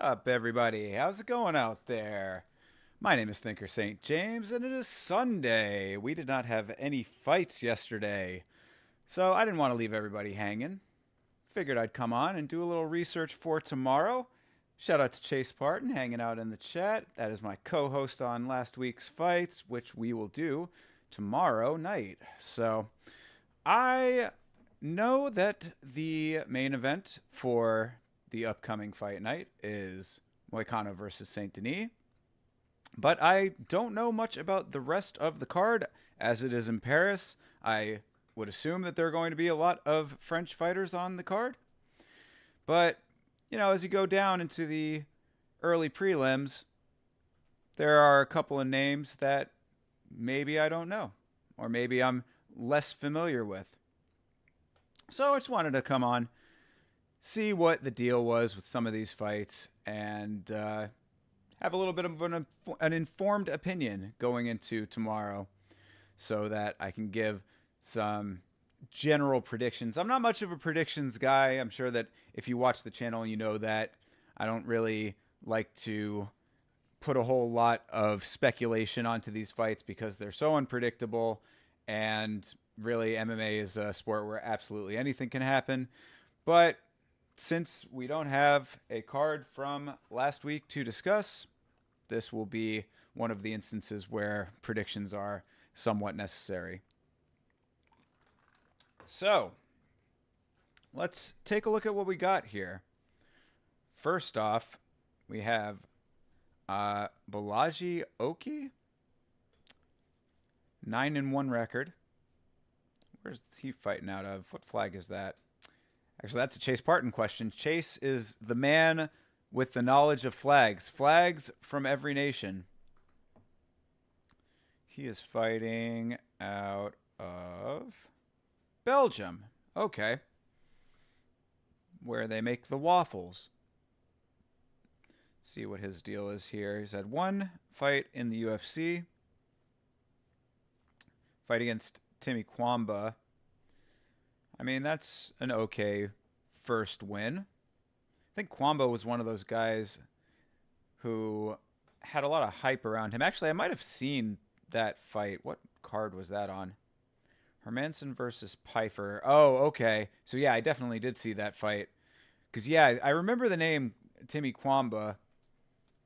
Up, everybody? How's it going out there? My name is Thinker St. James, and it is Sunday. We did not have any fights yesterday, so I didn't want to leave everybody hanging. Figured I'd come on and do a little research for tomorrow. Shout out to Chase Parton hanging out in the chat. That is my co-host on last week's fights, which we will do tomorrow night. So I know that the main event for the upcoming fight night is Moicano versus Saint-Denis. But I don't know much about the rest of the card as it is in Paris. I would assume that there are going to be a lot of French fighters on the card. But, you know, as you go down into the early prelims, there are a couple of names that maybe I don't know, or maybe I'm less familiar with. So I just wanted to come on, see what the deal was with some of these fights, and have a little bit of an informed opinion going into tomorrow so that I can give some general predictions. I'm not much of a predictions guy. I'm sure that if you watch the channel, you know that I don't really like to put a whole lot of speculation onto these fights because they're so unpredictable, and really MMA is a sport where absolutely anything can happen. But since we don't have a card from last week to discuss, this will be one of the instances where predictions are somewhat necessary. So, let's take a look at what we got here. First off, we have Balaji Oki, 9-1 record. Where's he fighting out of? What flag is that? Actually, that's a Chase Parton question. Chase is the man with the knowledge of flags. Flags from every nation. He is fighting out of Belgium. Okay. Where they make the waffles. See what his deal is here. He's had one fight in the UFC. Fight against Timmy Kwamba. I mean, that's an okay first win. I think Kwamba was one of those guys who had a lot of hype around him. Actually, I might have seen that fight. What card was that on? Hermanson versus Pfeiffer. Oh, okay. So yeah, I definitely did see that fight. Because yeah, I remember the name Timmy Kwamba,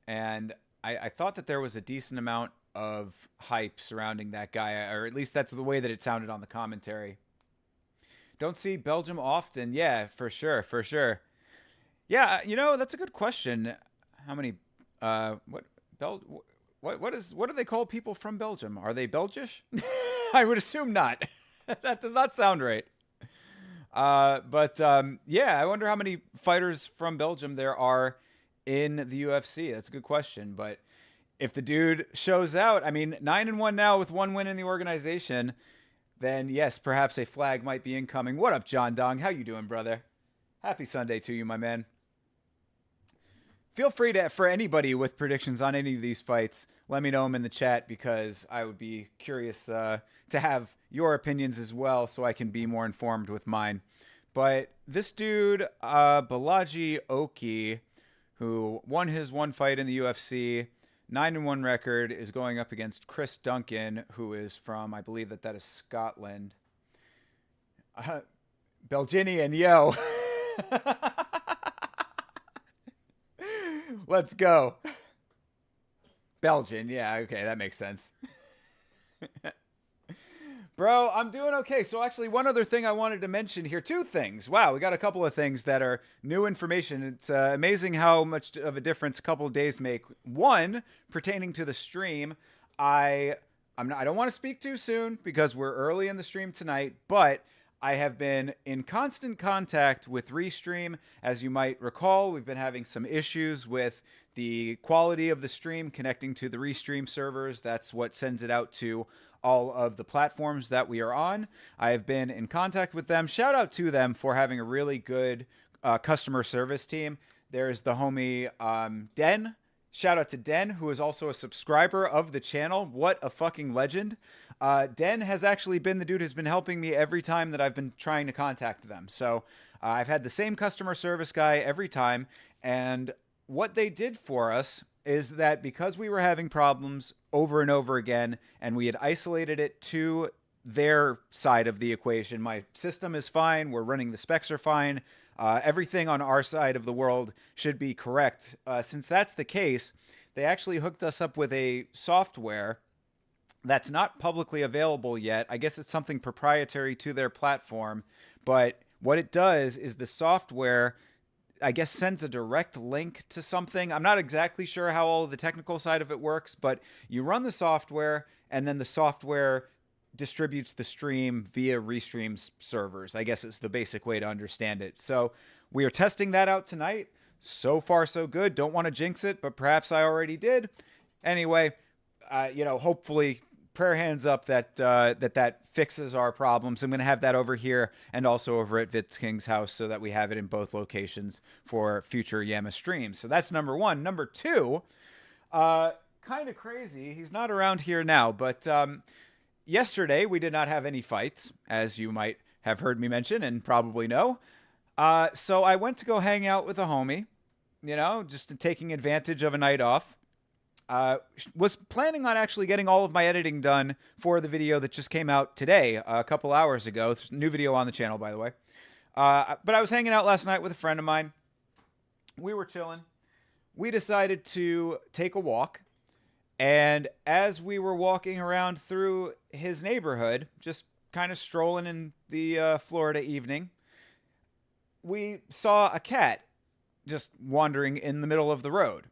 and I thought that there was a decent amount of hype surrounding that guy, or at least that's the way that it sounded on the commentary. Don't see Belgium often. Yeah, for sure, for sure. Yeah, that's a good question. How many? What Bel? What do they call people from Belgium? Are they Belgish? I would assume not. That does not sound right. But yeah, I wonder how many fighters from Belgium there are in the UFC. That's a good question. But if the dude shows out, I mean, 9-1 now with one win in the organization, then yes, perhaps a flag might be incoming. What up, John Dong? How you doing, brother? Happy Sunday to you, my man. Feel free to, for anybody with predictions on any of these fights, let me know them in the chat because I would be curious to have your opinions as well so I can be more informed with mine. But this dude, Balaji Oki, who won his one fight in the UFC, 9-1 record, is going up against Chris Duncan, who is from, I believe that is Scotland. Belginian, yo. Let's go. Belgian, yeah, okay, that makes sense. Bro, I'm doing okay. So actually, one other thing I wanted to mention here. Two things. Wow, we got a couple of things that are new information. It's amazing how much of a difference a couple of days make. One, pertaining to the stream, I don't want to speak too soon because we're early in the stream tonight, but I have been in constant contact with Restream. As you might recall, we've been having some issues with the quality of the stream connecting to the Restream servers. That's what sends it out to all of the platforms that we are on. I have been in contact with them. Shout out to them for having a really good customer service team. There's the homie Den. Shout out to Den, who is also a subscriber of the channel. What a fucking legend. Den has actually been the dude who's been helping me every time that I've been trying to contact them. So I've had the same customer service guy every time. And what they did for us is that because we were having problems over and over again, and we had isolated it to their side of the equation, my system is fine, we're running, the specs are fine, everything on our side of the world should be correct. Since that's the case, they actually hooked us up with a software that's not publicly available yet. I guess it's something proprietary to their platform, but what it does is the software, I guess, sends a direct link to something. I'm not exactly sure how all of the technical side of it works, but you run the software and then the software distributes the stream via Restream's servers. I guess it's the basic way to understand it. So we are testing that out tonight. So far, so good. Don't want to jinx it, but perhaps I already did. Anyway, hopefully, prayer hands up that fixes our problems. I'm going to have that over here and also over at Vitz King's house so that we have it in both locations for future Yama streams. So that's number one. Number two, kind of crazy. He's not around here now, but yesterday we did not have any fights, as you might have heard me mention and probably know. So I went to go hang out with a homie, just taking advantage of a night off. Was planning on actually getting all of my editing done for the video that just came out today, a couple hours ago. New video on the channel, by the way. But I was hanging out last night with a friend of mine. We were chilling. We decided to take a walk. And as we were walking around through his neighborhood, just kind of strolling in the Florida evening, we saw a cat just wandering in the middle of the road.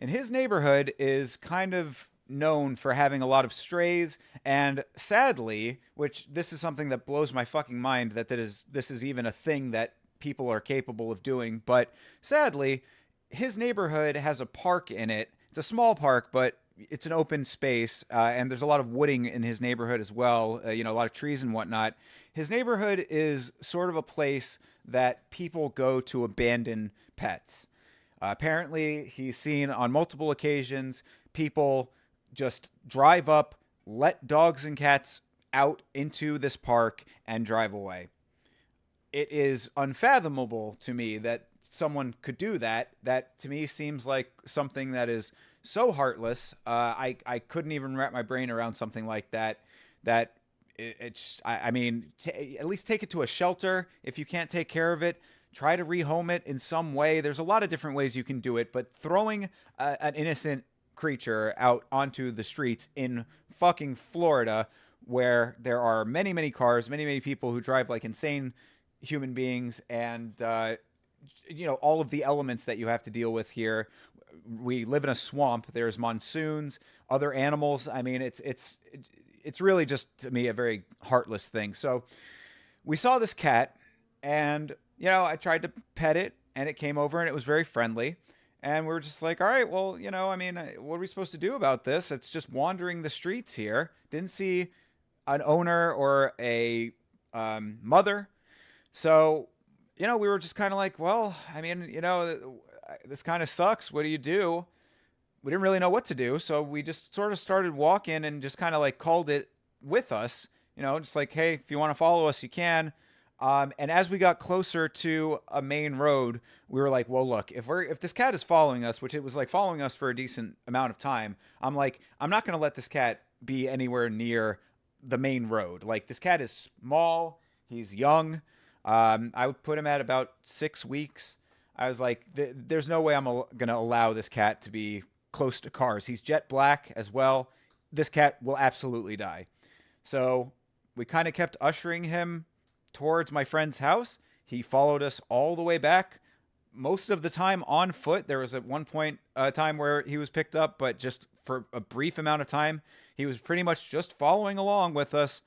And his neighborhood is kind of known for having a lot of strays, and sadly, which this is something that blows my fucking mind that this is even a thing that people are capable of doing, but sadly, his neighborhood has a park in it. It's a small park, but it's an open space, and there's a lot of wooding in his neighborhood as well, a lot of trees and whatnot. His neighborhood is sort of a place that people go to abandon pets. Apparently, he's seen on multiple occasions people just drive up, let dogs and cats out into this park, and drive away. It is unfathomable to me that someone could do that. That, to me, seems like something that is so heartless. I couldn't even wrap my brain around something like that. That I mean, at least take it to a shelter. If you can't take care of it, try to rehome it in some way. There's a lot of different ways you can do it, but throwing an innocent creature out onto the streets in fucking Florida, where there are many, many cars, many, many people who drive like insane human beings, and all of the elements that you have to deal with here. We live in a swamp. There's monsoons, other animals. I mean, it's really just, to me, a very heartless thing. So we saw this cat, and I tried to pet it, and it came over, and it was very friendly. And we were just like, all right, well, I mean, what are we supposed to do about this? It's just wandering the streets here. Didn't see an owner or a mother. So, we were just kind of like, well, I mean, this kind of sucks. What do you do? We didn't really know what to do. So we just sort of started walking and just kind of like called it with us, just like, hey, if you want to follow us, you can. And as we got closer to a main road, we were like, well, look, if this cat is following us, which it was like following us for a decent amount of time, I'm like, I'm not going to let this cat be anywhere near the main road. Like, this cat is small. He's young. I would put him at about 6 weeks. I was like, there's no way I'm going to allow this cat to be close to cars. He's jet black as well. This cat will absolutely die. So we kind of kept ushering him towards my friend's house. He followed us all the way back, most of the time on foot. There was at one point a time where he was picked up, but just for a brief amount of time, he was pretty much just following along with us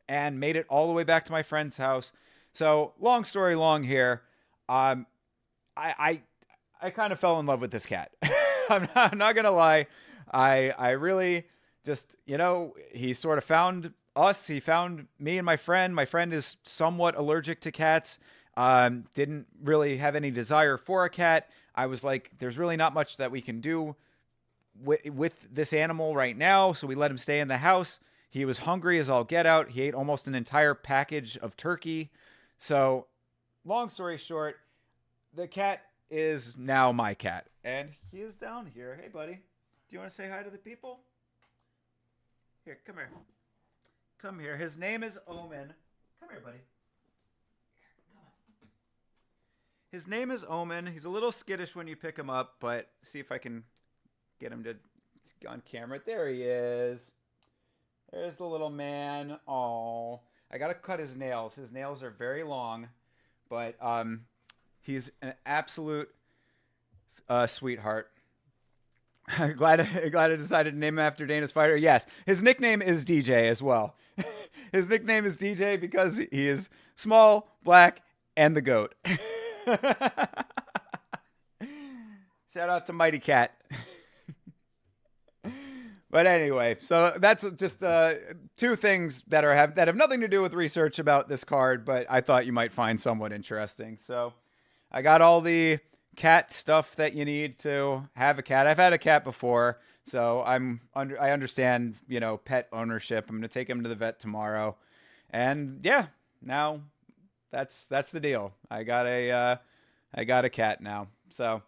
and made it all the way back to my friend's house. So long story long here, I kind of fell in love with this cat. I'm not gonna lie. I really just, he sort of found us. He found me and my friend. My friend is somewhat allergic to cats. Didn't really have any desire for a cat. I was like, there's really not much that we can do with this animal right now. So we let him stay in the house. He was hungry as all get out. He ate almost an entire package of turkey. So long story short, the cat is now my cat. And he is down here. Hey, buddy. Do you want to say hi to the people? Here, come here. Come here. His name is Omen. Come here, buddy. Come on. His name is Omen. He's a little skittish when you pick him up, but see if I can get him to on camera. There he is. There's the little man. Oh, I gotta cut his nails. His nails are very long, but he's an absolute sweetheart. glad I decided to name him after Dana's fighter. Yes, his nickname is DJ as well. His nickname is DJ because he is small, black, and the GOAT. Shout out to Mighty Cat. But anyway, so that's just two things that have nothing to do with research about this card, but I thought you might find somewhat interesting. So I got all the cat stuff that you need to have a cat. I've had a cat before, so I understand, pet ownership. I'm going to take him to the vet tomorrow. And yeah, now that's the deal. I got a cat now. So,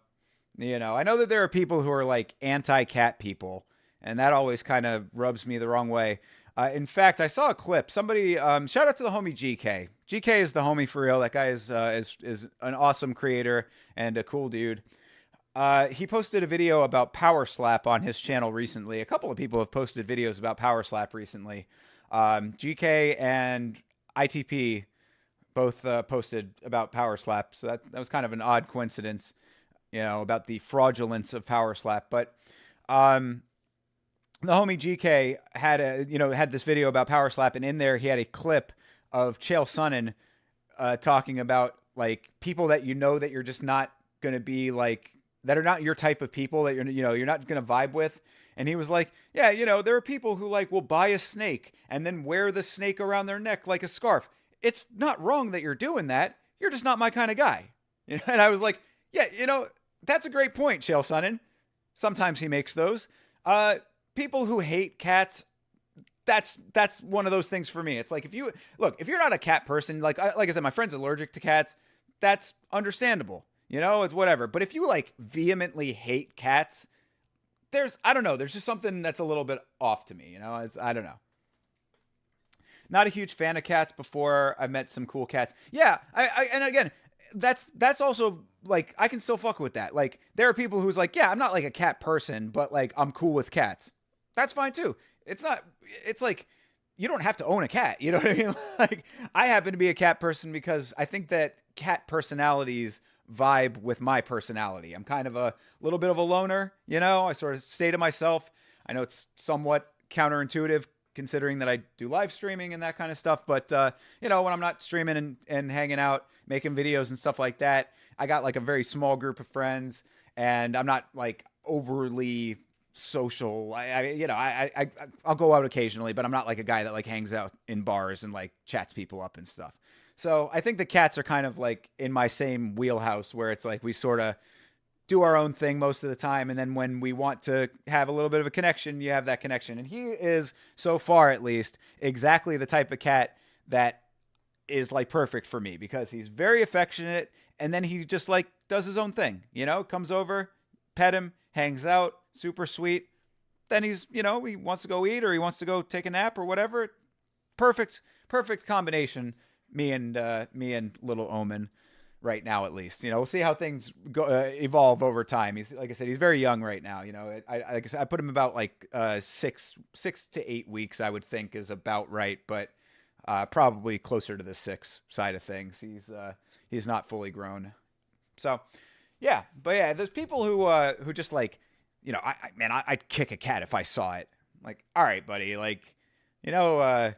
I know that there are people who are like anti-cat people, and that always kind of rubs me the wrong way. In fact, I saw a clip. Somebody, shout out to the homie GK. GK is the homie for real. That guy is an awesome creator and a cool dude. He posted a video about Power Slap on his channel recently. A couple of people have posted videos about Power Slap recently. GK and ITP both posted about Power Slap. So that was kind of an odd coincidence, about the fraudulence of Power Slap. But the homie GK had this video about Power Slap, and in there he had a clip of Chael Sonnen talking about like people that that you're just not going to be like, that are not your type of people, that you're not going to vibe with. And he was like, yeah, there are people who like will buy a snake and then wear the snake around their neck like a scarf. It's not wrong that you're doing that. You're just not my kind of guy. And I was like, yeah, that's a great point, Chael Sonnen. Sometimes he makes those. People who hate cats, that's one of those things for me. It's like, if you're not a cat person, like I said, my friend's allergic to cats. That's understandable. It's whatever. But if you like vehemently hate cats, I don't know. There's just something that's a little bit off to me. I don't know. Not a huge fan of cats before I met some cool cats. Yeah, and again, that's also like I can still fuck with that. Like there are people who's like, yeah, I'm not like a cat person, but like I'm cool with cats. That's fine too. It's not. It's like you don't have to own a cat. You know what I mean? Like I happen to be a cat person because I think that cat personalities vibe with my personality. I'm kind of a little bit of a loner, you know? I sort of stay to myself. I know it's somewhat counterintuitive considering that I do live streaming and that kind of stuff, but you know, when I'm not streaming and hanging out, making videos and stuff like that, I got like a very small group of friends and I'm not like overly social. I'll go out occasionally, but I'm not like a guy that like hangs out in bars and like chats people up and stuff. So I think the cats are kind of like in my same wheelhouse where it's like we sort of do our own thing most of the time. And then when we want to have a little bit of a connection, you have that connection. And he is, so far at least, exactly the type of cat that is like perfect for me because he's very affectionate. And then he just like does his own thing, you know, comes over, pet him, hangs out, super sweet. Then he's, you know, he wants to go eat or he wants to go take a nap or whatever. Perfect combination. Me and little Omen right now, at least. You know, we'll see how things go, evolve over time. He's, like I said, he's very young right now. You know, like I said, I put him about like 6 to 8 weeks, I would think is about right, but probably closer to the 6 side of things. He's not fully grown. So yeah, but yeah, there's people who just like, you know, I'd kick a cat if I saw it. Like, all right, buddy, like, you know,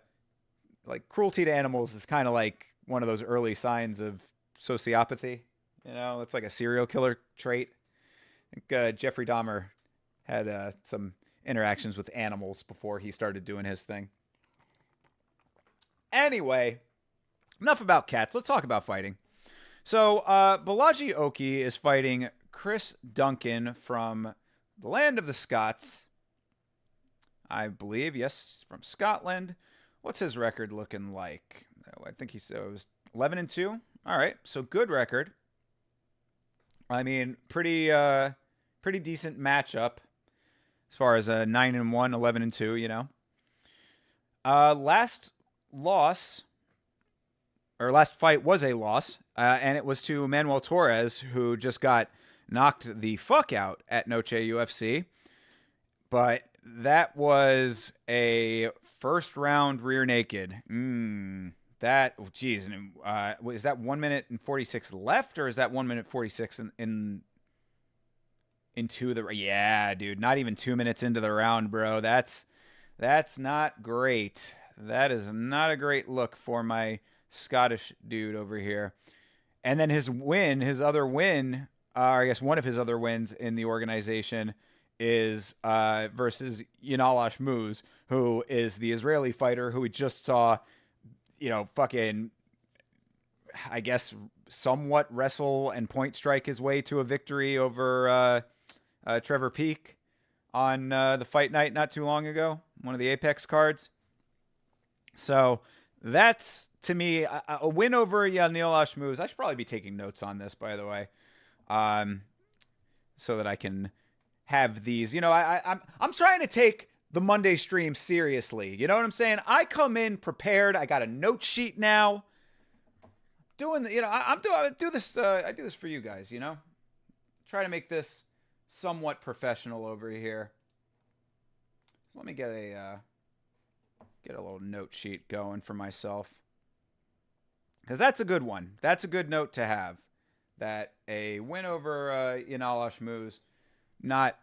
like cruelty to animals is kind of like one of those early signs of sociopathy. You know, it's like a serial killer trait. I think Jeffrey Dahmer had some interactions with animals before he started doing his thing. Anyway, enough about cats. Let's talk about fighting. So Balaji Oki is fighting Chris Duncan from the land of the Scots. I believe, yes, from Scotland. What's his record looking like? I think he said it was 11-2. All right, so good record. I mean, pretty decent matchup as far as a 9-1, 11-2. You know, last fight was a loss, and it was to Manuel Torres, who just got knocked the fuck out at Noche UFC. But that was a first round rear naked. Is that 1 minute and 46 left, or is that 1 minute 46 into the? Yeah, dude, not even 2 minutes into the round, bro. That's not great. That is not a great look for my Scottish dude over here. And then his other win, I guess one of his other wins in the organization is versus Yanal Ashmouz, who is the Israeli fighter who we just saw, you know, fucking, I guess, somewhat wrestle and point strike his way to a victory over Trevor Peek on the fight night not too long ago, one of the Apex cards. So that's, to me, a win over Yanil Ashmouz. I should probably be taking notes on this, by the way, so that I can have these. You know, I'm trying to take the Monday stream seriously. You know what I'm saying? I come in prepared. I got a note sheet now. I do this for you guys. You know, try to make this somewhat professional over here. So let me get a little note sheet going for myself, because that's a good one. That's a good note to have. That a win over Yanal Ashmouz, not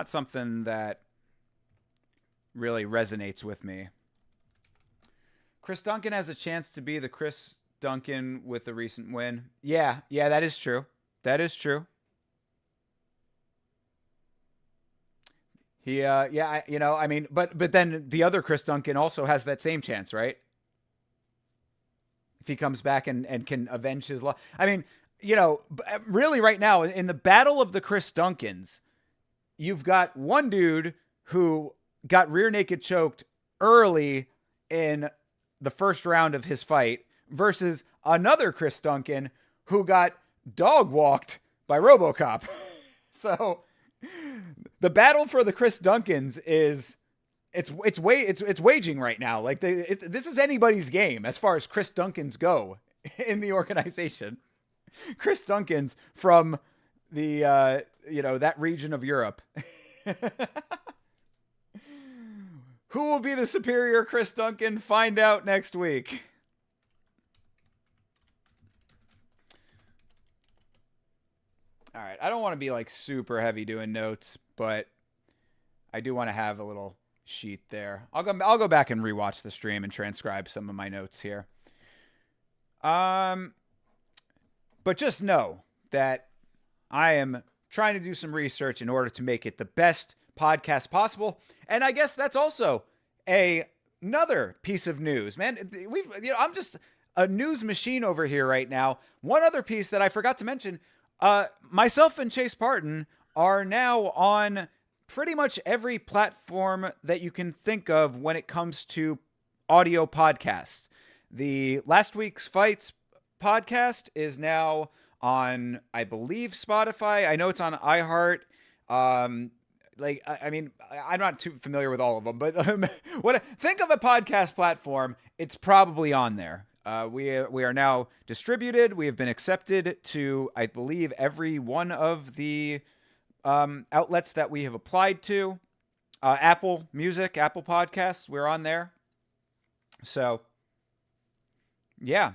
something that really resonates with me. Chris Duncan has a chance to be the Chris Duncan with the recent win. Yeah, that is true. That is true. He, but then the other Chris Duncan also has that same chance, right? If he comes back and can avenge his loss. I mean, you know, really right now in the battle of the Chris Duncans, you've got one dude who got rear naked choked early in the first round of his fight versus another Chris Duncan who got dog walked by RoboCop. So the battle for the Chris Duncans is it's waging right now. Like this is anybody's game as far as Chris Dunkins go in the organization. Chris Dunkins from the that region of Europe. Who will be the superior Chris Duncan? Find out next week. All right, I don't want to be like super heavy doing notes, but I do want to have a little sheet there. I'll go back and rewatch the stream and transcribe some of my notes here. But just know that I am trying to do some research in order to make it the best podcast possible. And I guess that's also another piece of news, man. I'm just a news machine over here right now. One other piece that I forgot to mention, myself and Chase Parton are now on pretty much every platform that you can think of when it comes to audio podcasts. The last week's fights podcast is now on, I believe, Spotify. I know it's on iHeart. I mean, I'm not too familiar with all of them, but think of a podcast platform, it's probably on there. We are now distributed. We have been accepted to, I believe, every one of the outlets that we have applied to. Apple Music, Apple Podcasts, we're on there. So, yeah.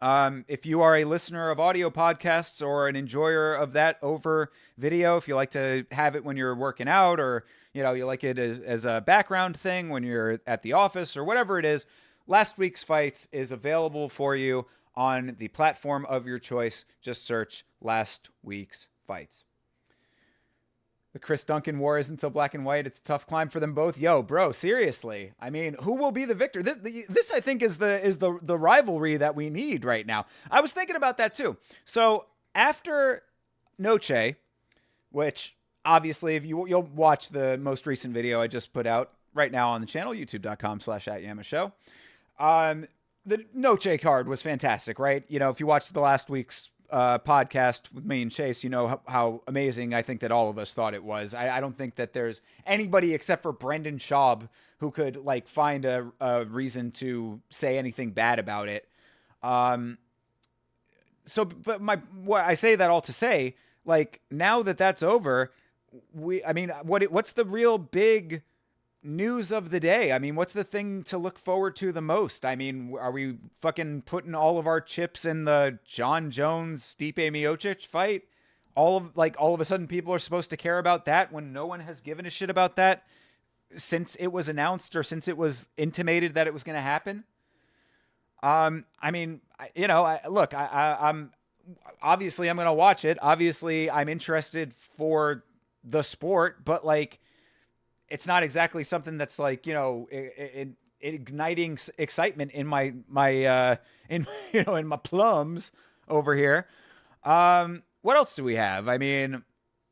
If you are a listener of audio podcasts or an enjoyer of that over video, if you like to have it when you're working out, or you like it as a background thing when you're at the office or whatever it is, last week's fights is available for you on the platform of your choice. Just search last week's fights. The Chris Duncan war isn't so black and white. It's a tough climb for them both. Yo, bro, seriously. I mean, who will be the victor? This I think is the rivalry that we need right now. I was thinking about that too. So after Noche, which obviously if you'll watch the most recent video I just put out right now on the channel, youtube.com/@yamashow. The Noche card was fantastic, right? If you watched the last week's podcast with me and Chase, how amazing I think that all of us thought it was. I don't think that there's anybody except for Brendan Schaub who could find a reason to say anything bad about it. What I say that all to say, now that that's over, what's the real big news of the day? I mean, what's the thing to look forward to the most? I mean, are we fucking putting all of our chips in the John Jones Stipe Miocic fight? All of a sudden people are supposed to care about that when no one has given a shit about that since it was announced or since it was intimated that it was going to happen. I'm obviously I'm going to watch it. Obviously I'm interested for the sport, but it's not exactly something that's igniting excitement in my in my plums over here. What else do we have? I mean,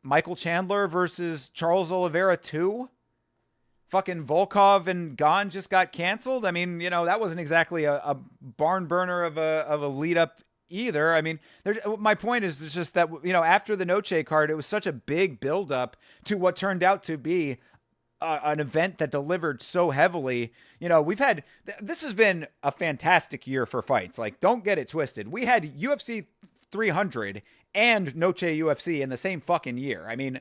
Michael Chandler versus Charles Oliveira 2. Fucking Volkov and Gane just got canceled. I mean, that wasn't exactly a barn burner of a lead up either. I mean, my point is just that after the Noche card, it was such a big build up to what turned out to be an event that delivered so heavily. This has been a fantastic year for fights. Don't get it twisted. We had UFC 300 and Noche UFC in the same fucking year. I mean,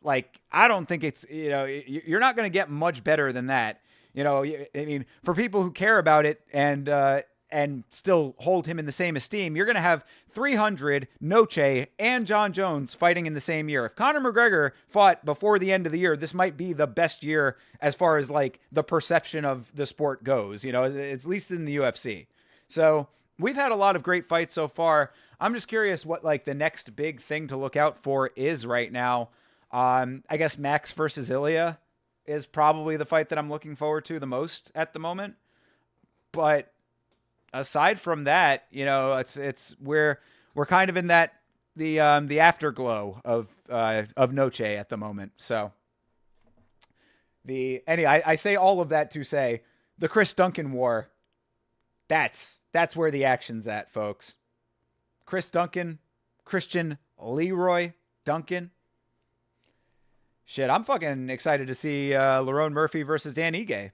I don't think it's, you're not going to get much better than that. I mean, for people who care about it and still hold him in the same esteem, you're going to have 300, Noche, and John Jones fighting in the same year. If Conor McGregor fought before the end of the year, this might be the best year as far as the perception of the sport goes, at least in the UFC. So we've had a lot of great fights so far. I'm just curious what the next big thing to look out for is right now. I guess Max versus Ilya is probably the fight that I'm looking forward to the most at the moment. But aside from that, we're kind of in the afterglow of Noche at the moment. So I say all of that to say the Chris Duncan war. That's where the action's at, folks. Chris Duncan, Christian Leroy Duncan. Shit, I'm fucking excited to see Lerone Murphy versus Dan Ige.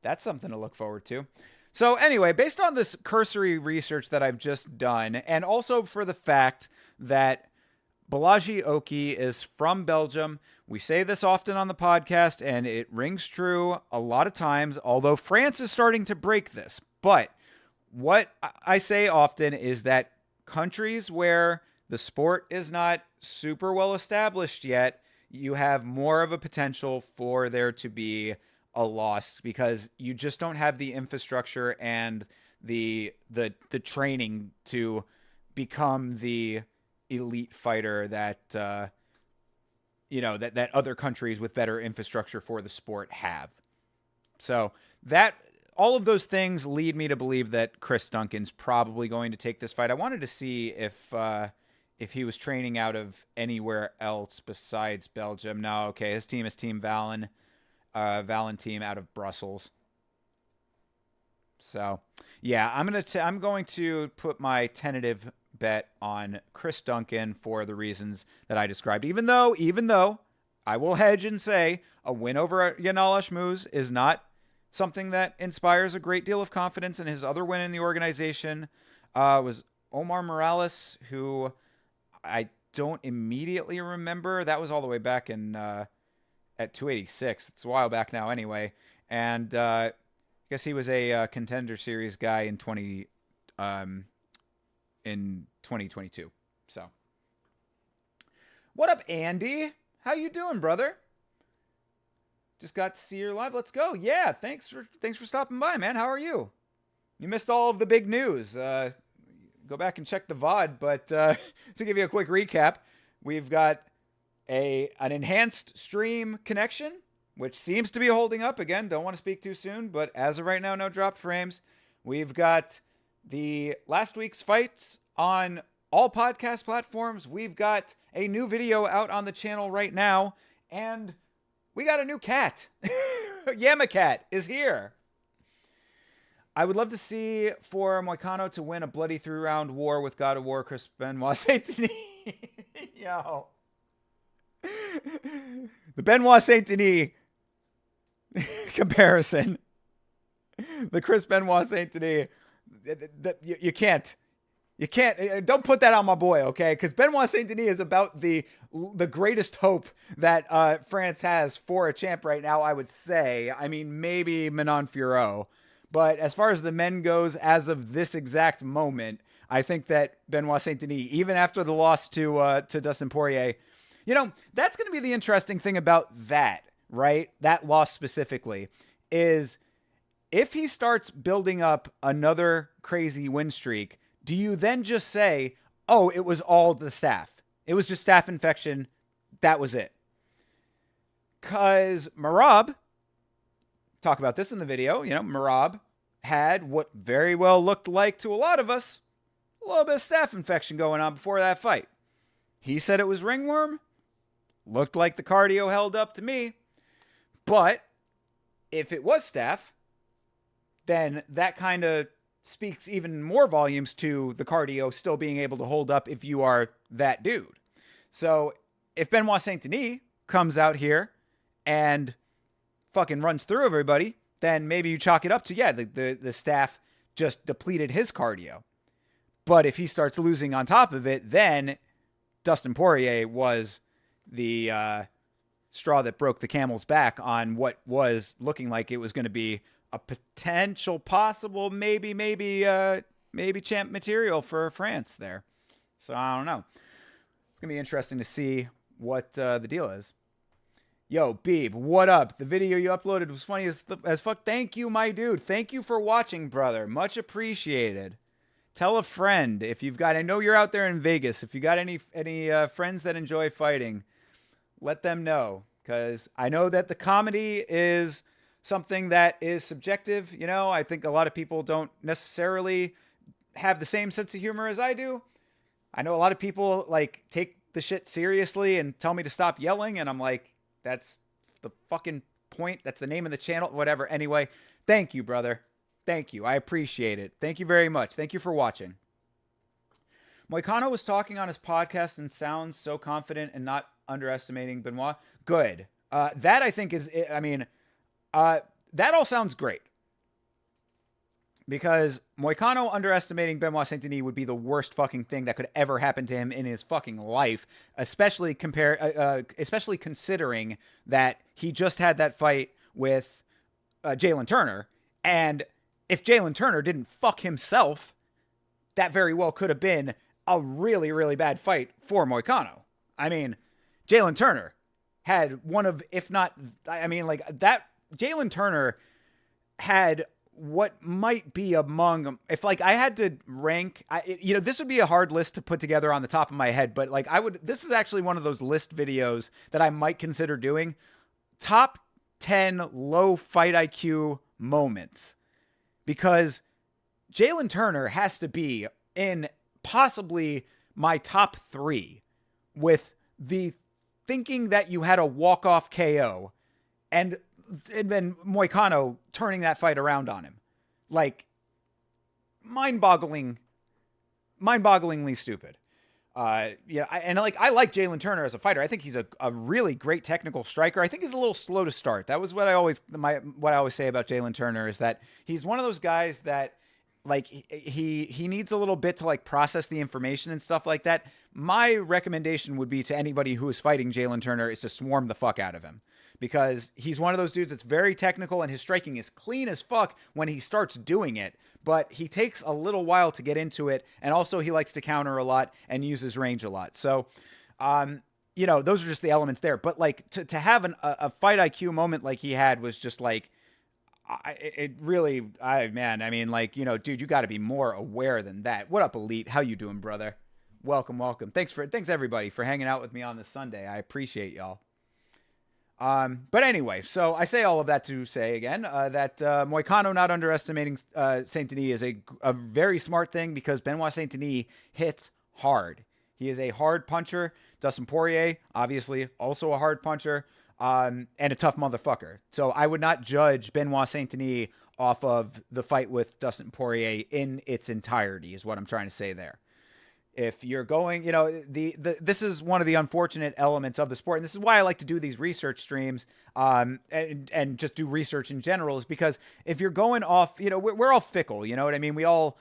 That's something to look forward to. So anyway, based on this cursory research that I've just done, and also for the fact that Balaji Oki is from Belgium. We say this often on the podcast, and it rings true a lot of times, although France is starting to break this. But what I say often is that countries where the sport is not super well established yet, you have more of a potential for there to be a loss because you just don't have the infrastructure and the training to become the elite fighter that that other countries with better infrastructure for the sport have. So that all of those things lead me to believe that Chris Duncan's probably going to take this fight. I wanted to see if he was training out of anywhere else besides Belgium. No, okay, his team is Team Valen, Valen team out of Brussels. So yeah, I'm going to put my tentative bet on Chris Duncan for the reasons that I described. Even though I will hedge and say a win over Yanal Ashmouz is not something that inspires a great deal of confidence. And his other win in the organization was Omar Morales, who I don't immediately remember. That was all the way back in at 286. It's a while back now anyway. And I guess he was a contender series guy in 2022. So, what up, Andy? How you doing, brother? Just got to see you live. Let's go. Yeah, thanks for stopping by, man. How are you? You missed all of the big news. Go back and check the VOD. But to give you a quick recap, we've got an enhanced stream connection, which seems to be holding up. Again, don't want to speak too soon, but as of right now, no dropped frames. We've got the last week's fights on all podcast platforms. We've got a new video out on the channel right now, and we got a new cat. Yamacat is here. I would love to see for Moicano to win a bloody 3-round war with God of War Chris Benoit Saint-Denis. Yo. The Benoit Saint-Denis comparison. The Chris Benoit Saint-Denis. You can't. Don't put that on my boy, okay? Because Benoit Saint-Denis is about the greatest hope that France has for a champ right now, I would say. I mean, maybe Manon Fiorot. But as far as the men goes, as of this exact moment, I think that Benoit Saint-Denis, even after the loss to Dustin Poirier, that's going to be the interesting thing about that, right? That loss specifically is if he starts building up another crazy win streak, do you then just say, oh, it was all the staph? It was just staph infection. That was it. Because Merab, talk about this in the video, Merab had what very well looked like to a lot of us a little bit of staph infection going on before that fight. He said it was ringworm. Looked like the cardio held up to me. But if it was staph, then that kind of speaks even more volumes to the cardio still being able to hold up if you are that dude. So if Benoit Saint-Denis comes out here and fucking runs through everybody, then maybe you chalk it up to, yeah, the staff just depleted his cardio. But if he starts losing on top of it, then Dustin Poirier was the straw that broke the camel's back on what was looking like it was going to be a potential possible maybe champ material for France there. So I don't know. It's going to be interesting to see what the deal is. Yo, Beeb, what up? The video you uploaded was funny as fuck. Thank you, my dude. Thank you for watching, brother. Much appreciated. Tell a friend if you've got, I know you're out there in Vegas. If you got any friends that enjoy fighting, let them know. Because I know that the comedy is something that is subjective. I think a lot of people don't necessarily have the same sense of humor as I do. I know a lot of people take the shit seriously and tell me to stop yelling. And I'm like, that's the fucking point. That's the name of the channel, whatever. Anyway, thank you, brother. Thank you. I appreciate it. Thank you very much. Thank you for watching. Moicano was talking on his podcast and sounds so confident and not underestimating Benoit. Good. That I think is, I mean, that all sounds great. Because Moicano underestimating Benoit Saint-Denis would be the worst fucking thing that could ever happen to him in his fucking life, especially considering that he just had that fight with Jalen Turner, and if Jalen Turner didn't fuck himself, that very well could have been a really, really bad fight for Moicano. I mean, Jalen Turner had one of, if not, I mean, like that, Jalen Turner had what might be among, if like I had to rank, this would be a hard list to put together on the top of my head, but like this is actually one of those list videos that I might consider doing. Top 10 low fight IQ moments. Because Jalen Turner has to be in possibly my top 3 with the thinking that you had a walk-off KO and then Moicano turning that fight around on him. Like, mind-bogglingly stupid. I like Jalen Turner as a fighter. I think he's a really great technical striker. I think he's a little slow to start. That was what I always say about Jalen Turner, is that he's one of those guys that, like, he needs a little bit to like process the information and stuff like that. My recommendation would be to anybody who is fighting Jalen Turner is to swarm the fuck out of him, because he's one of those dudes that's very technical and his striking is clean as fuck when he starts doing it, but he takes a little while to get into it, and also he likes to counter a lot and uses range a lot. So, those are just the elements there. But like to have a fight IQ moment like he had was just like, dude, you got to be more aware than that. What up, Elite? How you doing, brother? Welcome. Thanks everybody for hanging out with me on this Sunday. I appreciate y'all. But anyway, so I say all of that to say again, that Moicano not underestimating Saint-Denis is a very smart thing, because Benoit Saint-Denis hits hard. He is a hard puncher. Dustin Poirier, obviously, also a hard puncher, and a tough motherfucker. So I would not judge Benoit Saint-Denis off of the fight with Dustin Poirier in its entirety, is what I'm trying to say there. If you're going, this is one of the unfortunate elements of the sport, and this is why I like to do these research streams, and just do research in general, is because if you're going off, we're all fickle, you know what I mean? We all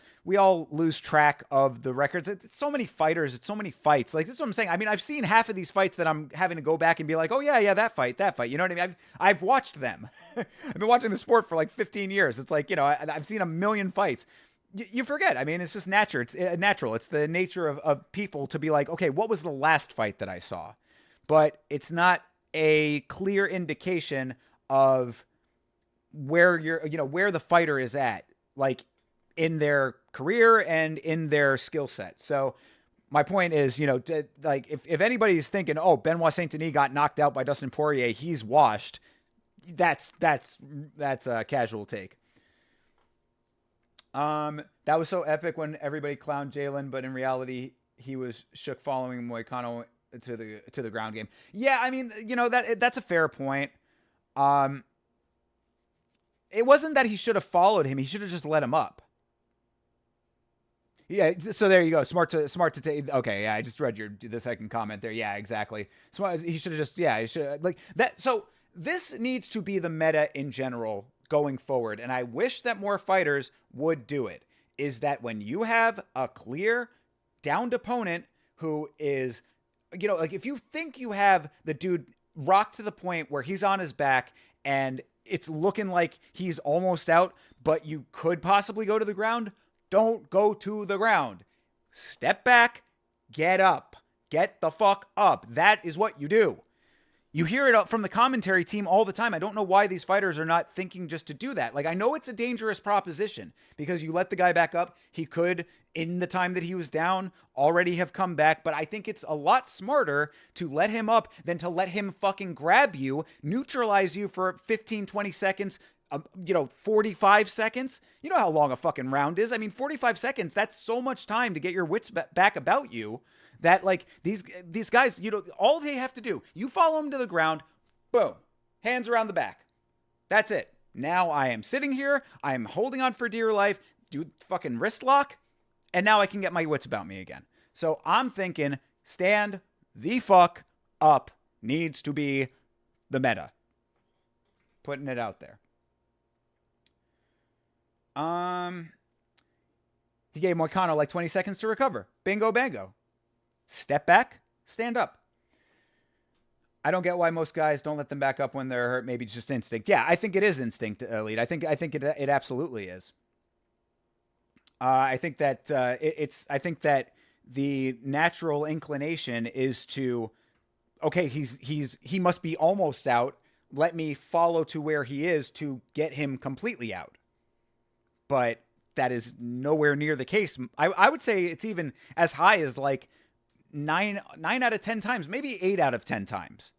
lose track of the records. It's so many fighters, it's so many fights. Like, this is what I'm saying. I mean, I've seen half of these fights that I'm having to go back and be like, oh yeah, that fight. You know what I mean? I've watched them. I've been watching the sport for like 15 years. It's like, I've seen a million fights. You forget. I mean, it's just natural. It's natural. It's the nature of people to be like, okay, what was the last fight that I saw? But it's not a clear indication of where where the fighter is at, like in their career and in their skill set. So my point is, if anybody's thinking, oh, Benoit Saint-Denis got knocked out by Dustin Poirier, he's washed. That's a casual take. That was so epic when everybody clowned Jalen, but in reality, he was shook following Moicano to the ground game. Yeah, I mean, that's a fair point. It wasn't that he should have followed him; he should have just let him up. Yeah, so there you go. Smart to take. Okay, yeah, I just read the second comment there. Yeah, exactly. Smart. He should have just. Yeah, he should like that. So this needs to be the meta in general going forward, and I wish that more fighters would do it, is that when you have a clear downed opponent who is, like if you think you have the dude rocked to the point where he's on his back and it's looking like he's almost out, but you could possibly go to the ground, don't go to the ground. Step back, get up, get the fuck up. That is what you do. You hear it from the commentary team all the time. I don't know why these fighters are not thinking just to do that. Like, I know it's a dangerous proposition because you let the guy back up. He could, in the time that he was down, already have come back. But I think it's a lot smarter to let him up than to let him fucking grab you, neutralize you for 15, 20 seconds, 45 seconds. You know how long a fucking round is. I mean, 45 seconds, that's so much time to get your wits back about you. That, like, these guys, all they have to do, you follow them to the ground, boom, hands around the back. That's it. Now I am sitting here, I am holding on for dear life, do fucking wrist lock, and now I can get my wits about me again. So I'm thinking stand the fuck up needs to be the meta. Putting it out there. He gave Moicano like 20 seconds to recover. Bingo bango. Step back, stand up. I don't get why most guys don't let them back up when they're hurt. Maybe it's just instinct. Yeah, I think it is instinct, Elite. I think it absolutely is. I think that I think that the natural inclination is to, okay, he must be almost out. Let me follow to where he is to get him completely out. But that is nowhere near the case. I would say it's even as high as like 9 out of 10 times, maybe 8 out of 10 times.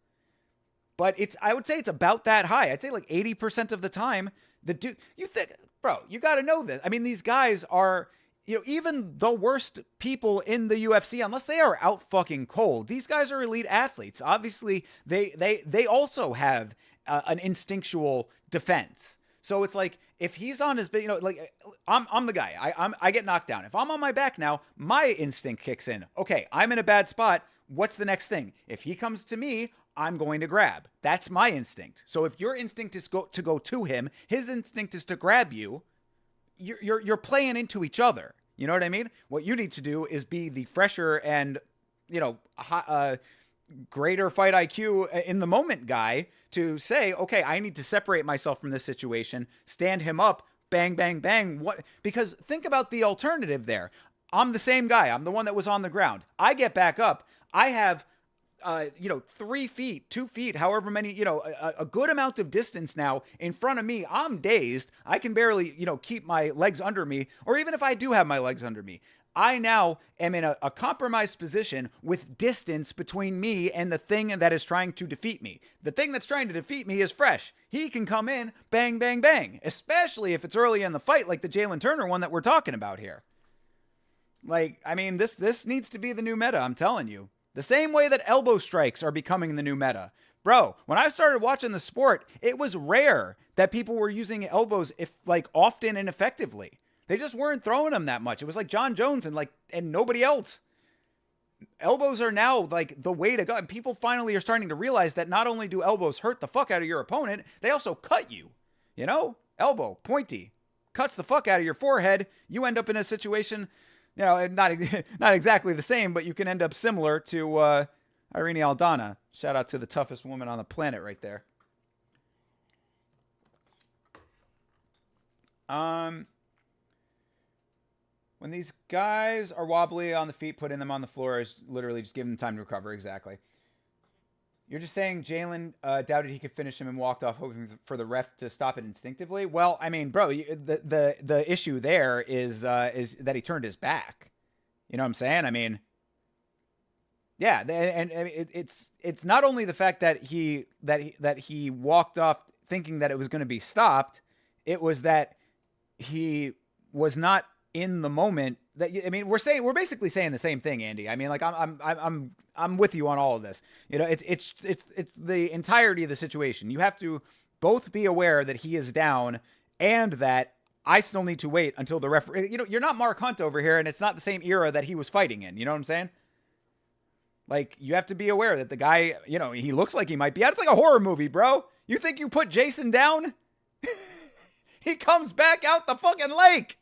But I would say it's about that high. I'd say like 80% of the time, the dude, you think, bro, you got to know this. I mean, these guys are, even the worst people in the UFC, unless they are out fucking cold, these guys are elite athletes. Obviously, they also have an instinctual defense. So it's like, if he's on his, like I'm the guy. I get knocked down. If I'm on my back now, my instinct kicks in. Okay, I'm in a bad spot. What's the next thing? If he comes to me, I'm going to grab. That's my instinct. So if your instinct is to go to him, his instinct is to grab you. You're playing into each other. You know what I mean? What you need to do is be the fresher and greater fight IQ in the moment guy to say, okay, I need to separate myself from this situation, stand him up, bang, bang, bang. What? Because think about the alternative there. I'm the same guy. I'm the one that was on the ground. I get back up. I have 3 feet, 2 feet, however many, a good amount of distance now in front of me. I'm dazed. I can barely, keep my legs under me. Or even if I do have my legs under me, I now am in a compromised position with distance between me and the thing that is trying to defeat me. The thing that's trying to defeat me is fresh. He can come in, bang, bang, bang, especially if it's early in the fight, like the Jalen Turner one that we're talking about here. Like, I mean, this needs to be the new meta, I'm telling you. The same way that elbow strikes are becoming the new meta. Bro, when I started watching the sport, it was rare that people were using elbows often and effectively. They just weren't throwing them that much. It was like John Jones and nobody else. Elbows are now like the way to go. And people finally are starting to realize that not only do elbows hurt the fuck out of your opponent, they also cut you. Elbow, pointy, cuts the fuck out of your forehead. You end up in a situation, not exactly the same, but you can end up similar to Irene Aldana. Shout out to the toughest woman on the planet right there. When these guys are wobbly on the feet, putting them on the floor is literally just giving them time to recover. Exactly. You're just saying Jalen doubted he could finish him and walked off hoping for the ref to stop it instinctively. Well, I mean, bro, the issue there is that he turned his back. You know what I'm saying? I mean, yeah, and it's not only the fact that he walked off thinking that it was going to be stopped. It was that he was not in the moment. That, I mean, we're basically saying the same thing, Andy. I mean, like I'm with you on all of this. It's the entirety of the situation. You have to both be aware that he is down and that I still need to wait until the referee. You're not Mark Hunt over here, and it's not the same era that he was fighting in. You know what I'm saying? Like, you have to be aware that the guy, he looks like he might be out. It's like a horror movie, bro. You think you put Jason down? He comes back out the fucking lake.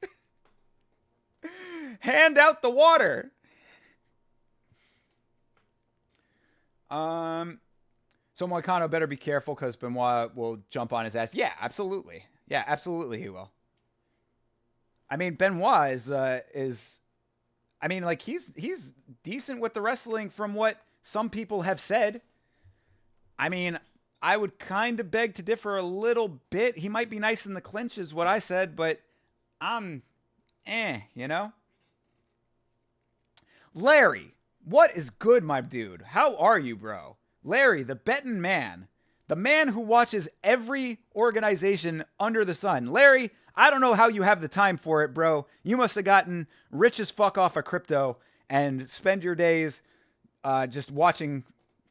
Hand out the water. So Moicano better be careful because Benoit will jump on his ass. Yeah, absolutely. Yeah, absolutely he will. I mean, Benoit is I mean, like, he's decent with the wrestling from what some people have said. I mean, I would kind of beg to differ a little bit. He might be nice in the clinch is what I said, but I'm Larry, what is good, my dude? How are you, bro? Larry, the betting man. The man who watches every organization under the sun. Larry, I don't know how you have the time for it, bro. You must have gotten rich as fuck off of crypto and spend your days just watching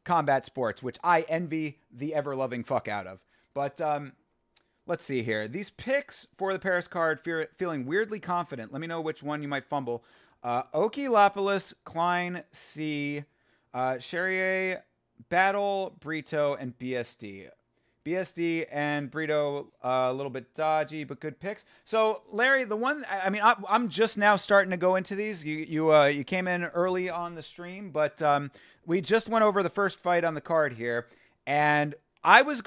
combat sports, which I envy the ever-loving fuck out of. But let's see here. These picks for the Paris card, feeling weirdly confident. Let me know which one you might fumble. Oki, Lapalus, Klein, C, Charrier, Battle, Brito, and BSD. BSD and Brito, a little bit dodgy, but good picks. So, Larry, the one, I mean, I'm just now starting to go into these. You came in early on the stream, but we just went over the first fight on the card here, and I was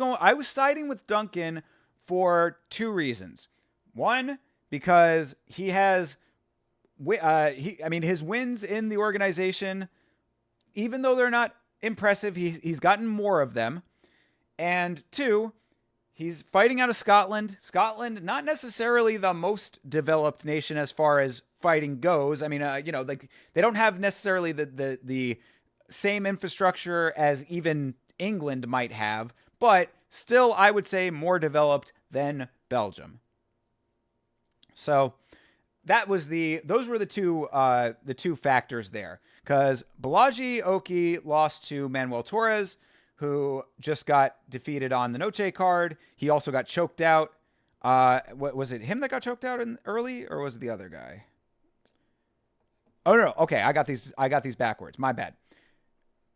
siding with Duncan for two reasons. One, because he has, his wins in the organization, even though they're not impressive, he's gotten more of them. And two, he's fighting out of Scotland. Scotland, not necessarily the most developed nation as far as fighting goes. I mean, like they don't have necessarily the same infrastructure as even England might have, but still, I would say more developed than Belgium. So those were the two factors there. Because Balaji Oki lost to Manuel Torres, who just got defeated on the Noche card. He also got choked out. What was it? Him that got choked out early, or was it the other guy? Oh no. Okay, I got these backwards. My bad.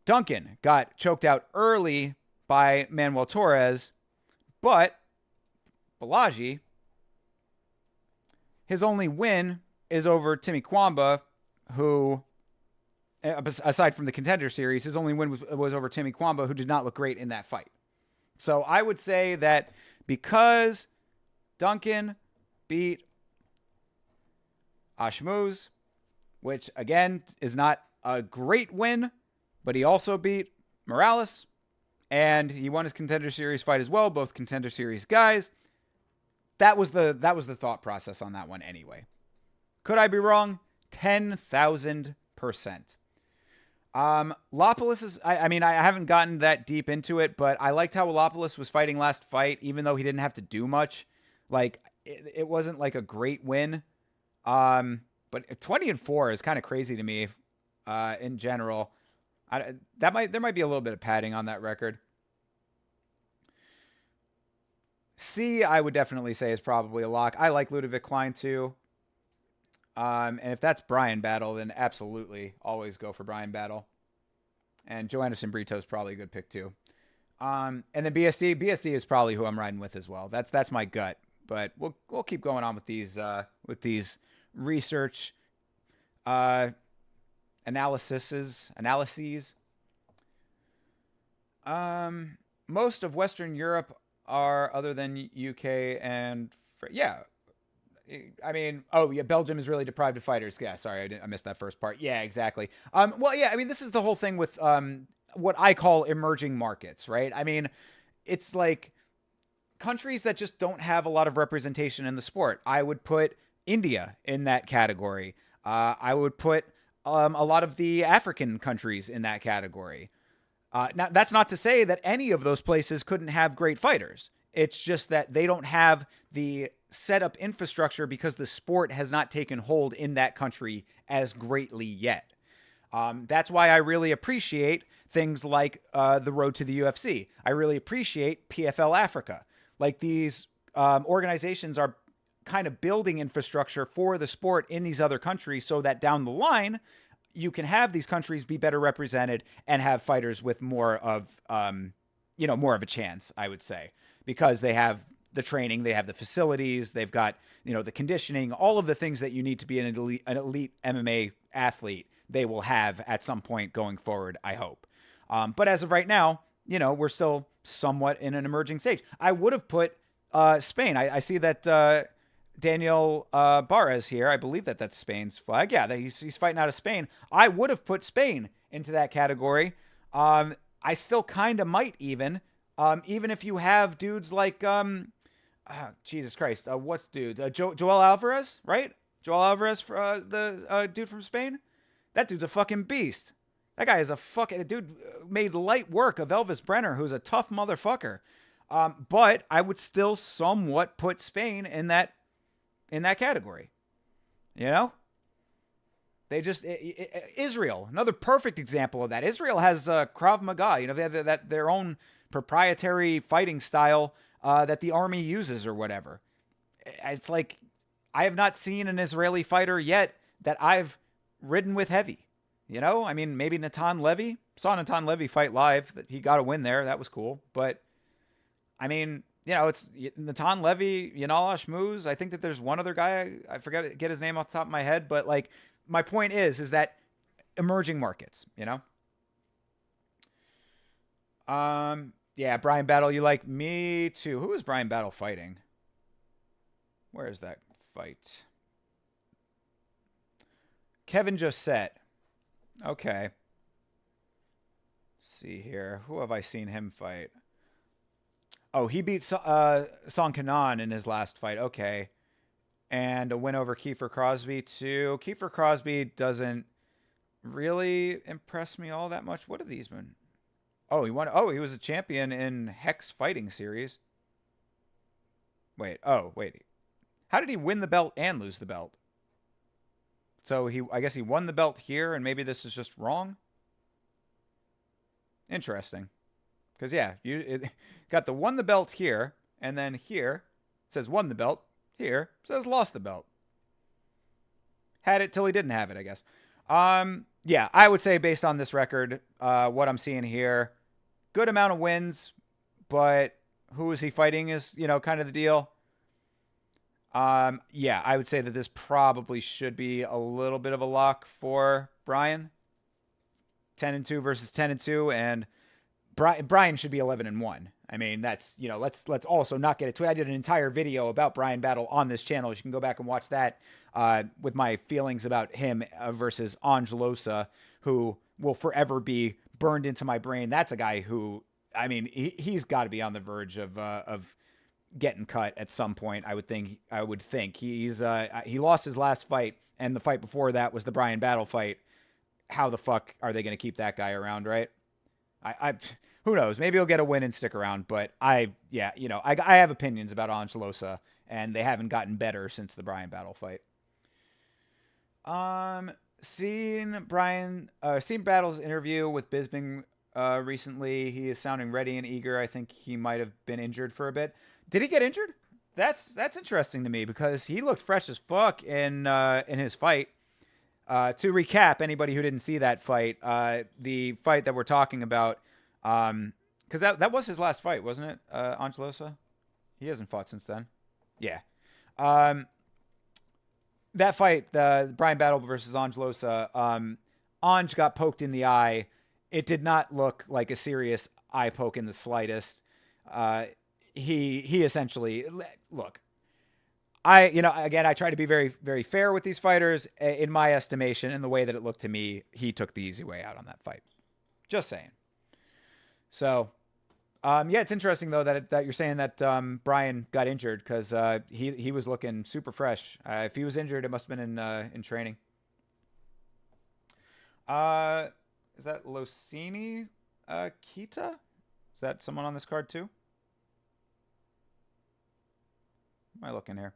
Duncan got choked out early by Manuel Torres, but Balaji, his only win is over Timmy Kwamba, who, aside from the Contender Series, his only win was over Timmy Kwamba, who did not look great in that fight. So I would say that because Duncan beat Ashmuz, which again is not a great win, but he also beat Morales, and he won his Contender Series fight as well, both Contender Series guys. That was the thought process on that one anyway. Could I be wrong? 10,000%. Lapalus is, I haven't gotten that deep into it, but I liked how Lapalus was fighting last fight, even though he didn't have to do much. Like, it wasn't like a great win. But 20-4 is kind of crazy to me, in general. There might be a little bit of padding on that record. C, I would definitely say is probably a lock. I like Ludovic Klein too. And if that's Brian Battle, then absolutely always go for Brian Battle. And Joe Anderson Brito is probably a good pick too. And then BSD. BSD is probably who I'm riding with as well. That's my gut. But we'll keep going on with these research analyses. Most of Western Europe are, other than UK and Belgium is really deprived of fighters. Yeah, sorry, I missed that first part. Yeah, exactly. This is the whole thing with what I call emerging markets, right? I mean, it's like countries that just don't have a lot of representation in the sport. I would put India in that category. I would put a lot of the African countries in that category. Now, that's not to say that any of those places couldn't have great fighters. It's just that they don't have the setup infrastructure because the sport has not taken hold in that country as greatly yet. That's why I really appreciate things like the road to the UFC. I really appreciate PFL Africa. Like, these organizations are kind of building infrastructure for the sport in these other countries so that down the line, you can have these countries be better represented and have fighters with more of a chance, I would say, because they have the training, they have the facilities, they've got, the conditioning, all of the things that you need to be an elite MMA athlete, they will have at some point going forward, I hope. But as of right now, we're still somewhat in an emerging stage. I would have put Spain. I see that Daniel Barres here. I believe that's Spain's flag. Yeah, he's fighting out of Spain. I would have put Spain into that category. I still kind of might even if you have dudes like Jesus Christ, what's dude? Joel Alvarez, right? Joel Alvarez, the dude from Spain. That dude's a fucking beast. That guy is a fucking dude. Made light work of Elvis Brenner, who's a tough motherfucker. But I would still somewhat put Spain in that category. They They just Israel, another perfect example of that. Israel has Krav Maga. You know, they have their own proprietary fighting style that the army uses or whatever. It's like I have not seen an Israeli fighter yet that I've ridden with heavy. You know, I mean, maybe Natan Levy. Saw Natan Levy fight live. He got a win there. That was cool. But I mean, you know, it's Natan Levy, Yanal Ashmuz. I think that there's one other guy. I forget get his name off the top of my head. But like, my point is that emerging markets, you know. Yeah, Brian Battle. You like me too? Who is Brian Battle fighting? Where is that fight? Kevin Josette. Okay. Let's see here. Who have I seen him fight? Oh, he beat Song Kanan in his last fight. Okay. And a win over Kiefer Crosby, too. Kiefer Crosby doesn't really impress me all that much. What have these been? Oh, he won. Oh, he was a champion in Hex Fighting Series. Wait. Oh, wait. How did he win the belt and lose the belt? So I guess he won the belt here, and maybe this is just wrong. Interesting, because yeah, got the won the belt here, and then here it says won the belt. Here it says lost the belt. Had it till he didn't have it, I guess. Yeah, I would say based on this record, what I'm seeing here, good amount of wins, but who is he fighting is kind of the deal. Yeah, I would say that this probably should be a little bit of a lock for Brian. 10-2 versus 10-2, and Brian should be 11-1. I mean, that's let's also not get it twisted. I did an entire video about Brian Battle on this channel. You can go back and watch that with my feelings about him versus Angelosa, who will forever be burned into my brain. That's a guy who, I mean, he's got to be on the verge of getting cut at some point. I would think he lost his last fight, and the fight before that was the Brian Battle fight. How the fuck are they going to keep that guy around, right? I who knows? Maybe he'll get a win and stick around, but I have opinions about Angelosa, and they haven't gotten better since the Brian Battle fight. Seen Battle's interview with Bisping recently. He is sounding ready and eager. I think he might have been injured for a bit. Did he get injured? That's interesting to me because he looked fresh as fuck in his fight. To recap, anybody who didn't see that fight, the fight that we're talking about, because that was his last fight, wasn't it, Angelosa? He hasn't fought since then. Yeah. That fight, the Brian Battle versus Angelosa, Ange got poked in the eye. It did not look like a serious eye poke in the slightest. He essentially, look, I try to be very, very fair with these fighters. In my estimation, in the way that it looked to me, he took the easy way out on that fight. Just saying. So, yeah, it's interesting though that you're saying that Brian got injured because he was looking super fresh. If he was injured, it must have been in training. Is that Losini Kita? Is that someone on this card too? Am I looking here?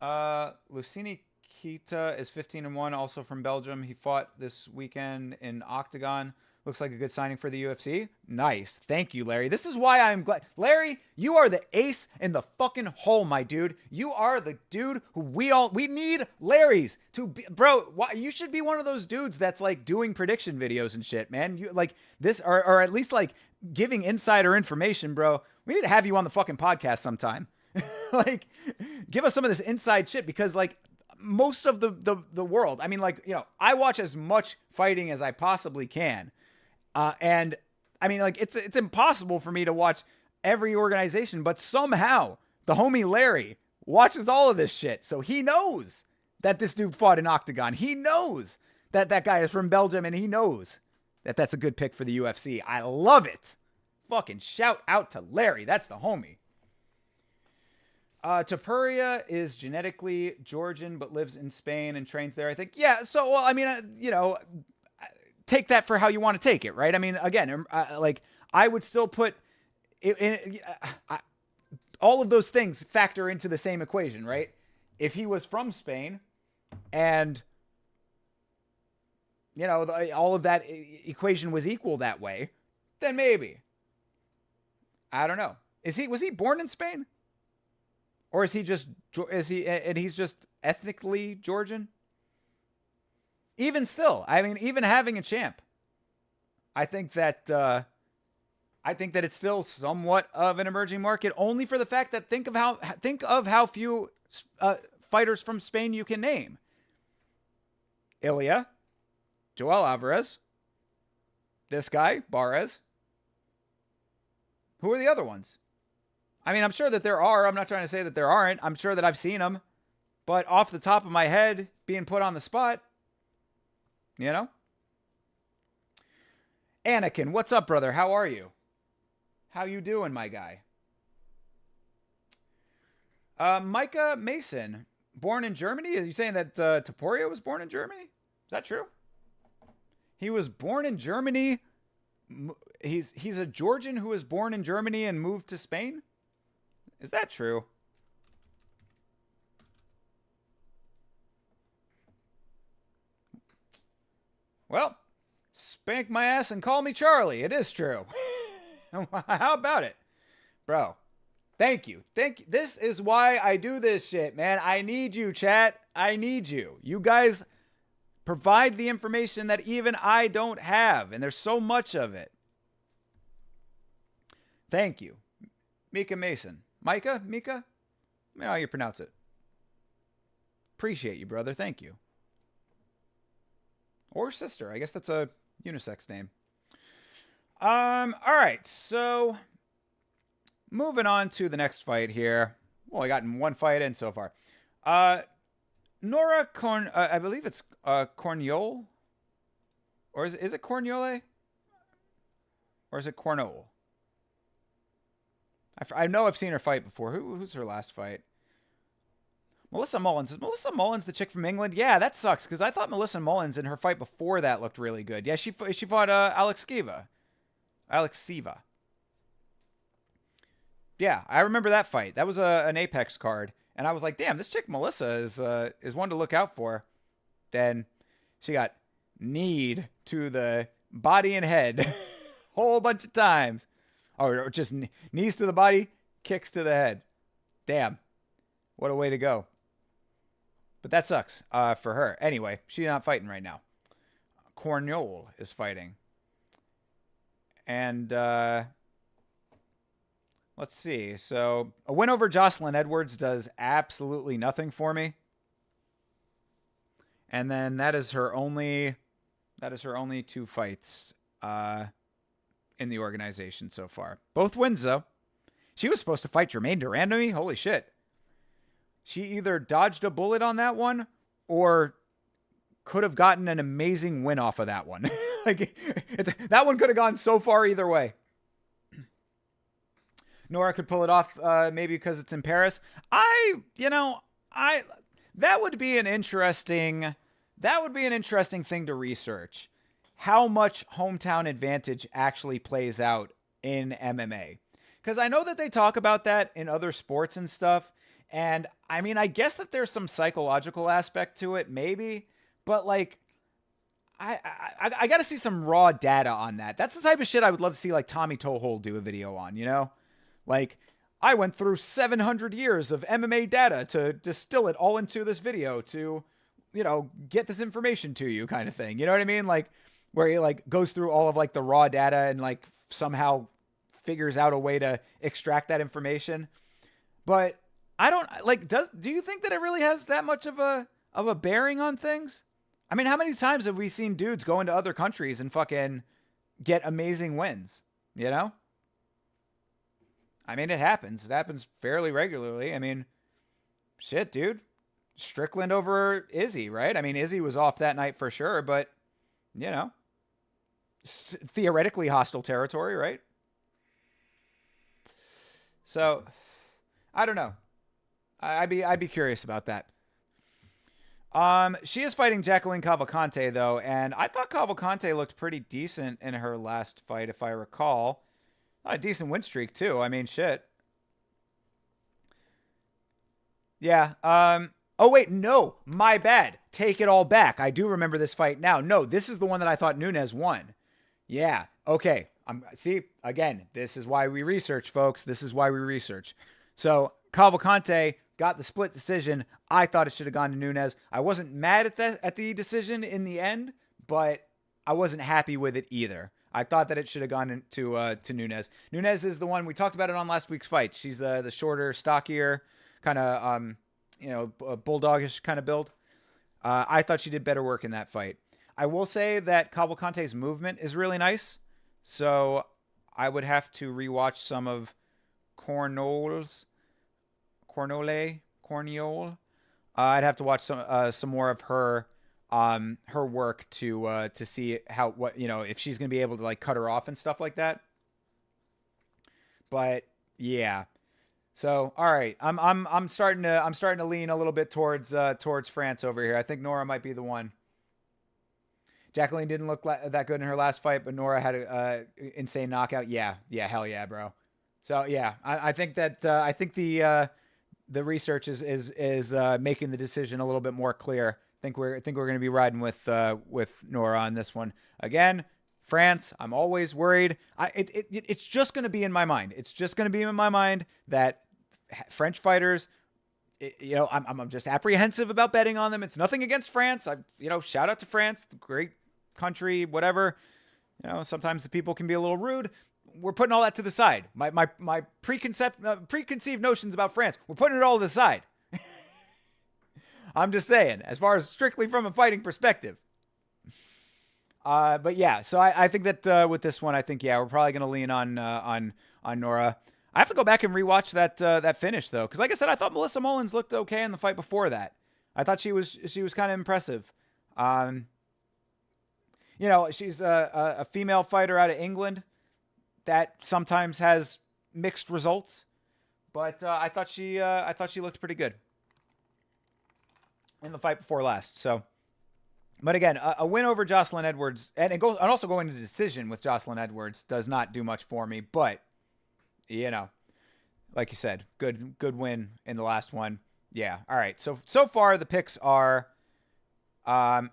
Lucini Kita is 15-1, also from Belgium. He fought this weekend in Octagon. Looks like a good signing for the UFC. Nice. Thank you, Larry. This is why I'm glad. Larry, you are the ace in the fucking hole, my dude. You are the dude who we need Larrys to be, bro. You should be one of those dudes that's like doing prediction videos and shit, man. You like this, or at least like giving insider information, bro. We need to have you on the fucking podcast sometime. Like, give us some of this inside shit because, like, most of the world, I mean, like, I watch as much fighting as I possibly can. And, I mean, like, it's impossible for me to watch every organization, but somehow the homie Larry watches all of this shit. So he knows that this dude fought in Octagon. He knows that that guy is from Belgium, and he knows that that's a good pick for the UFC. I love it. Fucking shout out to Larry. That's the homie. Tapuria is genetically Georgian, but lives in Spain and trains there, I think. Yeah, so, well, I mean, take that for how you want to take it, right? I mean, again, like, I would still put all of those things factor into the same equation, right? If he was from Spain and all of that equation was equal that way, then maybe. I don't know. Was he born in Spain? Or is he just ethnically Georgian? Even still, I mean, even having a champ, I think that it's still somewhat of an emerging market, only for the fact that think of how few fighters from Spain you can name. Ilya, Joel Alvarez, this guy, Barres. Who are the other ones? I mean, I'm sure that there are. I'm not trying to say that there aren't. I'm sure that I've seen them. But off the top of my head, being put on the spot, Anakin, what's up, brother? How are you? How you doing, my guy? Micah Mason, born in Germany? Are you saying that Taporia was born in Germany? Is that true? He was born in Germany. He's a Georgian who was born in Germany and moved to Spain? Is that true? Well, spank my ass and call me Charlie. It is true. How about it? Bro, thank you. This is why I do this shit, man. I need you, chat. I need you. You guys provide the information that even I don't have, and there's so much of it. Thank you. Mika Mason. Micah? Mika? I don't know how you pronounce it. Appreciate you, brother. Thank you. Or sister. I guess that's a unisex name. All right. So, moving on to the next fight here. Well, I got one fight in so far. Nora I believe it's Corniol? Or is it Corniole? Or is it Cornol? I know I've seen her fight before. Who's her last fight? Melissa Mullins. Is Melissa Mullins the chick from England? Yeah, that sucks, because I thought Melissa Mullins in her fight before that looked really good. Yeah, she fought Alex Siva. Yeah, I remember that fight. That was an Apex card. And I was like, damn, this chick Melissa is one to look out for. Then she got kneed to the body and head whole bunch of times. Or just knees to the body, kicks to the head. Damn. What a way to go. But that sucks for her. Anyway, she's not fighting right now. Cornol is fighting. And let's see. So a win over Jocelyn Edwards does absolutely nothing for me. And then that is her only 2 fights in the organization so far. Both wins, though. She was supposed to fight Jermaine Durand. Holy shit. She either dodged a bullet on that one or could have gotten an amazing win off of that one. That one could have gone so far either way. Nora could pull it off maybe because it's in Paris. That would be an interesting thing to research. How much hometown advantage actually plays out in MMA. Because I know that they talk about that in other sports and stuff. And I mean, I guess that there's some psychological aspect to it, maybe. But like, I got to see some raw data on that. That's the type of shit I would love to see like Tommy Tohol do a video on, Like, I went through 700 years of MMA data to distill it all into this video to, get this information to you kind of thing. You know what I mean? Like, where he like goes through all of like the raw data and like somehow figures out a way to extract that information. But I don't like, do you think that it really has that much of a bearing on things? I mean, how many times have we seen dudes go into other countries and fucking get amazing wins? I mean, it happens. It happens fairly regularly. I mean, shit, dude. Strickland over Izzy, right? I mean, Izzy was off that night for sure, but, theoretically hostile territory, right? So, I don't know. I'd be curious about that. She is fighting Jacqueline Cavalcante, though, and I thought Cavalcante looked pretty decent in her last fight, if I recall. A decent win streak, too. I mean, shit. Yeah, Oh, wait, no, my bad. Take it all back. I do remember this fight now. No, this is the one that I thought Nunes won. Yeah, okay. See, again, this is why we research, folks. This is why we research. So, Cavalcante got the split decision. I thought it should have gone to Nunes. I wasn't mad at the decision in the end, but I wasn't happy with it either. I thought that it should have gone to Nunes. Nunes is the one we talked about it on last week's fight. She's the shorter, stockier, kind of bulldogish kind of build. I thought she did better work in that fight. I will say that Cavalcante's movement is really nice, so I would have to rewatch some of Corniole. I'd have to watch some more of her work to see if she's gonna be able to like cut her off and stuff like that. But yeah, so all right, I'm starting to lean a little bit towards France over here. I think Nora might be the one. Jacqueline didn't look that good in her last fight, but Nora had a insane knockout. Yeah, hell yeah, bro. So yeah, I think that I think the research is making the decision a little bit more clear. I think we're going to be riding with Nora on this one. Again, France, I'm always worried. It's just going to be in my mind. It's just going to be in my mind that French fighters, I'm just apprehensive about betting on them. It's nothing against France. Shout out to France, great country, whatever. Sometimes the people can be a little rude. We're putting all that to the side. My preconceived notions about France, we're putting it all to the side. I'm just saying, as far as strictly from a fighting perspective. But yeah, so I think that with this one, I think we're probably going to lean on Nora. I have to go back and rewatch that finish though, because like I said, I thought Melissa Mullins looked okay in the fight before that. I thought she was kind of impressive. She's a female fighter out of England that sometimes has mixed results, but I thought she looked pretty good in the fight before last. So, but again, a win over Jocelyn Edwards and also going to decision with Jocelyn Edwards does not do much for me, but like you said, good win in the last one. Yeah. All right. So far the picks are, I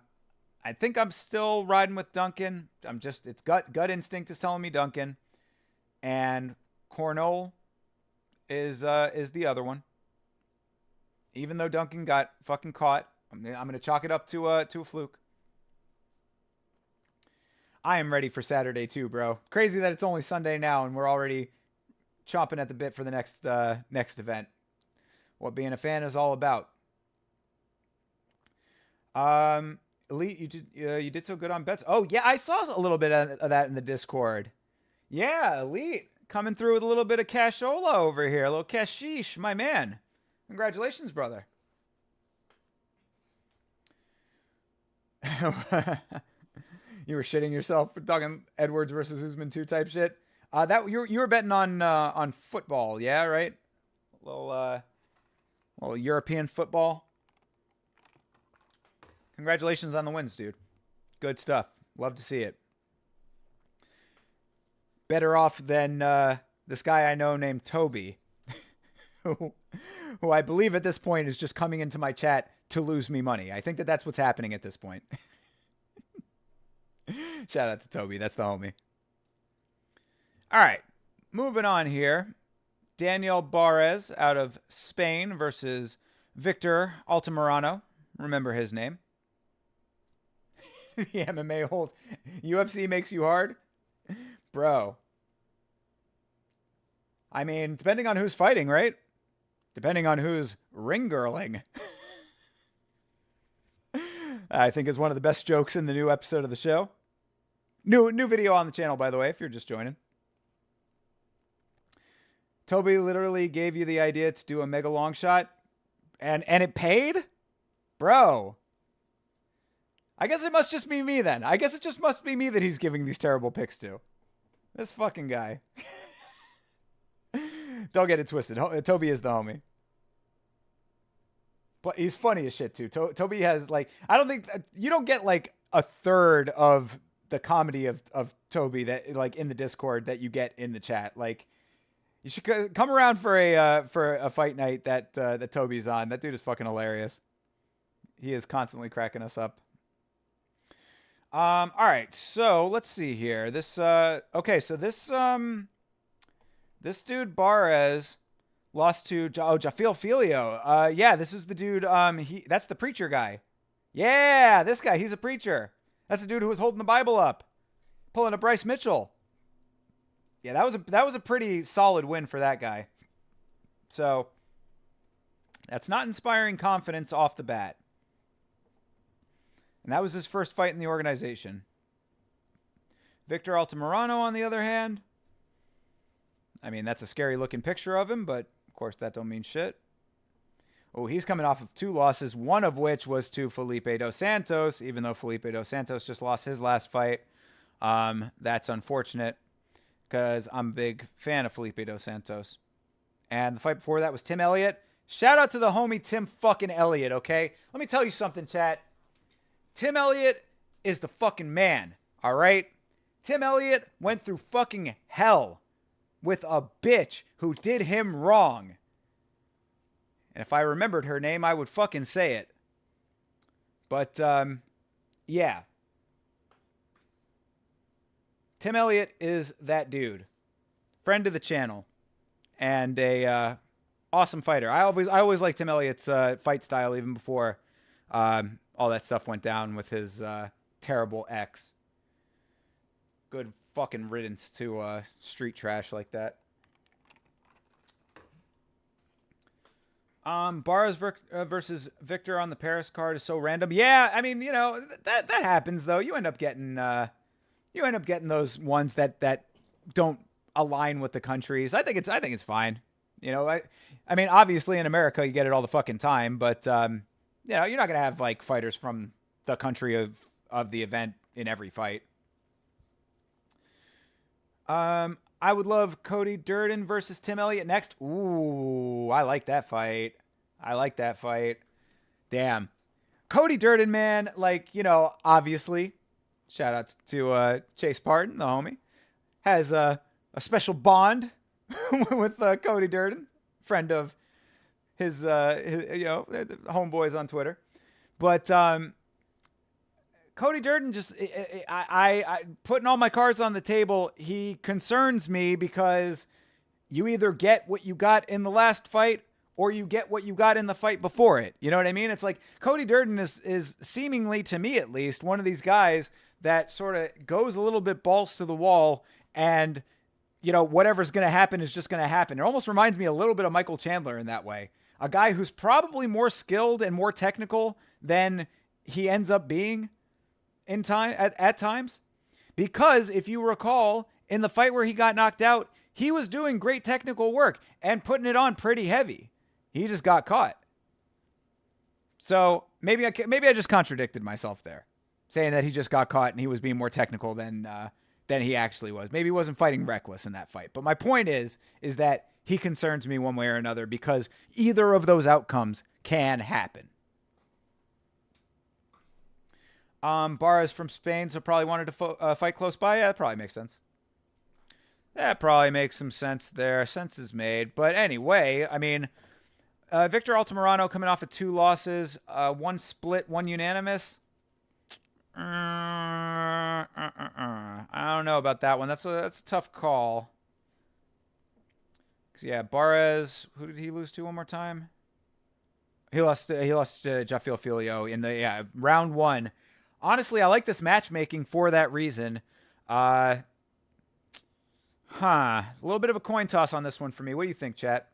think I'm still riding with Duncan. It's gut instinct is telling me Duncan, and Cornole is the other one. Even though Duncan got fucking caught, I'm gonna chalk it up to a fluke. I am ready for Saturday too, bro. Crazy that it's only Sunday now and we're already chomping at the bit for the next event. What being a fan is all about. Elite, you did so good on bets. Oh yeah, I saw a little bit of that in the Discord. Yeah, Elite coming through with a little bit of cashola over here, a little cashish, my man. Congratulations, brother. You were shitting yourself for talking Edwards versus Usman 2 type shit. That you were betting on football, yeah, right? A little European football. Congratulations on the wins, dude. Good stuff. Love to see it. Better off than this guy I know named Toby, who I believe at this point is just coming into my chat to lose me money. I think that's what's happening at this point. Shout out to Toby. That's the homie. All right. Moving on here. Daniel Barres out of Spain versus Victor Altamirano. Remember his name. The MMA holds. UFC makes you hard? Bro. I mean, depending on who's fighting, right? Depending on who's ring girling. I think is one of the best jokes in the new episode of the show. New video on the channel, by the way, if you're just joining. Toby literally gave you the idea to do a mega long shot, and it paid? Bro. I guess it must just be me then. I guess it just must be me that he's giving these terrible picks to. This fucking guy. Don't get it twisted. Toby is the homie. But he's funny as shit too. Toby has I don't think you don't get a third of the comedy of Toby that in the Discord that you get in the chat. You should come around for a fight night that Toby's on. That dude is fucking hilarious. He is constantly cracking us up. All right, so let's see here. This okay, so this dude Barres lost to Jafil Filio. Yeah, this is the dude. That's the preacher guy. Yeah, this guy. He's a preacher. That's the dude who was holding the Bible up, pulling a Bryce Mitchell. Yeah, that was a pretty solid win for that guy. So that's not inspiring confidence off the bat. And that was his first fight in the organization. Victor Altamirano, on the other hand, I mean, that's a scary looking picture of him, but of course that don't mean shit. Oh, he's coming off of 2 losses, one of which was to Felipe Dos Santos, even though Felipe Dos Santos just lost his last fight. That's unfortunate because I'm a big fan of Felipe Dos Santos. And the fight before that was Tim Elliott. Shout out to the homie Tim fucking Elliott, okay? Let me tell you something, chat. Tim Elliott is the fucking man, all right? Tim Elliott went through fucking hell with a bitch who did him wrong. And if I remembered her name, I would fucking say it. But, yeah. Tim Elliott is that dude. Friend of the channel. And a awesome fighter. I always liked Tim Elliott's fight style even before all that stuff went down with his terrible ex. Good fucking riddance to street trash like that. Barras versus Victor on the Paris card is so random. Yeah, I mean, you know, that happens though. You end up getting those ones that don't align with the countries. I think it's fine. You know, I mean, obviously in America you get it all the fucking time, but you know, you're not gonna have like fighters from the country of the event in every fight. I would love Cody Durden versus Tim Elliott next. Ooh, I like that fight. Damn. Cody Durden, man, like, you know, obviously, shout out to Chase Parton, the homie, has a special bond with Cody Durden, friend of his you know, homeboys on Twitter. But Cody Durden just, I putting all my cards on the table, he concerns me because you either get what you got in the last fight or you get what you got in the fight before it. You know what I mean? It's like Cody Durden is seemingly, to me at least, one of these guys that sort of goes a little bit balls to the wall and, you know, whatever's going to happen is just going to happen. It almost reminds me a little bit of Michael Chandler in that way. A guy who's probably more skilled and more technical than he ends up being at times, because if you recall in the fight where he got knocked out, he was doing great technical work and putting it on pretty heavy. He just got caught. So maybe I just contradicted myself there, saying that he just got caught and he was being more technical than he actually was. Maybe he wasn't fighting reckless in that fight. But my point is that he concerns me one way or another because either of those outcomes can happen. Barras from Spain, so probably wanted to fight close by. Yeah, that probably makes sense. That probably makes some sense there. Sense is made. But anyway, I mean, Victor Altamirano coming off of 2 losses, 1 split, 1 unanimous. I don't know about that one. That's a tough call. Yeah, Barras. Who did he lose to one more time? He lost to Jafil Filio in the round 1. Honestly, I like this matchmaking for that reason. A little bit of a coin toss on this one for me. What do you think, chat?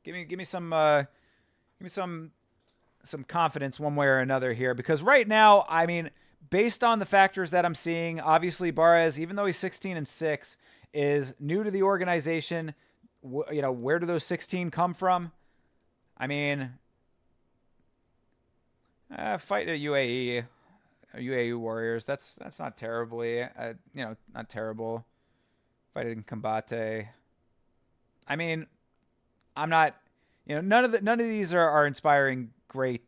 Give me some confidence one way or another here, because right now, I mean, based on the factors that I'm seeing, obviously Barras, even though he's 16-6, is new to the organization. You know, where do those 16 come from? I mean, fight at UAE. UAE Warriors. That's not terribly, not terrible. Fight in Combate. I mean, I'm not, none of these are inspiring great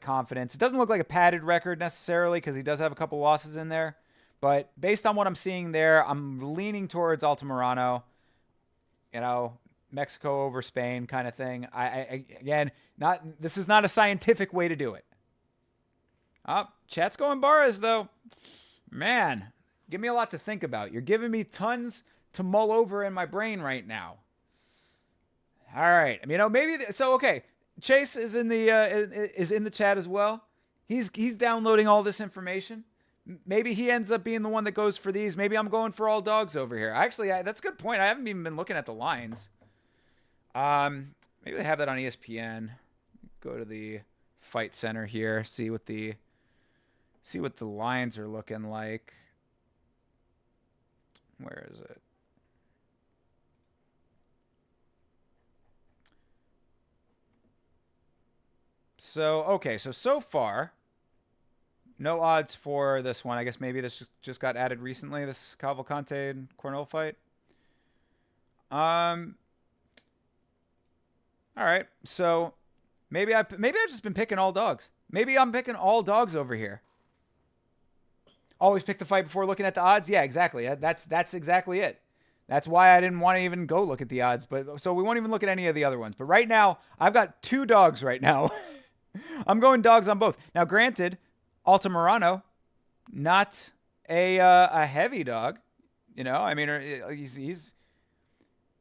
confidence. It doesn't look like a padded record necessarily because he does have a couple losses in there, but based on what I'm seeing there, I'm leaning towards Altamirano. Mexico over Spain kind of thing. Again, this is not a scientific way to do it. Chat's going Barras though. Man, give me a lot to think about. You're giving me tons to mull over in my brain right now. All right, maybe so. Okay, Chase is in the chat as well. He's downloading all this information. Maybe he ends up being the one that goes for these. Maybe I'm going for all dogs over here. Actually, that's a good point. I haven't even been looking at the lines. Maybe they have that on ESPN. Go to the Fight Center here. See what the lines are looking like. Where is it? So, okay. So far, no odds for this one. I guess maybe this just got added recently, this Cavalcante and Cornell fight. All right. So maybe I've just been picking all dogs. Maybe I'm picking all dogs over here. Always pick the fight before looking at the odds? Yeah, exactly. That's exactly it. That's why I didn't want to even go look at the odds. But so we won't even look at any of the other ones. But right now, I've got 2 dogs right now. I'm going dogs on both. Now, granted, Altamirano, not a heavy dog.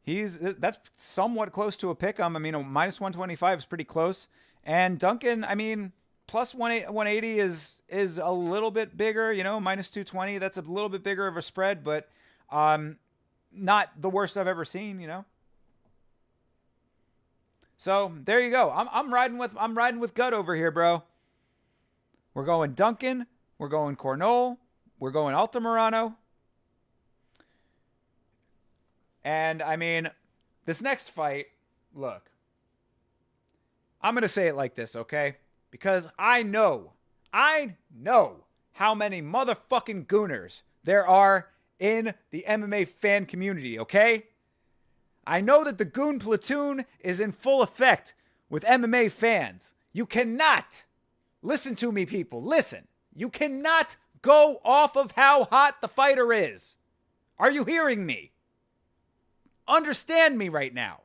He's that's somewhat close to a pick. A minus 125 is pretty close. And Duncan, plus 180 is a little bit bigger, minus 220. That's a little bit bigger of a spread, but not the worst I've ever seen, So there you go. I'm riding with gut over here, bro. We're going Duncan. We're going Cornell. We're going Altamirano. And this next fight, look, I'm going to say it like this, okay? Because I know how many motherfucking gooners there are in the MMA fan community, okay? I know that the goon platoon is in full effect with MMA fans. You cannot, listen to me, people, listen. You cannot go off of how hot the fighter is. Are you hearing me? Understand me right now.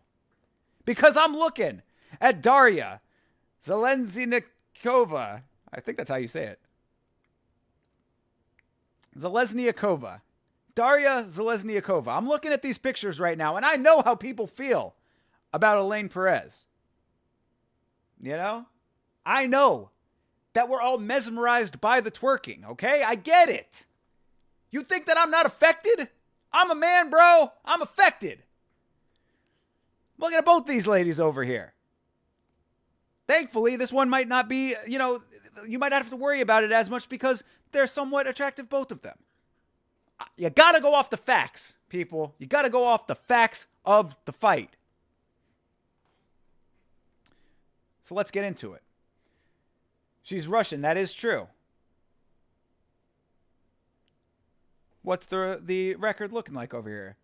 Because I'm looking at Daria Zeleznyakova. I think that's how you say it. Zeleznyakova. Daria Zeleznyakova. I'm looking at these pictures right now, and I know how people feel about Elaine Perez. I know that we're all mesmerized by the twerking, okay? I get it. You think that I'm not affected? I'm a man, bro. I'm affected. Looking at both these ladies over here. Thankfully, this one might not be, you might not have to worry about it as much because they're somewhat attractive, both of them. You got to go off the facts, people. You got to go off the facts of the fight. So let's get into it. She's Russian. That is true. What's the record looking like over here?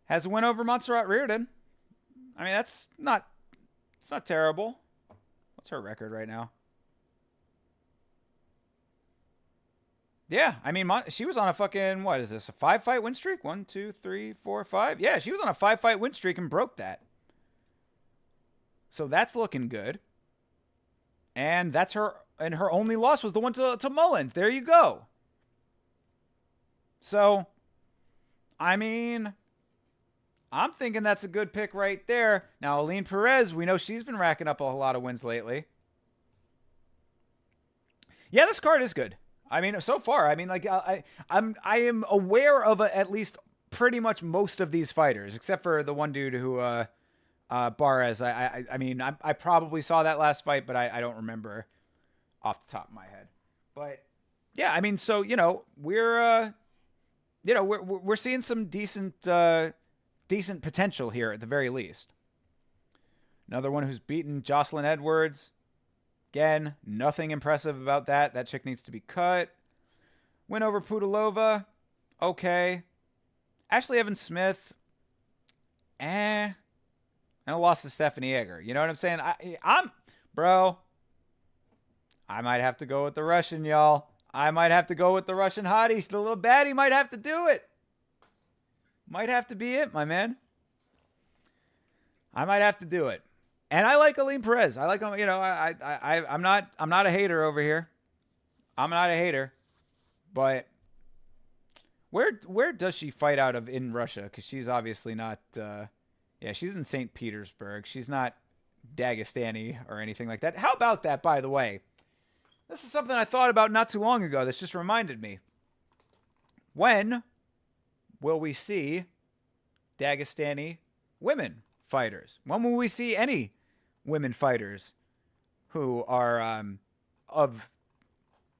Has a win over Montserrat Reardon. It's not terrible. What's her record right now? Yeah, she was on a fucking, what is this, a 5-fight win streak? 1, 2, 3, 4, 5. Yeah, she was on a 5-fight win streak and broke that. So that's looking good. And her only loss was the one to Mullins. There you go. So, I'm thinking that's a good pick right there. Now, Elaine Perez, we know she's been racking up a lot of wins lately. Yeah, this card is good. So far, I am aware of at least pretty much most of these fighters, except for the one dude who, Barras. I probably saw that last fight, but I don't remember off the top of my head. But yeah, so we're seeing some decent potential here at the very least. Another one who's beaten Jocelyn Edwards. Again, nothing impressive about that. That chick needs to be cut. Win over Pudilova. Okay. Ashley Evans-Smith. And a loss to Stephanie Egger. You know what I'm saying? Bro, I might have to go with the Russian, y'all. I might have to go with the Russian hottie. The little baddie might have to do it. Might have to be it, my man. I might have to do it. And I like Aline Perez. I like him. I'm not a hater over here. I'm not a hater. But where does she fight out of in Russia? Because she's obviously not. Yeah, she's in St. Petersburg. She's not Dagestani or anything like that. How about that, by the way? This is something I thought about not too long ago. This just reminded me. When will we see Dagestani women fighters? When will we see any women fighters who are of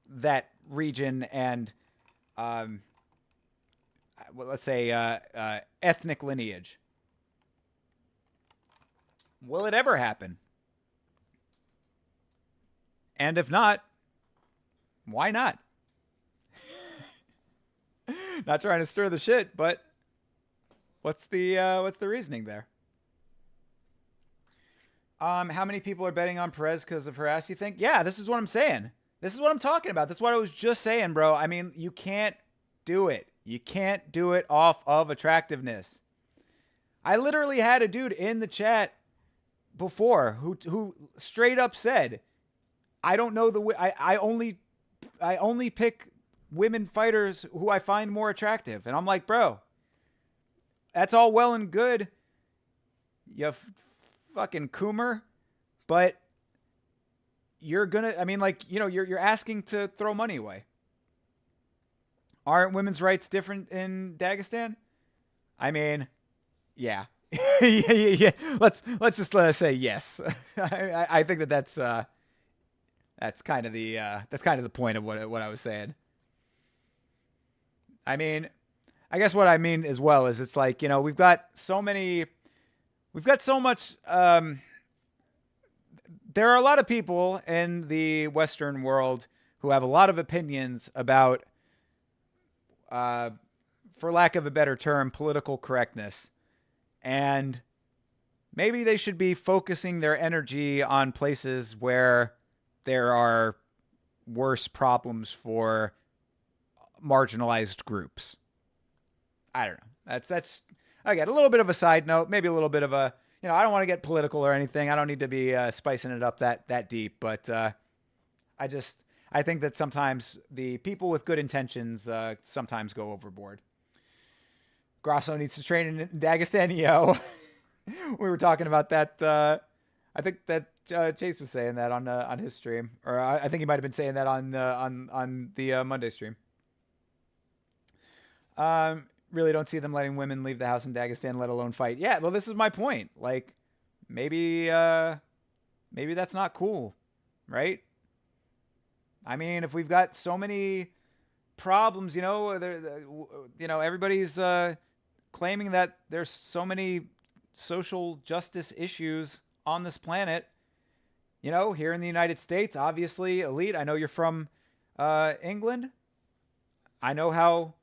that region and, well, let's say, ethnic lineage? Will it ever happen? And if not, why not? Not trying to stir the shit, but what's the reasoning there? How many people are betting on Perez because of her ass, you think? Yeah, this is what I'm saying. This is what I'm talking about. That's what I was just saying, bro. I mean, you can't do it. You can't do it off of attractiveness. I literally had a dude in the chat before who straight up said, I don't know I only pick women fighters who I find more attractive. And I'm like, bro, that's all well and good, you fucking coomer, but you're gonna, I mean, like, you know, you're asking to throw money away. Aren't women's rights different in Dagestan? I mean, yeah. Yeah. Let's just say yes. I think that's kind of the point of what I was saying. I mean, I guess what I mean as well is it's like, you know, we've got so much. There are a lot of people in the Western world who have a lot of opinions about, for lack of a better term, political correctness. And maybe they should be focusing their energy on places where there are worse problems for marginalized groups. I don't know. That's again a little bit of a side note, maybe a little bit of a, you know, I don't want to get political or anything. I don't need to be spicing it up that deep, but I think that sometimes the people with good intentions sometimes go overboard. Grasso needs to train in Dagestan, yo. We were talking about that. I think that Chase was saying that on his stream, or I think he might have been saying that on the Monday stream. Really don't see them letting women leave the house in Dagestan, let alone fight. Yeah, well, this is my point. Like, maybe that's not cool, right? I mean, if we've got so many problems, you know, everybody's claiming that there's so many social justice issues on this planet. You know, here in the United States, obviously, Elite, I know you're from England. I know how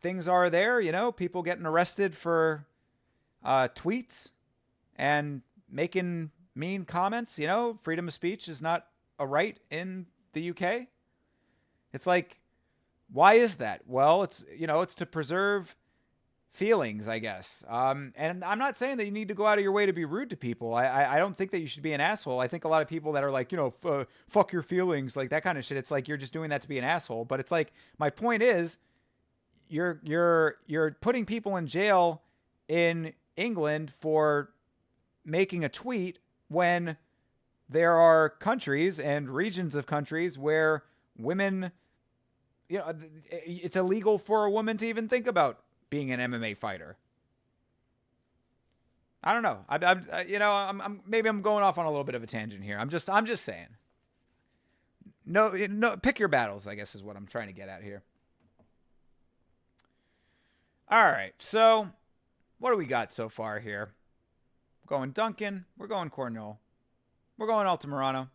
things are there, you know, people getting arrested for tweets and making mean comments. You know, freedom of speech is not a right in the UK. It's like, why is that? Well, it's, you know, it's to preserve feelings, I guess. And I'm not saying that you need to go out of your way to be rude to people. I don't think that you should be an asshole. I think a lot of people that are like, you know, fuck your feelings, like that kind of shit. It's like, you're just doing that to be an asshole. But it's like, my point is, you're putting people in jail in England for making a tweet when there are countries and regions of countries where women, you know, it's illegal for a woman to even think about being an MMA fighter. I don't know. I'm maybe I'm going off on a little bit of a tangent here. I'm just saying. No, pick your battles, I guess is what I'm trying to get at here. All right, so what do we got so far here? We're going Duncan. We're going Cornell. We're going Altamirano.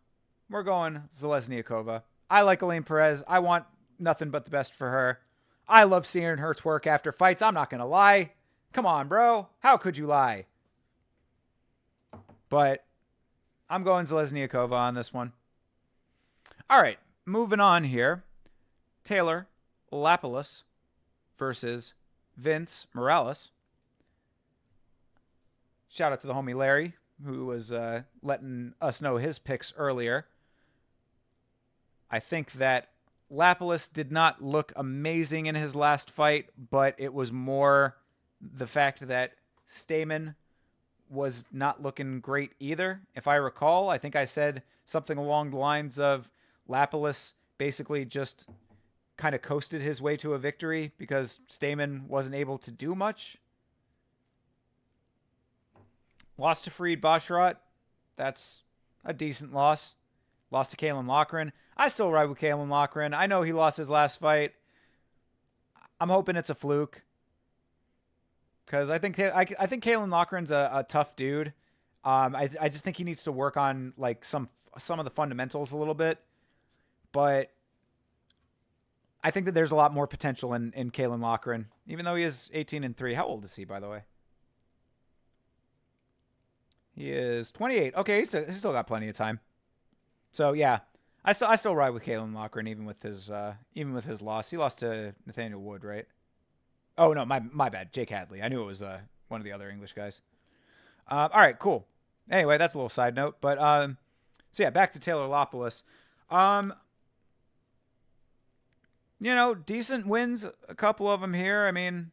We're going Zalesniakova. I like Aline Perez. I want nothing but the best for her. I love seeing her twerk after fights. I'm not going to lie. Come on, bro. How could you lie? But I'm going Zalesniakova on this one. All right, moving on here. Taylor Lapillus versus Vince Morales. Shout out to the homie Larry, who was letting us know his picks earlier. I think that Lapalus did not look amazing in his last fight, but it was more the fact that Stamen was not looking great either. If I recall, I think I said something along the lines of Lapalus basically just kind of coasted his way to a victory because Stamen wasn't able to do much. Lost to Fareed Basharat. That's a decent loss. Lost to Kalen Loughran. I still ride with Kalen Loughran. I know he lost his last fight. I'm hoping it's a fluke. Because I think Kalen Loughran's a tough dude. I just think he needs to work on like some of the fundamentals a little bit. But I think that there's a lot more potential in Kalen Loughran, even though he is 18-3. How old is he, by the way? He is 28. Okay, he's still got plenty of time. So yeah, I still ride with Kalen Loughran even with his loss. He lost to Nathaniel Wood, right? Oh no, my bad. Jake Hadley. I knew it was one of the other English guys. All right, cool. Anyway, that's a little side note, but so yeah, back to Taylor Lapalus. Decent wins, a couple of them here. I mean,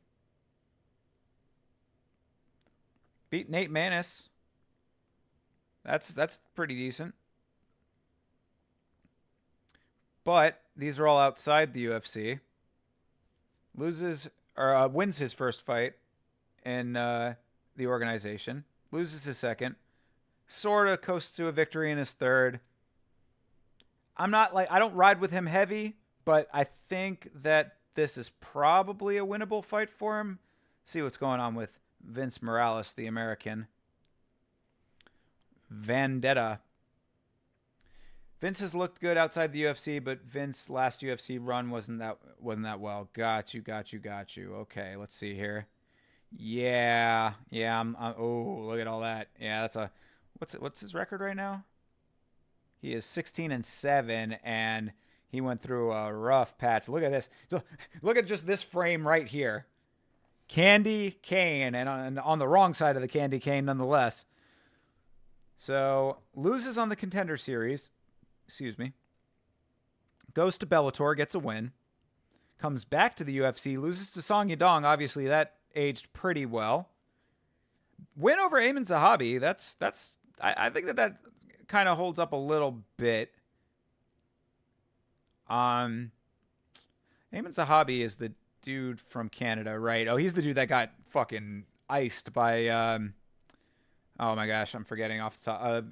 beat Nate Maness. That's pretty decent. But these are all outside the UFC. Wins his first fight in the organization. Loses his second. Sort of coasts to a victory in his third. I don't ride with him heavy, but I think that this is probably a winnable fight for him. See what's going on with Vince Morales, the American. Vendetta. Vince has looked good outside the UFC, but Vince's last UFC run wasn't that well. Got you. Okay, let's see here. Yeah. Oh, look at all that. Yeah, that's a what's his record right now? He is 16-7, and he went through a rough patch. Look at this. Look at just this frame right here. Candy cane, and on the wrong side of the candy cane, nonetheless. So loses on the Contender Series. Excuse me. Goes to Bellator, gets a win. Comes back to the UFC, loses to Song Yadong. Obviously, that aged pretty well. Win over Ayman Zahabi. I think that kind of holds up a little bit. Ayman Zahabi is the dude from Canada, right? Oh, he's the dude that got fucking iced by oh my gosh, I'm forgetting off the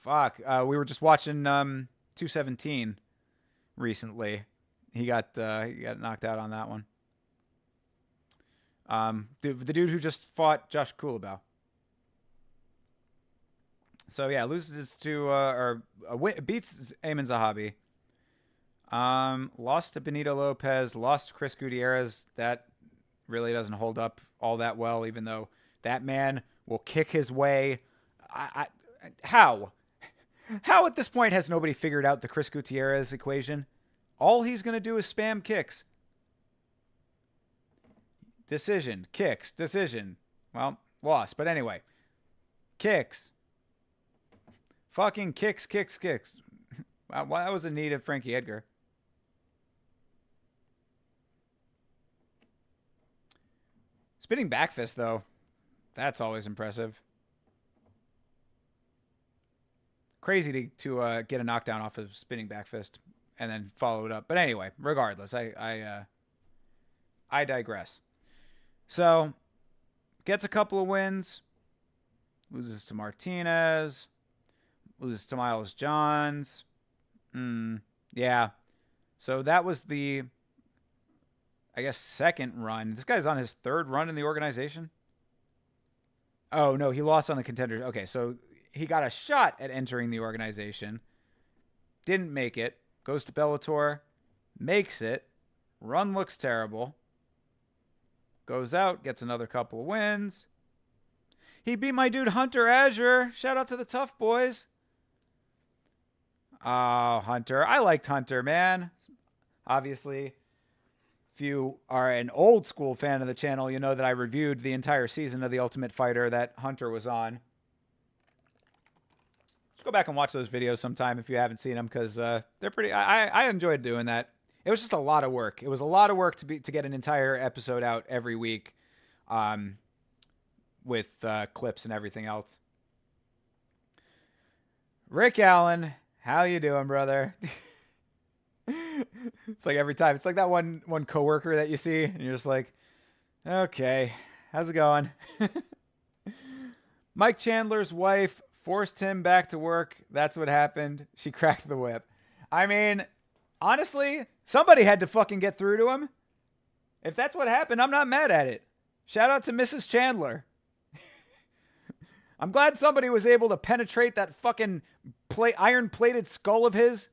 top. We were just watching 217 recently. He got knocked out on that one. The dude who just fought Josh Kulabau. So yeah, loses to beats Ayman Zahabi. Lost to Benito Lopez, lost to Chris Gutierrez. That really doesn't hold up all that well, even though that man will kick his way. How at this point has nobody figured out the Chris Gutierrez equation? All he's going to do is spam kicks. Decision, kicks, decision. Well, lost. But anyway, kicks. Fucking kicks. Wow, that was a need of Frankie Edgar. Spinning back fist, though. That's always impressive. Crazy to get a knockdown off of spinning back fist and then follow it up. But anyway, regardless, I digress. So, gets a couple of wins. Loses to Martinez. Loses to Miles Johns. Yeah. So that was the, I guess, second run. This guy's on his third run in the organization. Oh, no, he lost on the Contender. Okay, so he got a shot at entering the organization. Didn't make it. Goes to Bellator. Makes it. Run looks terrible. Goes out. Gets another couple of wins. He beat my dude Hunter Azure. Shout out to the Tough Boys. Oh, Hunter. I liked Hunter, man. Obviously, If you are an old school fan of the channel, you know that I reviewed the entire season of The Ultimate Fighter that Hunter was on. Just go back and watch those videos sometime if you haven't seen them, because they're pretty. I enjoyed doing that. It was just a lot of work. It was a lot of work to get an entire episode out every week, with clips and everything else. Rick Allen, how you doing, brother? It's like every time. It's like that one coworker that you see, and you're just like, okay, how's it going? Mike Chandler's wife forced him back to work. That's what happened. She cracked the whip. I mean, honestly, somebody had to fucking get through to him. If that's what happened, I'm not mad at it. Shout out to Mrs. Chandler. I'm glad somebody was able to penetrate that fucking iron-plated skull of his.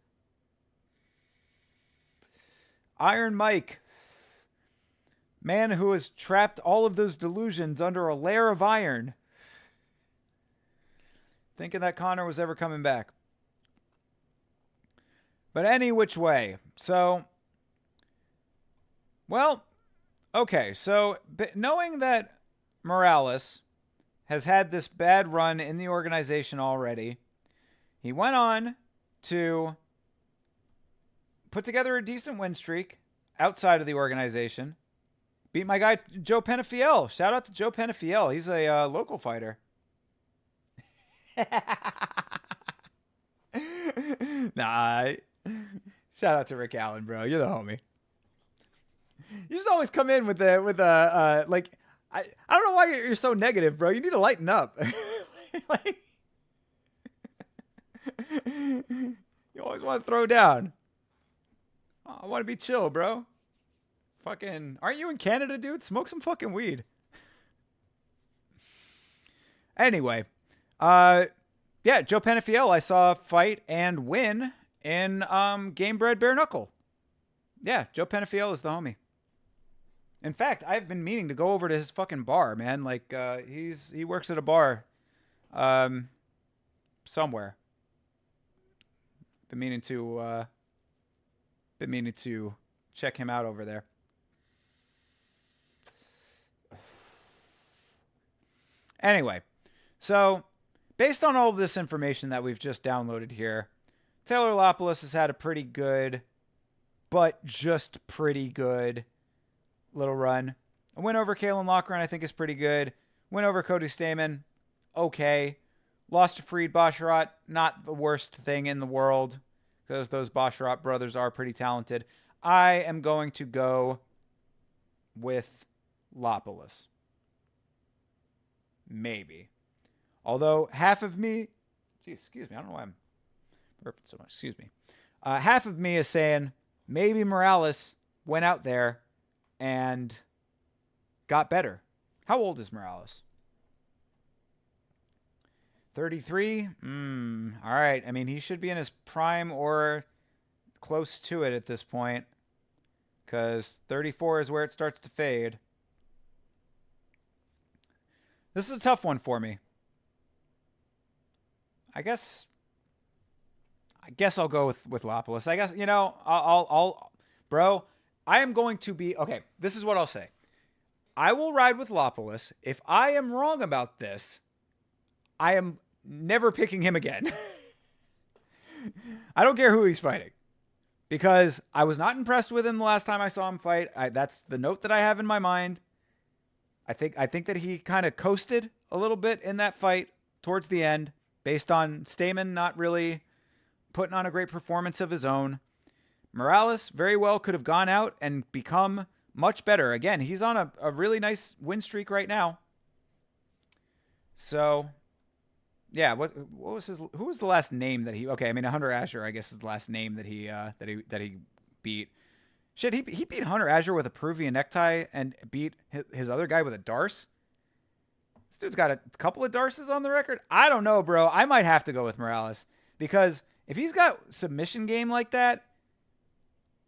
Iron Mike. Man who has trapped all of those delusions under a layer of iron. Thinking that Connor was ever coming back. But any which way. So, well, okay. So, knowing that Morales has had this bad run in the organization already, he went on to put together a decent win streak outside of the organization. Beat my guy, Joe Penafiel. Shout out to Joe Penafiel. He's a local fighter. Nah. Shout out to Rick Allen, bro. You're the homie. You just always come in with like, I don't know why you're so negative, bro. You need to lighten up. Like, you always want to throw down. Oh, I want to be chill, bro. Fucking, aren't you in Canada, dude? Smoke some fucking weed. Anyway, yeah, Joe Penafiel, I saw fight and win in Game Bred Bare Knuckle. Yeah, Joe Penafiel is the homie. In fact, I've been meaning to go over to his fucking bar, man. Like, he works at a bar, somewhere. Been meaning to check him out over there. Anyway, so based on all of this information that we've just downloaded here, Taylor Lapalus has had a pretty good, but just pretty good little run. A win over Kalen Loughran, I think, is pretty good. Win over Cody Stamann, okay. Lost to Fareed Basharat, not the worst thing in the world, because those Basharat brothers are pretty talented. I am going to go with Lapalus. Maybe. Although half of me... Geez, excuse me. I don't know why I'm burping so much. Excuse me. Half of me is saying maybe Morales went out there and got better. How old is Morales? 33? All right. I mean, he should be in his prime or close to it at this point, because 34 is where it starts to fade. This is a tough one for me. I guess I'll go with Lapalus. I guess, I'll bro, I am going to be, okay, this is what I'll say. I will ride with Lapalus. If I am wrong about this, I am never picking him again. I don't care who he's fighting, because I was not impressed with him the last time I saw him fight. That's the note that I have in my mind. I think that he kind of coasted a little bit in that fight towards the end, based on Stamann not really putting on a great performance of his own. Morales very well could have gone out and become much better. Again, he's on a really nice win streak right now. So, yeah, what was who was the last name that he? Okay, I mean, Hunter Azure, I guess, is the last name that he beat. Shit, he beat Hunter Azure with a Peruvian necktie and beat his other guy with a Darce. This dude's got a couple of Darces on the record. I don't know, bro. I might have to go with Morales, because if he's got submission game like that,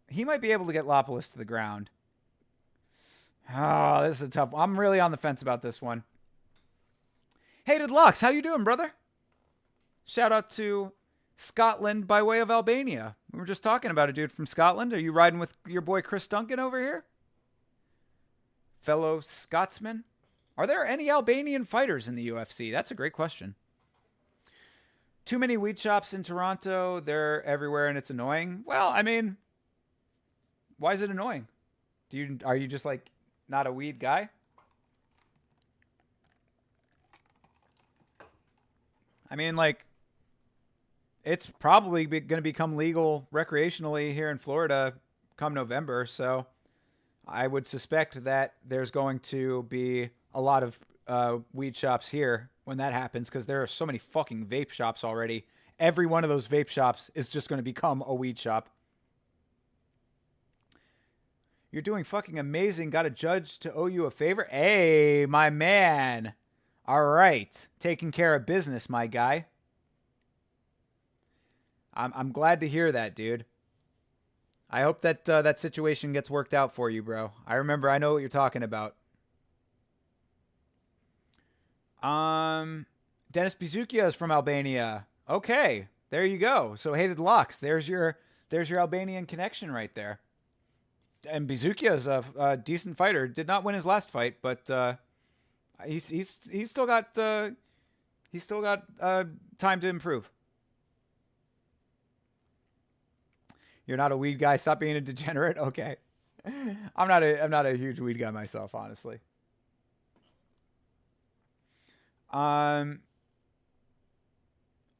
he might be able to get Lapalus to the ground. Oh, this is a tough one. I'm really on the fence about this one. Hated Locks, how you doing, brother? Shout out to Scotland by way of Albania. We were just talking about a dude from Scotland. Are you riding with your boy Chris Duncan over here? fellow Scotsman. Are there any Albanian fighters in the UFC? That's a great question. Too many weed shops in Toronto. They're everywhere and it's annoying. Well, I mean, why is it annoying? Are you just like not a weed guy? I mean, like, it's probably going to become legal recreationally here in Florida come November. So I would suspect that there's going to be a lot of weed shops here when that happens, because there are so many fucking vape shops already. Every one of those vape shops is just going to become a weed shop. You're doing fucking amazing. Got a judge to owe you a favor? Hey, my man. All right. Taking care of business, my guy. I'm glad to hear that, dude. I hope that that situation gets worked out for you, bro. I know what you're talking about. Dennis Bizukia is from Albania. Okay, there you go. So Hated Locks, there's your Albanian connection right there. And Bizukia is a decent fighter. Did not win his last fight, but he's still got time to improve. You're not a weed guy. Stop being a degenerate. Okay, I'm not a huge weed guy myself, honestly. Oh,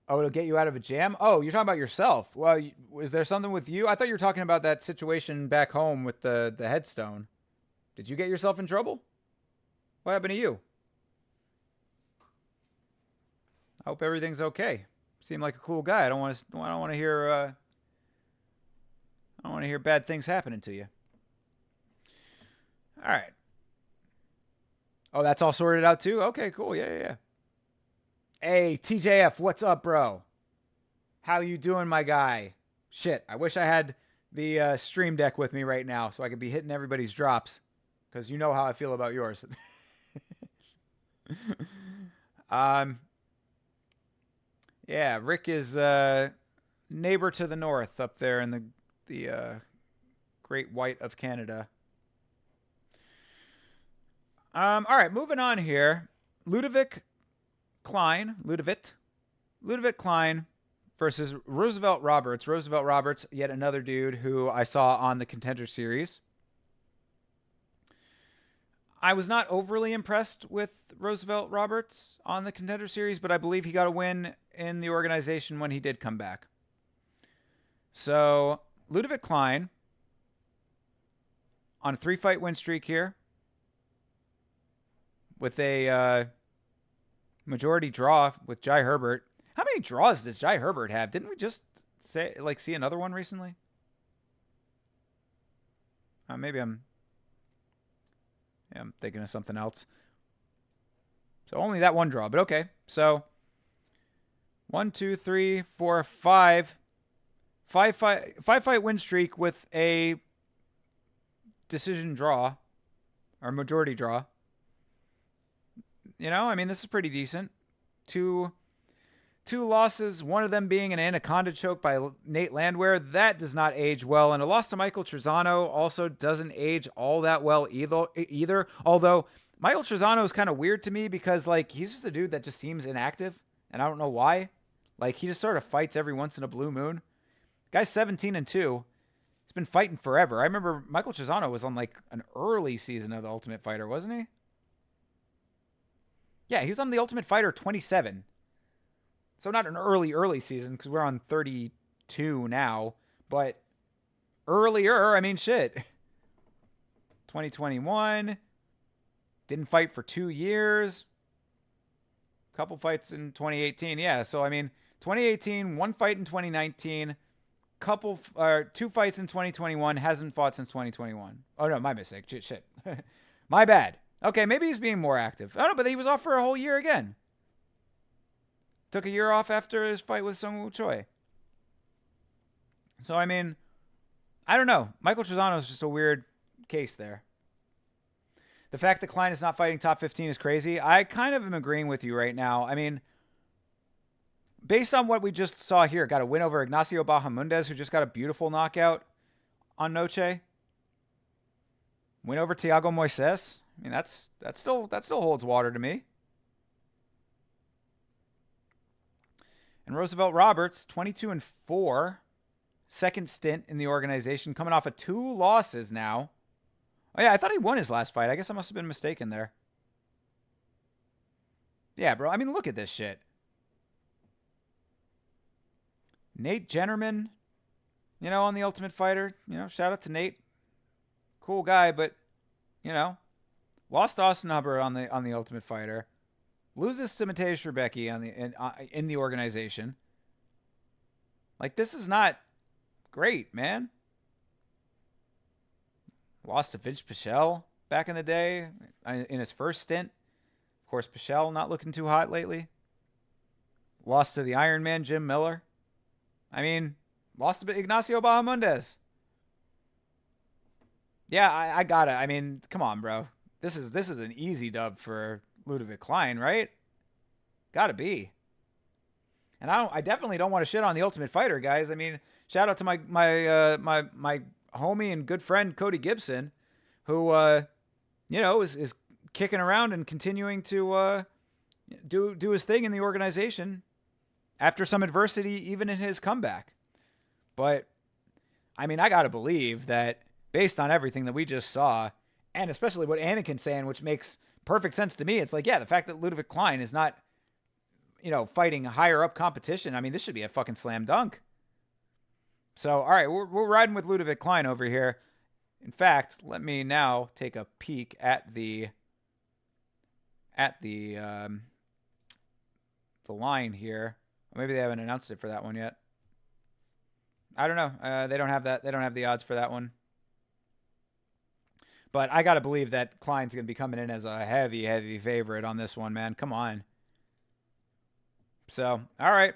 it'll get you out of a jam? Oh, you're talking about yourself. Well, is there something with you? I thought you were talking about that situation back home with the headstone. Did you get yourself in trouble? What happened to you? I hope everything's okay. You seem like a cool guy. I don't want to hear bad things happening to you. All right. Oh, that's all sorted out too? Okay, cool. Yeah. Hey, TJF, what's up, bro? How you doing, my guy? Shit, I wish I had the Stream Deck with me right now so I could be hitting everybody's drops, because you know how I feel about yours. Yeah, Rick is neighbor to the north up there in the Great White of Canada. All right, moving on here. Ludovic Klein versus Roosevelt Roberts. Roosevelt Roberts, yet another dude who I saw on the Contender Series. I was not overly impressed with Roosevelt Roberts on the Contender Series, but I believe he got a win in the organization when he did come back. So, Ludovic Klein on a 3-fight win streak here, with a majority draw with Jai Herbert. How many draws does Jai Herbert have? Didn't we just see another one recently? Maybe I'm thinking of something else. So only that one draw, but okay. So 1, 2, 3, 4, 5. 5-fight win streak with a decision draw or majority draw. You know, I mean, this is pretty decent. Two losses, one of them being an anaconda choke by Nate Landwehr. That does not age well. And a loss to Michael Trezano also doesn't age all that well either. Although Michael Trezano is kind of weird to me because, like, he's just a dude that just seems inactive. And I don't know why. Like, he just sort of fights every once in a blue moon. Guy's 17-2. He's been fighting forever. I remember Michael Trezano was on, like, an early season of The Ultimate Fighter, wasn't he? Yeah, he was on The Ultimate Fighter 27. So not an early season, because we're on 32 now. But earlier, I mean, shit. 2021. Didn't fight for 2 years. Couple fights in 2018. Yeah, so, I mean, 2018, 1 fight in 2019. 2 fights in 2021. Hasn't fought since 2021. Oh, no, my mistake. Shit. My bad. Okay, maybe he's being more active. I don't know, but he was off for a whole year again. Took a year off after his fight with Sung Woo Choi. So, I mean, I don't know. Michael Trezano is just a weird case there. The fact that Klein is not fighting top 15 is crazy. I kind of am agreeing with you right now. I mean, based on what we just saw here, got a win over Ignacio Bahamundes, who just got a beautiful knockout on Noche. Win over Thiago Moises. I mean, that still holds water to me. And Roosevelt Roberts, 22-4, second stint in the organization, coming off of 2 losses now. Oh yeah, I thought he won his last fight. I guess I must have been mistaken there. Yeah, bro. I mean, look at this shit. Nate Jennerman, on the Ultimate Fighter. Shout out to Nate. Cool guy, but lost to Austin Hubbard on the Ultimate Fighter. Loses to Mateusz Rebecki in the organization. Like, this is not great, man. Lost to Vince Pichel back in the day in his first stint. Of course, Pichel not looking too hot lately. Lost to the Iron Man, Jim Miller. I mean, lost to Ignacio Bahamondes. Yeah, I got it. I mean, come on, bro. This is an easy dub for Ludovic Klein, right? Gotta be. And I definitely don't want to shit on the Ultimate Fighter, guys. I mean, shout out to my homie and good friend Cody Gibson, who is kicking around and continuing to do his thing in the organization after some adversity, even in his comeback. But I mean, I gotta believe that based on everything that we just saw, and especially what Anakin's saying, which makes perfect sense to me, it's like, yeah, the fact that Ludovic Klein is not, fighting higher up competition. I mean, this should be a fucking slam dunk. So, all right, we're riding with Ludovic Klein over here. In fact, let me now take a peek at the line here. Maybe they haven't announced it for that one yet. I don't know. They don't have that. They don't have the odds for that one. But I got to believe that Klein's going to be coming in as a heavy, heavy favorite on this one, man. Come on. So, all right.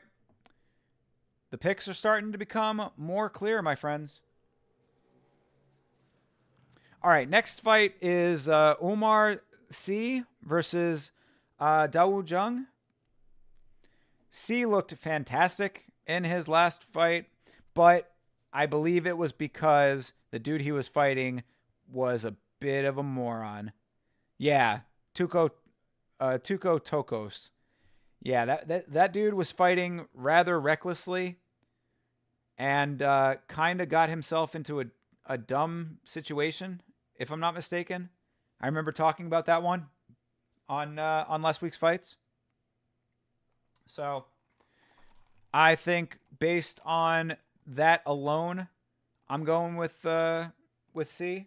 The picks are starting to become more clear, my friends. All right, next fight is Umar Sy versus Dao Jung. Sy looked fantastic in his last fight, but I believe it was because the dude he was fighting was a bit of a moron. Yeah, Tuco Tokos. Yeah, that dude was fighting rather recklessly and kind of got himself into a dumb situation, if I'm not mistaken. I remember talking about that one on last week's fights. So I think based on that alone, I'm going with C.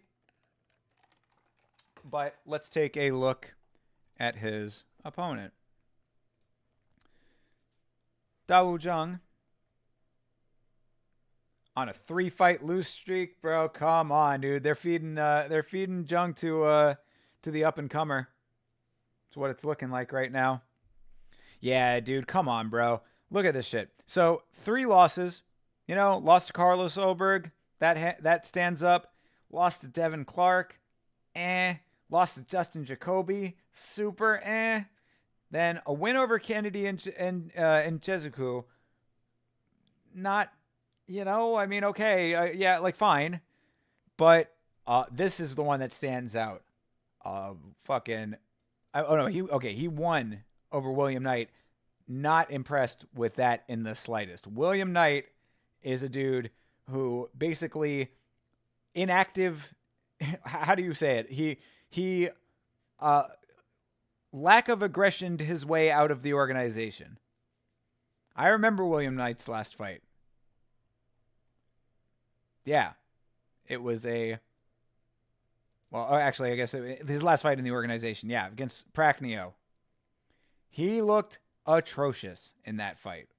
But let's take a look at his opponent. Dao Jung on a 3-fight lose streak, bro. Come on, dude. They're feeding Jung to the up and comer. That's what it's looking like right now. Yeah, dude. Come on, bro. Look at this shit. So 3 losses. Lost to Carlos Oberg. That stands up. Lost to Devin Clark. Lost to Justin Jacoby. Super. Then a win over Kennedy and Chezuku. Not, I mean, okay, yeah, like fine, but this is the one that stands out. He won over William Knight. Not impressed with that in the slightest. William Knight is a dude who basically inactive. How do you say it? He lack of aggression his way out of the organization. I remember William Knight's last fight. Yeah. It was actually, I guess his last fight in the organization. Yeah, against Prachnio. He looked atrocious in that fight.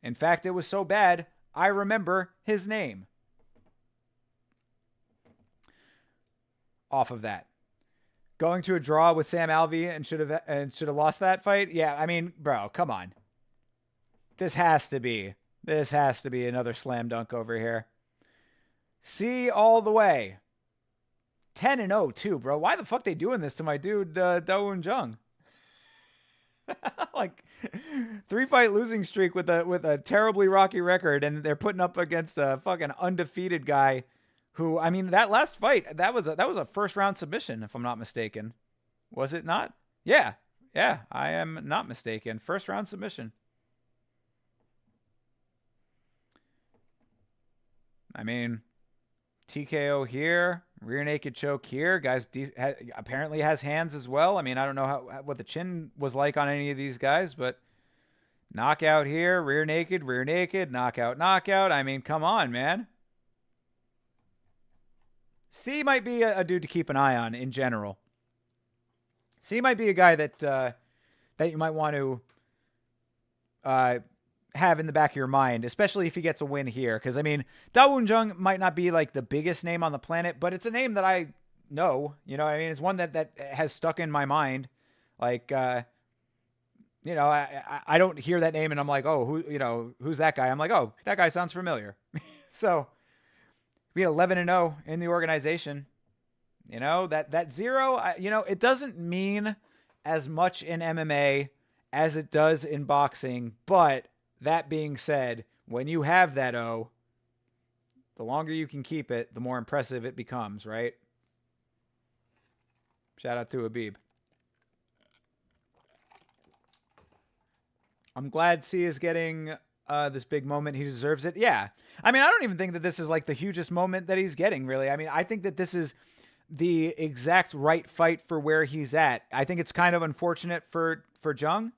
In fact, it was so bad, I remember his name. Off of that. Going to a draw with Sam Alvey and should have lost that fight. Yeah, I mean, bro, come on. This has to be another slam dunk over here. C all the way. 10-0 too, bro. Why the fuck they doing this to my dude Dao Jung? Like 3-fight losing streak with a terribly rocky record, and they're putting up against a fucking undefeated guy who, I mean, that last fight, that was a first round submission, if I'm not mistaken. Was it not? Yeah. Yeah, I am not mistaken. First round submission. I mean, TKO here, rear naked choke here. Guys apparently has hands as well. I mean, I don't know what the chin was like on any of these guys, but knockout here, rear naked, knockout, knockout. I mean, come on, man. C might be a dude to keep an eye on in general. C might be a guy that you might want to have in the back of your mind, especially if he gets a win here. Because, I mean, Da Woon-jung might not be like the biggest name on the planet, but it's a name that I know. You know, I mean, it's one that has stuck in my mind. Like, you know, I don't hear that name and I'm like, oh, who's that guy? I'm like, oh, that guy sounds familiar. So we 11-0 in the organization. You know, that 0, it doesn't mean as much in MMA as it does in boxing. But that being said, when you have that O, the longer you can keep it, the more impressive it becomes, right? Shout out to Habib. I'm glad C is getting this big moment. He deserves it. Yeah. I mean, I don't even think that this is like the hugest moment that he's getting, really. I mean, I think that this is the exact right fight for where he's at. I think it's kind of unfortunate for Jung,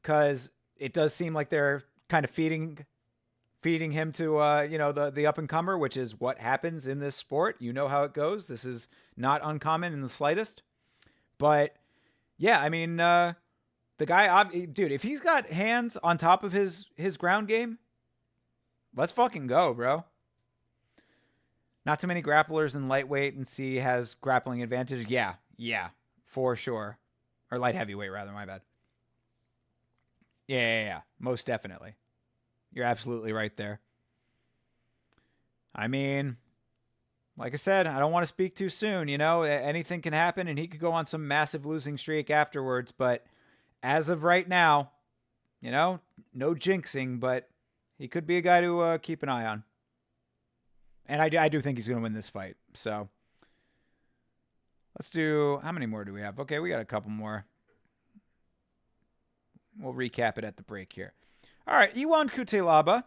because it does seem like they're kind of feeding him to the up and comer, which is what happens in this sport. You know how it goes. This is not uncommon in the slightest. But yeah, I mean, the guy, dude, if he's got hands on top of his ground game, let's fucking go, bro. Not too many grapplers in lightweight, and C has grappling advantage. Yeah, for sure. Or light heavyweight, rather, my bad. Yeah, most definitely. You're absolutely right there. I mean, like I said, I don't want to speak too soon. You know, anything can happen, and he could go on some massive losing streak afterwards. But as of right now, you know, no jinxing, but he could be a guy to keep an eye on. And I do think he's going to win this fight. So let's do, how many more do we have? Okay, we got a couple more. We'll recap it at the break here. All right, Iwan Kutelaba,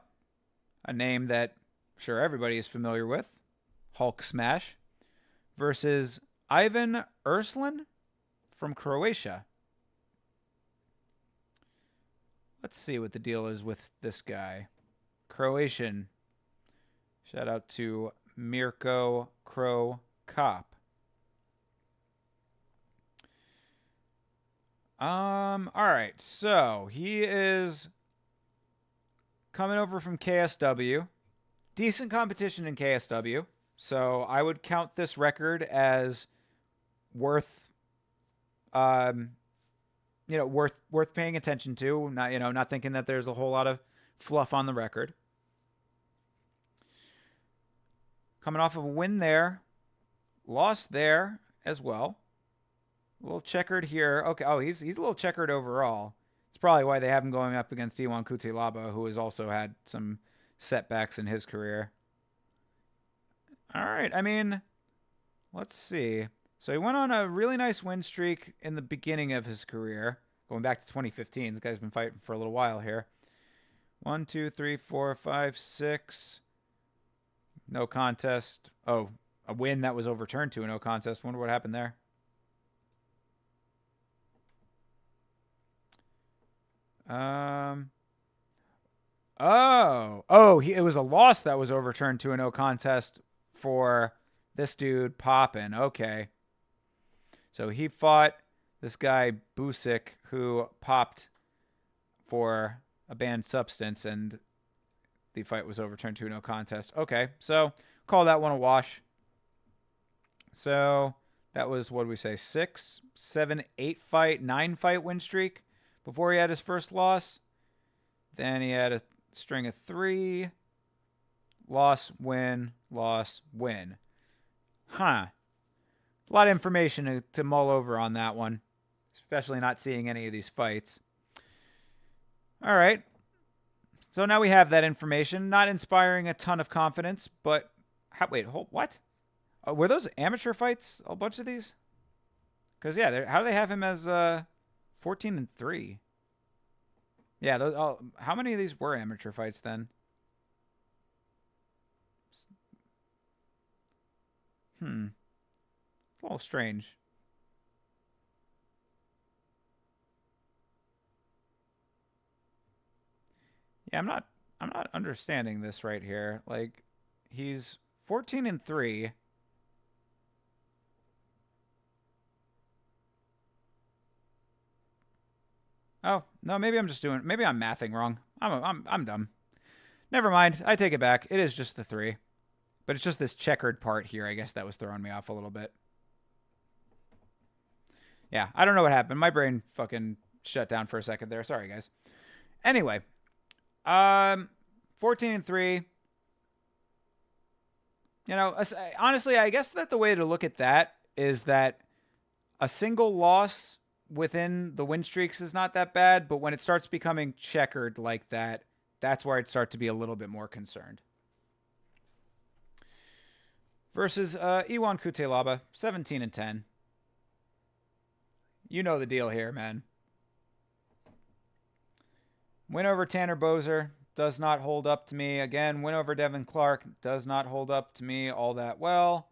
a name that I'm sure everybody is familiar with, Hulk Smash, versus Ivan Ursulin from Croatia. Let's see what the deal is with this guy. Croatian. Shout out to Mirko Crow Cop. All right, so he is coming over from KSW. Decent competition in KSW. So I would count this record as worth paying attention to. Not thinking that there's a whole lot of fluff on the record. Coming off of a win there, lost there as well. A little checkered here. Okay, he's a little checkered overall. It's probably why they have him going up against Iwan Kutelaba, who has also had some setbacks in his career. All right, I mean, let's see. So he went on a really nice win streak in the beginning of his career, going back to 2015. This guy's been fighting for a little while here. 1, 2, 3, 4, 5, 6. No contest. Oh, a win that was overturned to a no contest. Wonder what happened there. It was a loss that was overturned to a no contest for this dude Poppin. Okay. So he fought this guy Busick, who popped for a banned substance, and the fight was overturned to a no contest. Okay, so call that one a wash. So that was, what did we say, 6, 7, 8 fight, 9 fight win streak before he had his first loss. Then he had a string of 3. Loss, win, loss, win. Huh. A lot of information to mull over on that one, especially not seeing any of these fights. All right. So now we have that information. Not inspiring a ton of confidence, but Wait, hold, what? Were those amateur fights? A bunch of these? Because yeah, how do they have him as 14-3? Yeah, those. Oh, how many of these were amateur fights then? Hmm, it's a little strange. Yeah, I'm not understanding this right here. Like, he's 14-3. Oh no, maybe I'm mathing wrong. I'm dumb. Never mind. I take it back. It is just the three. But it's just this checkered part here, I guess, that was throwing me off a little bit. Yeah, I don't know what happened. My brain fucking shut down for a second there. Sorry, guys. Anyway, 14-3. You know, honestly, I guess that the way to look at that is that a single loss within the win streaks is not that bad, but when it starts becoming checkered like that, that's where I'd start to be a little bit more concerned. Versus Iwan Kutelaba, 17-10. You know the deal here, man. Win over Tanner Boser does not hold up to me. Again, win over Devin Clark does not hold up to me all that well.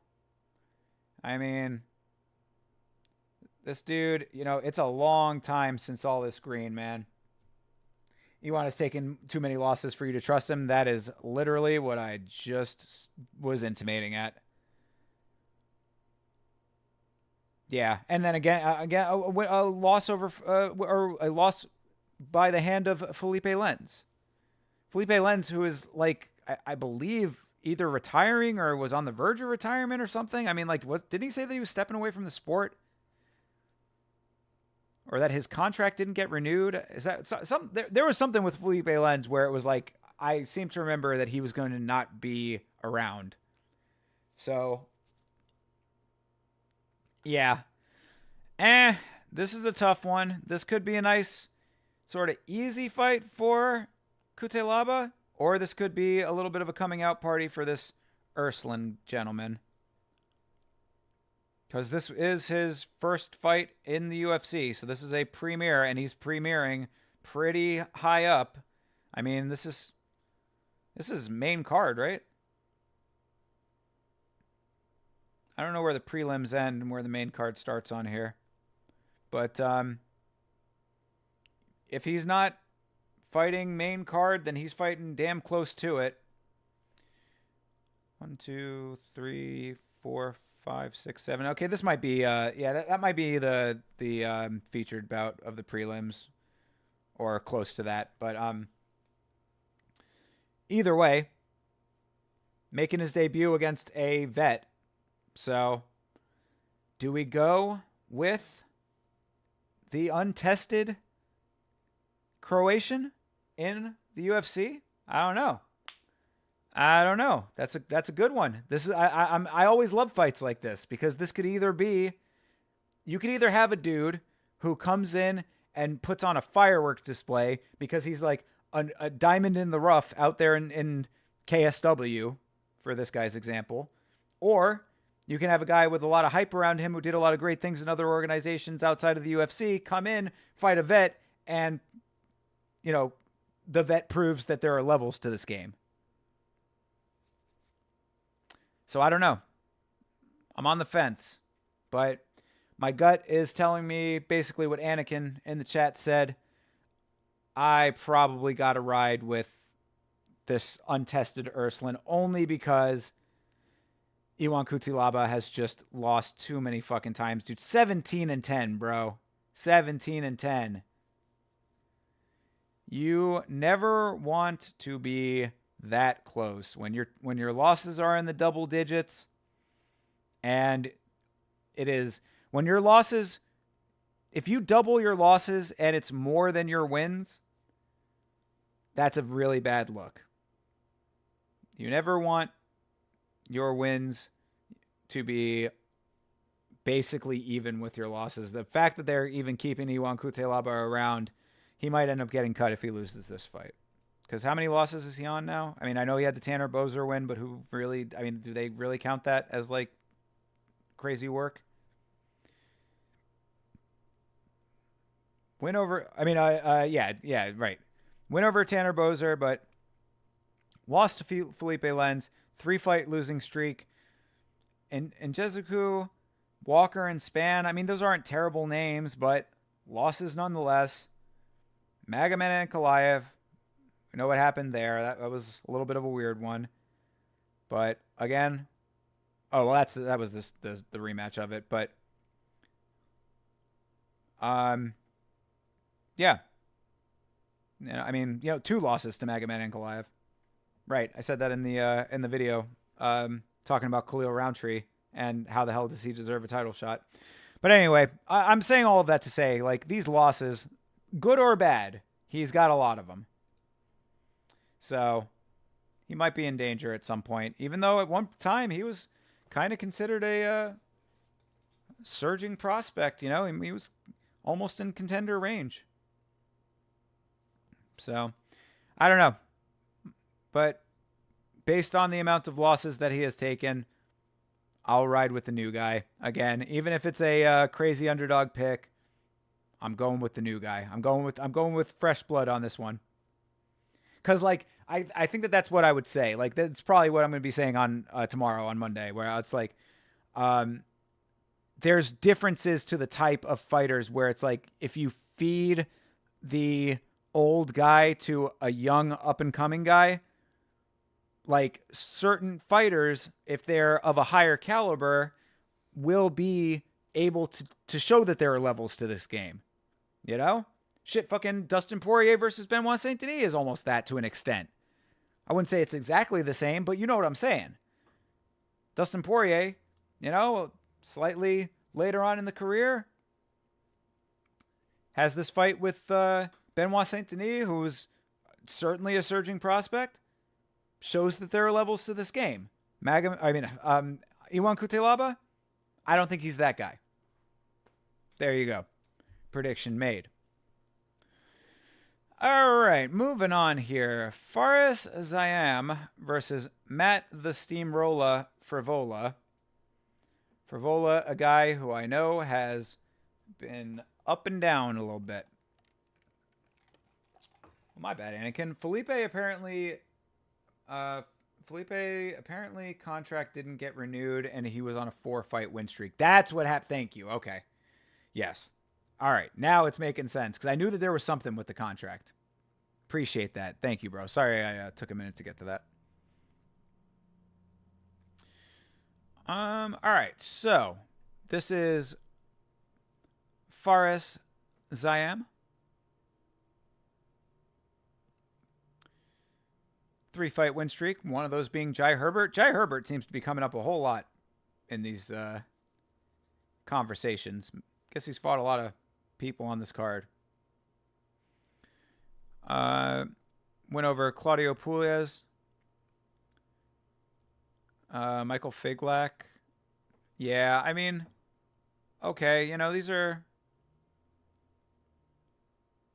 I mean, this dude, you know, it's a long time since all this green, man. Iwan has taken too many losses for you to trust him. That is literally what I just was intimating at. Yeah, and then again, a loss over or a loss by the hand of Felipe Lenz. Felipe Lenz, who is like I believe either retiring or was on the verge of retirement or something. I mean, like, didn't he say that he was stepping away from the sport, or that his contract didn't get renewed? Is that some? There was something with Felipe Lenz where it was like I seem to remember that he was going to not be around. So yeah. This is a tough one. This could be a nice sort of easy fight for Kutelaba, or this could be a little bit of a coming out party for this Urslan gentleman. Because this is his first fight in the UFC, so this is a premiere, and he's premiering pretty high up. I mean, this is main card, right? I don't know where the prelims end and where the main card starts on here. But if he's not fighting main card, then he's fighting damn close to it. 1, 2, 3, 4, 5, 6, 7. Okay, this might be that might be the featured bout of the prelims, or close to that. But either way, making his debut against a vet. So, do we go with the untested Croatian in the UFC? I don't know. That's a good one. This is I always love fights like this, because this could either be, you could either have a dude who comes in and puts on a fireworks display because he's like a diamond in the rough out there in KSW, for this guy's example, or you can have a guy with a lot of hype around him who did a lot of great things in other organizations outside of the UFC come in, fight a vet, and, you know, the vet proves that there are levels to this game. So I don't know. I'm on the fence. But my gut is telling me basically what Anakin in the chat said. I probably got to ride with this untested Urslan, only because Iwan Kutelaba has just lost too many fucking times, dude. 17-10, bro. 17-10. You never want to be that close when your losses are in the double digits, and it is when your losses, if you double your losses and it's more than your wins, that's a really bad look. You never want your wins to be basically even with your losses. The fact that they're even keeping Iwan Kutelaba around, he might end up getting cut if he loses this fight, Because how many losses is he on now? I mean, I know he had the Tanner Boser win, but who really? I mean, do they really count that as like crazy work? Win over. I mean, yeah, right. Win over Tanner Boser, but lost to Felipe Lenz. 3-fight losing streak. And Jezuku, Walker, and Span. I mean, those aren't terrible names, but losses nonetheless. Magomed Ankalaev. We know what happened there. That was a little bit of a weird one. But again, oh well, that was the rematch of it. But yeah. I mean, 2 losses to Magomed Ankalaev. Right. I said that in the video, talking about Khalil Roundtree and how the hell does he deserve a title shot. But anyway, I'm saying all of that to say, like, these losses, good or bad, he's got a lot of them. So he might be in danger at some point, even though at one time he was kind of considered a surging prospect. He was almost in contender range. So I don't know. But based on the amount of losses that he has taken, I'll ride with the new guy. Again, even if it's a crazy underdog pick, I'm going with the new guy. I'm going with fresh blood on this one. Because, like, I think that's what I would say. Like, that's probably what I'm going to be saying on tomorrow on Monday, where it's like, there's differences to the type of fighters where it's like, if you feed the old guy to a young up-and-coming guy, like, certain fighters, if they're of a higher caliber, will be able to show that there are levels to this game. Shit, fucking Dustin Poirier versus Benoit Saint-Denis is almost that to an extent. I wouldn't say it's exactly the same, but you know what I'm saying. Dustin Poirier, slightly later on in the career, has this fight with Benoit Saint-Denis, who's certainly a surging prospect. Shows that there are levels to this game. Iwan Kutelaba, I don't think he's that guy. There you go. Prediction made. All right, moving on here. Fares Zayam versus Matt the Steamroller Frivola. Frivola, a guy who I know has been up and down a little bit. Well, my bad, Anakin. Felipe apparently contract didn't get renewed and he was on a 4-fight win streak. That's what happened. Thank you. Okay. Yes. All right. Now it's making sense because I knew that there was something with the contract. Appreciate that. Thank you, bro. Sorry I took a minute to get to that. All right. So this is Fares Zayam. 3-fight win streak. One of those being Jai Herbert. Jai Herbert seems to be coming up a whole lot in these conversations. Guess he's fought a lot of people on this card. Went over Claudio Pugliese. Michael Figlak. Yeah, I mean, okay,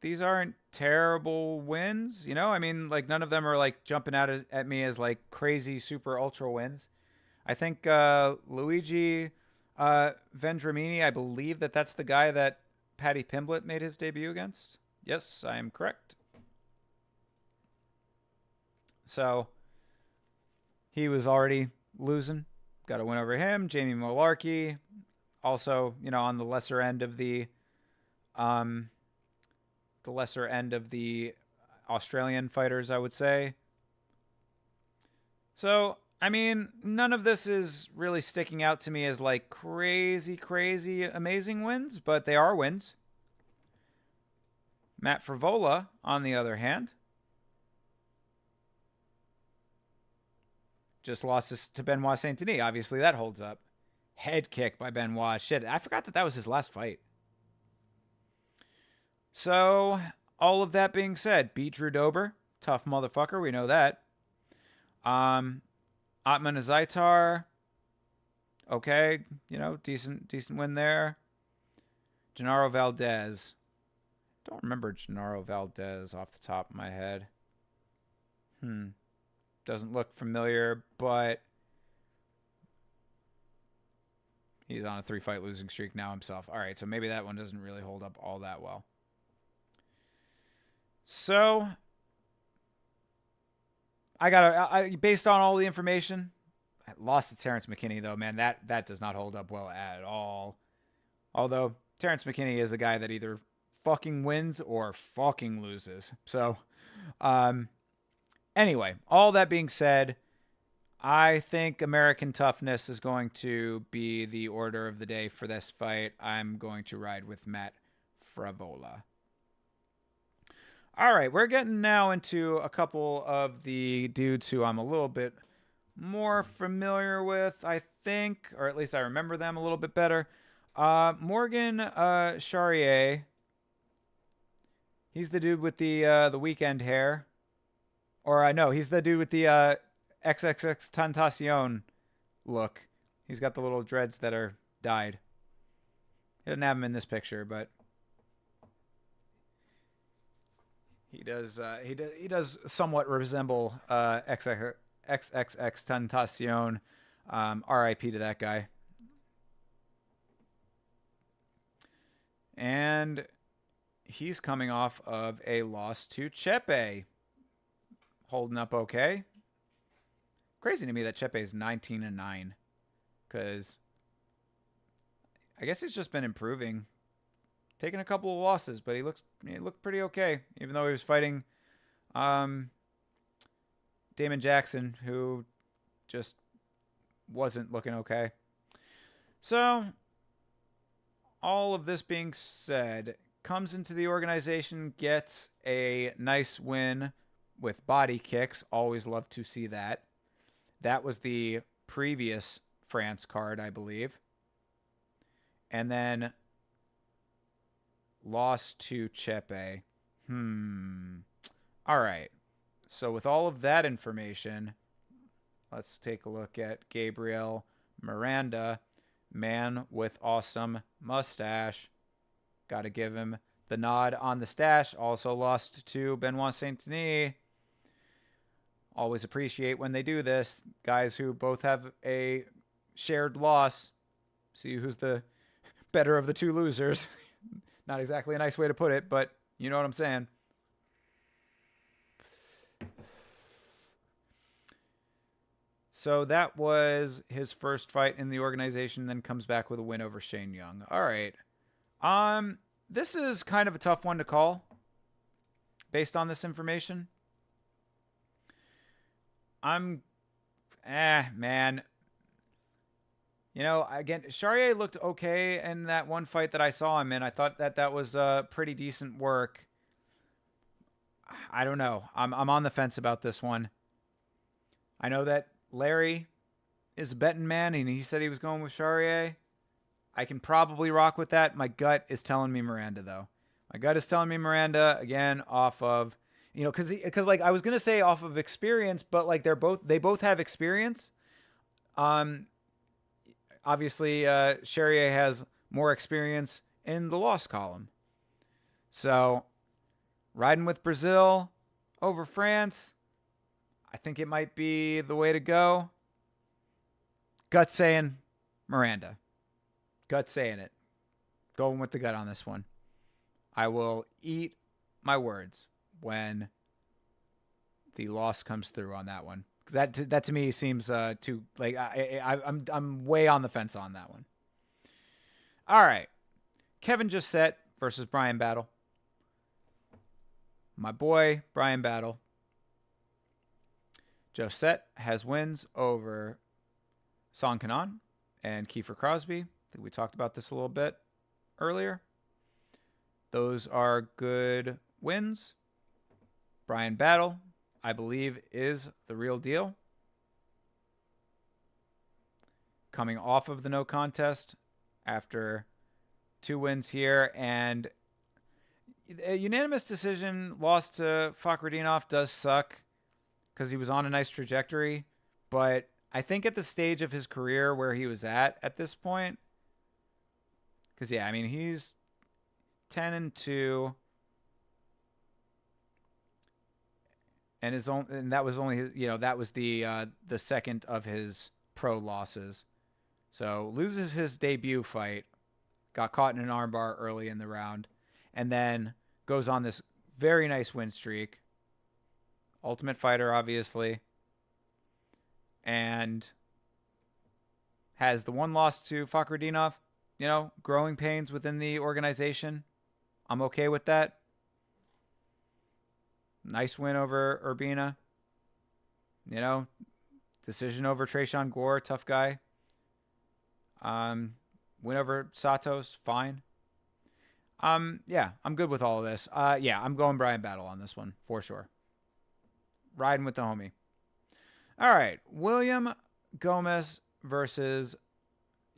these aren't terrible wins, I mean, like, none of them are like jumping out at me as like crazy super ultra wins. I think Luigi Vendramini, I believe that's the guy that Paddy Pimblett made his debut against. Yes, I am correct. So he was already losing. Got a win over him. Jamie Molarkey, also, on the lesser end of the Australian fighters, I would say. So, I mean, none of this is really sticking out to me as like crazy, crazy, amazing wins, but they are wins. Matt Frivola, on the other hand, just lost to Benoit Saint-Denis. Obviously, that holds up. Head kick by Benoit. Shit, I forgot that was his last fight. So, all of that being said, beat Drew Dober. Tough motherfucker, we know that. Atman Azaitar. Okay, decent win there. Genaro Valdez. Don't remember Genaro Valdez off the top of my head. Doesn't look familiar, but he's on a 3-fight losing streak now himself. All right, so maybe that one doesn't really hold up all that well. So based on all the information, I lost to Terrence McKinney though, man. That does not hold up well at all. Although Terrence McKinney is a guy that either fucking wins or fucking loses. So, anyway, all that being said, I think American toughness is going to be the order of the day for this fight. I'm going to ride with Matt Fravola. All right, we're getting now into a couple of the dudes who I'm a little bit more familiar with, I think, or at least I remember them a little bit better. Morgan Charrier. He's the dude with the weekend hair. Or I know, he's the dude with the XXX Tentacion look. He's got the little dreads that are dyed. He doesn't have him in this picture, but he does. He does somewhat resemble XXX Tentacion. R.I.P. to that guy. And he's coming off of a loss to Chepe. Holding up okay. Crazy to me that Chepe is 19-9. Because I guess he's just been improving. Taking a couple of losses, but he looked pretty okay. Even though he was fighting Damon Jackson, who just wasn't looking okay. So, all of this being said, comes into the organization, gets a nice win with body kicks. Always love to see that. That was the previous France card, I believe. And then lost to Chepe. All right. So with all of that information, let's take a look at Gabriel Miranda. Man with awesome mustache. Got to give him the nod on the stash. Also lost to Benoit Saint-Denis. Always appreciate when they do this. Guys who both have a shared loss. See who's the better of the two losers. Not exactly a nice way to put it, but you know what I'm saying. So that was his first fight in the organization, then comes back with a win over Shane Young. All right. This is kind of a tough one to call based on this information. Man. You know, again, Charrier looked okay in that one fight that I saw him in. I thought that was pretty decent work. I don't know. I'm on the fence about this one. I know that Larry is a betting man, and he said he was going with Charrier. I can probably rock with that. My gut is telling me Miranda, though. My gut is telling me Miranda, again, off of, you know, because like I was gonna say off of experience, but like they both have experience. Obviously, Charrier has more experience in the loss column. So, riding with Brazil over France, I think it might be the way to go. Gut saying Miranda. Gut saying it. Going with the gut on this one. I will eat my words when the loss comes through on that one. That to me seems too like I'm way on the fence on that one. All right, Kevin Josette versus Brian Battle. My boy Brian Battle. Josette has wins over Song Kanan and Kiefer Crosby. I think we talked about this a little bit earlier. Those are good wins. Brian Battle, I believe, is the real deal. Coming off of the no contest after 2 wins here, and a unanimous decision loss to Fakhretdinov does suck because he was on a nice trajectory, but I think at the stage of his career where he was at this point, because yeah, I mean, he's 10-2. and that was only that was the second of his pro losses. So loses his debut fight, got caught in an armbar early in the round, and then goes on this very nice win streak. Ultimate Fighter, obviously, and has the one loss to Fakhretdinov. Growing pains within the organization. I'm okay with that. Nice win over Urbina. Decision over Trayshawn Gore, tough guy. Win over Satos, fine. Yeah, I'm good with all of this. Yeah, I'm going Brian Battle on this one for sure. Riding with the homie. All right, William Gomez versus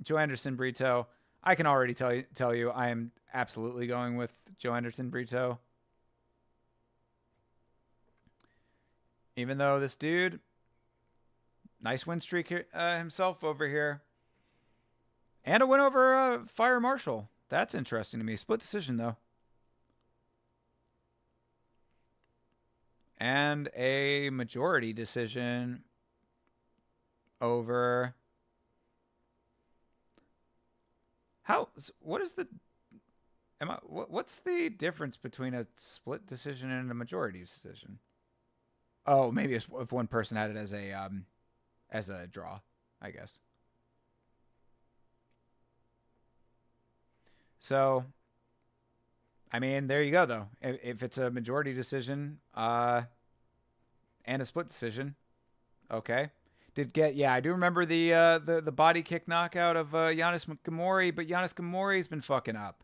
Joe Anderson Brito. I can already tell you I am absolutely going with Joe Anderson Brito. Even though this dude, nice win streak himself over here. And a win over Fire Marshall. That's interesting to me. Split decision, though. And a majority decision over... What's the difference between a split decision and a majority decision? Oh, maybe if one person had it as a draw, I guess. So, I mean, there you go, though. If it's a majority decision and a split decision, okay. I do remember the body kick knockout of Giannis Gamori, but Giannis Gamori's been fucking up.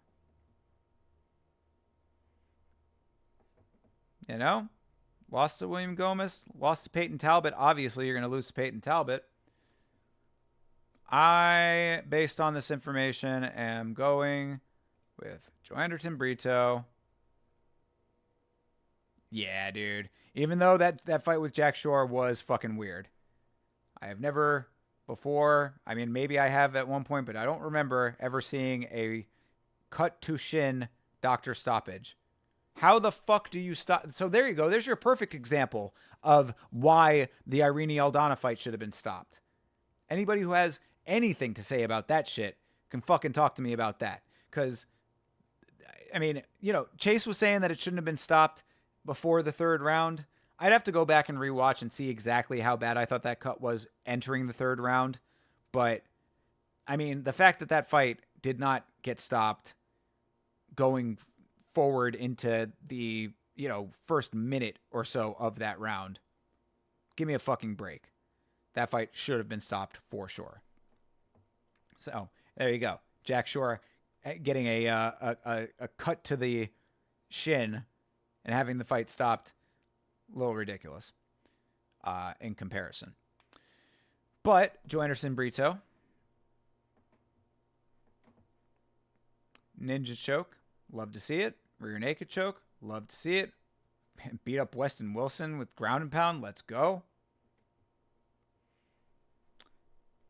Lost to William Gomez, lost to Peyton Talbot. Obviously, you're going to lose to Peyton Talbot. I, based on this information, am going with Joe Anderson Brito. Yeah, dude. Even though that fight with Jack Shore was fucking weird. I have never before, I mean, maybe I have at one point, but I don't remember ever seeing a cut to shin doctor stoppage. How the fuck do you stop? So there you go. There's your perfect example of why the Irene Aldana fight should have been stopped. Anybody who has anything to say about that shit can fucking talk to me about that. Because, I mean, Chase was saying that it shouldn't have been stopped before the third round. I'd have to go back and rewatch and see exactly how bad I thought that cut was entering the third round. But, I mean, the fact that fight did not get stopped going forward into the, first minute or so of that round. Give me a fucking break. That fight should have been stopped for sure. So, there you go. Jack Shore getting a cut to the shin and having the fight stopped. A little ridiculous in comparison. But Joe Anderson Brito. Ninja choke. Love to see it. Rear naked choke. Love to see it. Beat up Weston Wilson with ground and pound. Let's go.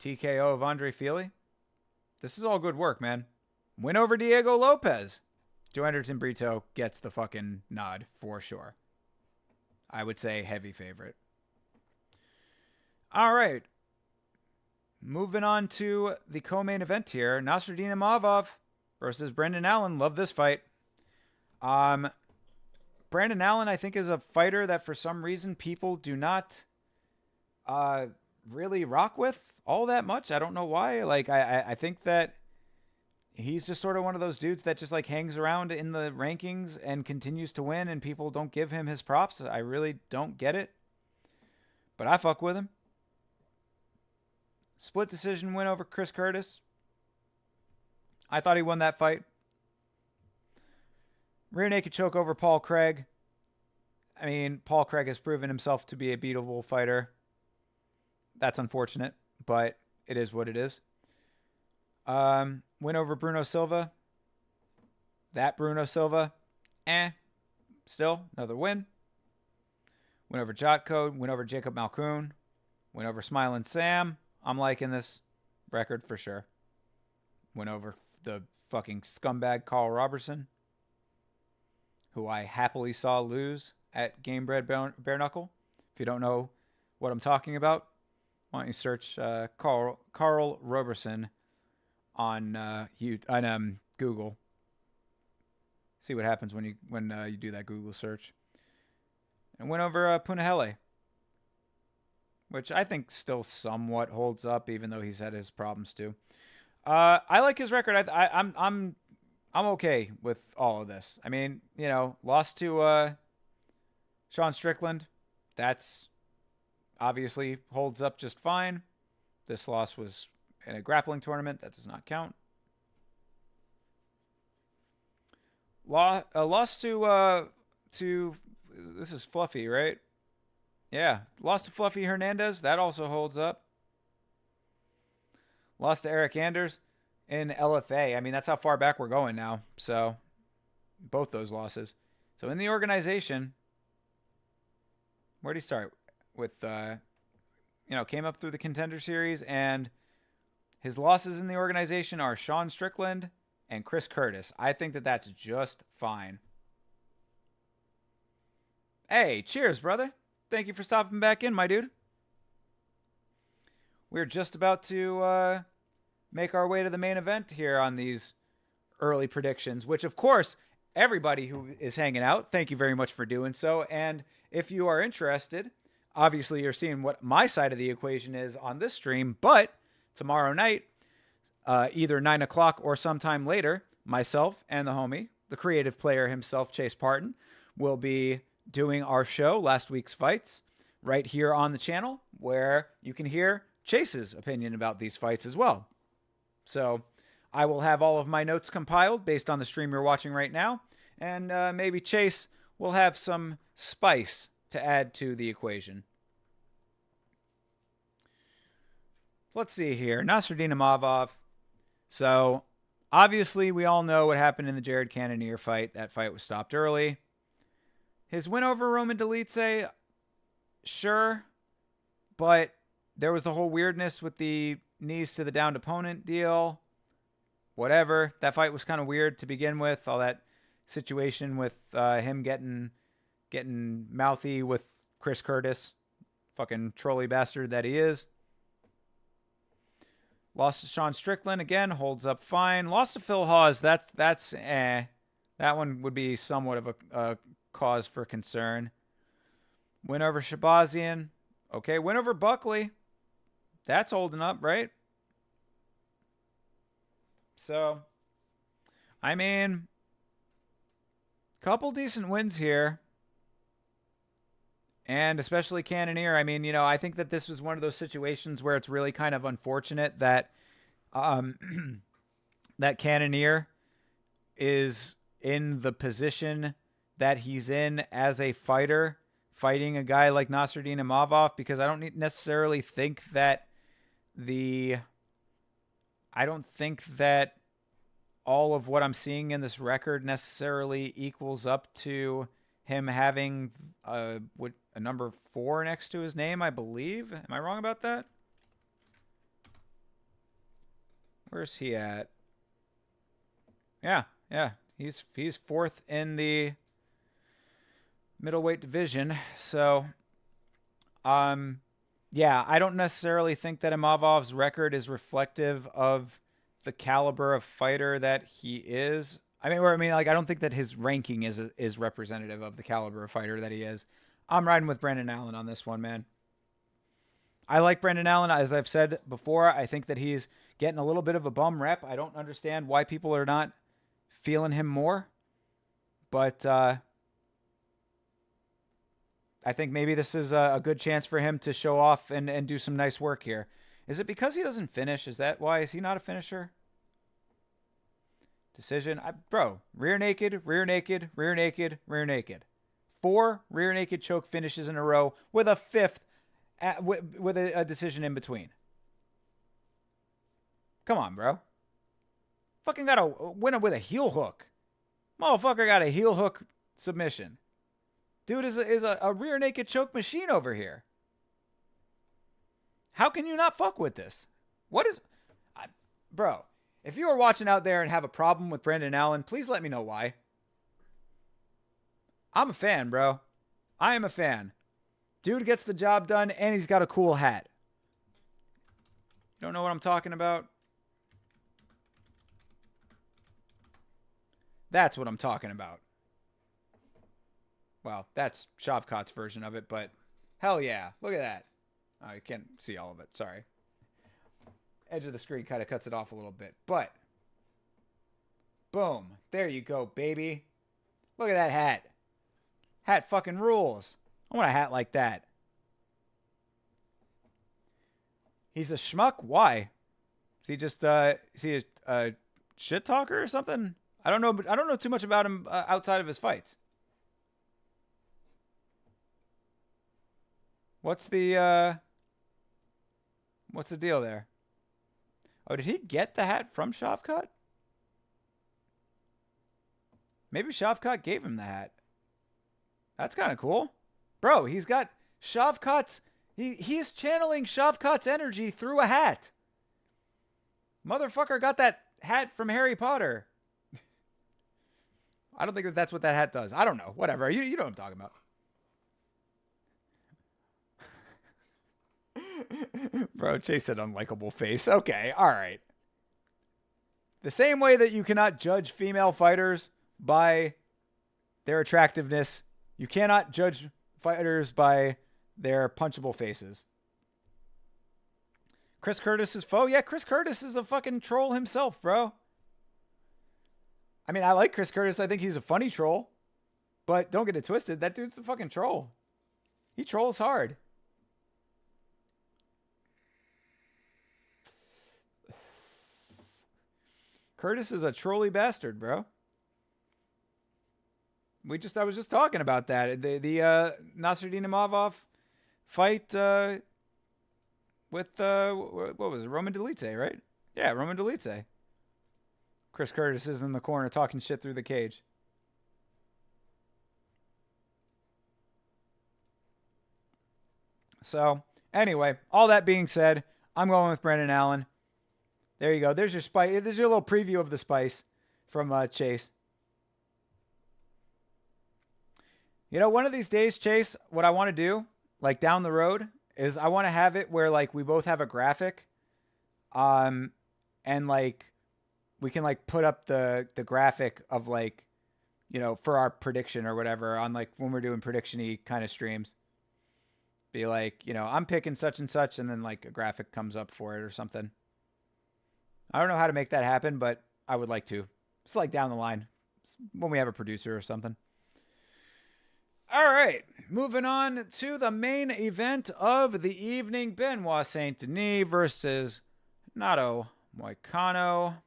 TKO of Andre Fili. This is all good work, man. Win over Diego Lopez. Joe Anderson Brito gets the fucking nod for sure. I would say heavy favorite. All right. Moving on to the co-main event here. Nasruddin Imavov versus Brendan Allen. Love this fight. Brandon Allen, I think, is a fighter that for some reason people do not really rock with all that much. I don't know why. Like, I think that he's just sort of one of those dudes that just like hangs around in the rankings and continues to win, and people don't give him his props. I really don't get it, but I fuck with him. Split decision win over Chris Curtis. I thought he won that fight. Rear naked choke over Paul Craig. I mean, Paul Craig has proven himself to be a beatable fighter. That's unfortunate, but it is what it is. Win over Bruno Silva. That Bruno Silva. Still, another win. Win over Jotko. Win over Jacob Malkoon. Win over Smiling Sam. I'm liking this record for sure. Win over the fucking scumbag Carl Robertson, who I happily saw lose at Game Bred Bare Knuckle. If you don't know what I'm talking about, why don't you search Carl Roberson on Google. See what happens when you do that Google search. And went over Punahele, which I think still somewhat holds up, even though he's had his problems too. I like his record. I'm okay with all of this. I mean, lost to Sean Strickland. That's obviously holds up just fine. This loss was in a grappling tournament. That does not count. Lost to this is Fluffy, right? Yeah, lost to Fluffy Hernandez. That also holds up. Lost to Eric Anders in LFA. I mean, that's how far back we're going now. So, both those losses. So, in the organization, where'd he start? With, came up through the Contender Series, and his losses in the organization are Sean Strickland and Chris Curtis. I think that that's just fine. Hey, cheers, brother. Thank you for stopping back in, my dude. We're just about to make our way to the main event here on these early predictions, which, of course, everybody who is hanging out, thank you very much for doing so. And if you are interested, obviously you're seeing what my side of the equation is on this stream, but tomorrow night, either 9 o'clock or sometime later, myself and the homie, the creative player himself, Chase Parton, will be doing our show, Last Week's Fights, right here on the channel, where you can hear Chase's opinion about these fights as well. So I will have all of my notes compiled based on the stream you're watching right now, and maybe Chase will have some spice to add to the equation. Let's see here. Nasruddin Imavov. So obviously we all know what happened in the Jared Cannonier fight. That fight was stopped early. His win over Roman Dolidze, sure, but there was the whole weirdness with the knees to the downed opponent deal. Whatever. That fight was kind of weird to begin with. All that situation with him getting mouthy with Chris Curtis. Fucking trolley bastard that he is. Lost to Sean Strickland. Again, holds up fine. Lost to Phil Hawes. That's eh. That one would be somewhat of a cause for concern. Win over Shabazian. Okay, win over Buckley. That's holding up, right? So, I mean, couple decent wins here. And especially Cannonier. I mean, I think that this was one of those situations where it's really kind of unfortunate that that Cannonier is in the position that he's in as a fighter, fighting a guy like Nasruddin Imavov, because I don't necessarily think that all of what I'm seeing in this record necessarily equals up to him having a number 4 next to his name, I believe. Am I wrong about that? Where's he at? Yeah. He's 4th in the middleweight division. So, yeah, I don't necessarily think that Imavov's record is reflective of the caliber of fighter that he is. I don't think that his ranking is representative of the caliber of fighter that he is. I'm riding with Brendan Allen on this one, man. I like Brendan Allen. As I've said before, I think that he's getting a little bit of a bum rep. I don't understand why people are not feeling him more. But I think maybe this is a good chance for him to show off and do some nice work here. Is it because he doesn't finish? Is that why? Is he not a finisher? Decision. Rear naked, rear naked, rear naked, rear naked. 4 rear naked choke finishes in a row with a 5th with a decision in between. Come on, bro. Fucking got to win it with a heel hook. Motherfucker got a heel hook submission. Dude is a rear naked choke machine over here. How can you not fuck with this? Bro, if you are watching out there and have a problem with Brendan Allen, please let me know why. I'm a fan, bro. I am a fan. Dude gets the job done, and he's got a cool hat. You don't know what I'm talking about? That's what I'm talking about. Well, that's Shavkat's version of it, but hell yeah. Look at that. Oh, you can't see all of it. Sorry. Edge of the screen kind of cuts it off a little bit. But, boom. There you go, baby. Look at that hat. Hat fucking rules. I want a hat like that. He's a schmuck? Why? Is he just, is he a shit talker or something? I don't know, but I don't know too much about him outside of his fights. What's the deal there? Oh, did he get the hat from Shavkat? Maybe Shavkat gave him the hat. That's kind of cool. Bro, he's got Shavkat's... He is channeling Shavkat's energy through a hat. Motherfucker got that hat from Harry Potter. I don't think that that's what that hat does. I don't know. Whatever. You know what I'm talking about. Bro, Chase said unlikable face. Okay, all right. The same way that you cannot judge female fighters by their attractiveness, you cannot judge fighters by their punchable faces. Chris Curtis's foe? Yeah, Chris Curtis is a fucking troll himself, bro. I mean, I like Chris Curtis. I think he's a funny troll. But don't get it twisted. That dude's a fucking troll. He trolls hard. Curtis is a trolly bastard, bro. I was just talking about that. The Nasruddin Imavov fight with what was it? Roman Dolidze, right? Yeah, Roman Dolidze. Chris Curtis is in the corner talking shit through the cage. So, anyway, all that being said, I'm going with Brendan Allen. There you go. There's your spice. There's your little preview of the spice from Chase. You know, one of these days, Chase, what I want to do, like down the road, is I want to have it where like we both have a graphic, and like we can like put up the graphic of like, you know, for our prediction or whatever on like when we're doing prediction-y kind of streams. Be like, you know, I'm picking such and such, and then like a graphic comes up for it or something. I don't know how to make that happen, but I would like to. It's like down the line when we have a producer or something. All right, moving on to the main event of the evening. Benoit Saint-Denis versus Renato Moicano.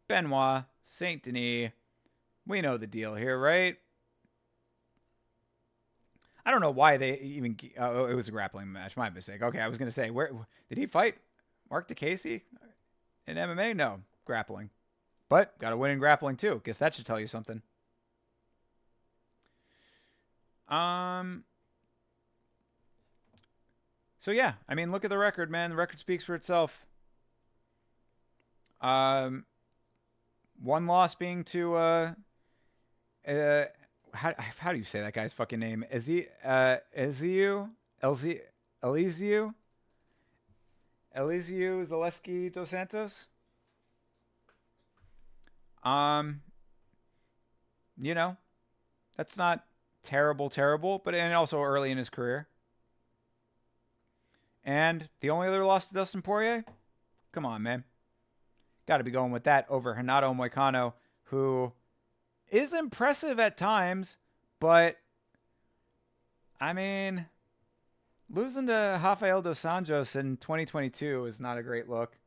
Benoit Saint-Denis. We know the deal here, right? I don't know why they even... Oh, it was a grappling match. My mistake. Okay, I was going to say, where did he fight Mark DeCasey in MMA? No, grappling. But got to win in grappling too. Guess that should tell you something. So yeah, I mean, look at the record, man. The record speaks for itself. One loss being to how do you say that guy's fucking name? Elizeu Zaleski dos Santos. You know, that's not terrible, but and also early in his career. And the only other loss to Dustin Poirier? Come on, man. Got to be going with that over Renato Moicano, who is impressive at times, but I mean, losing to Rafael dos Anjos in 2022 is not a great look.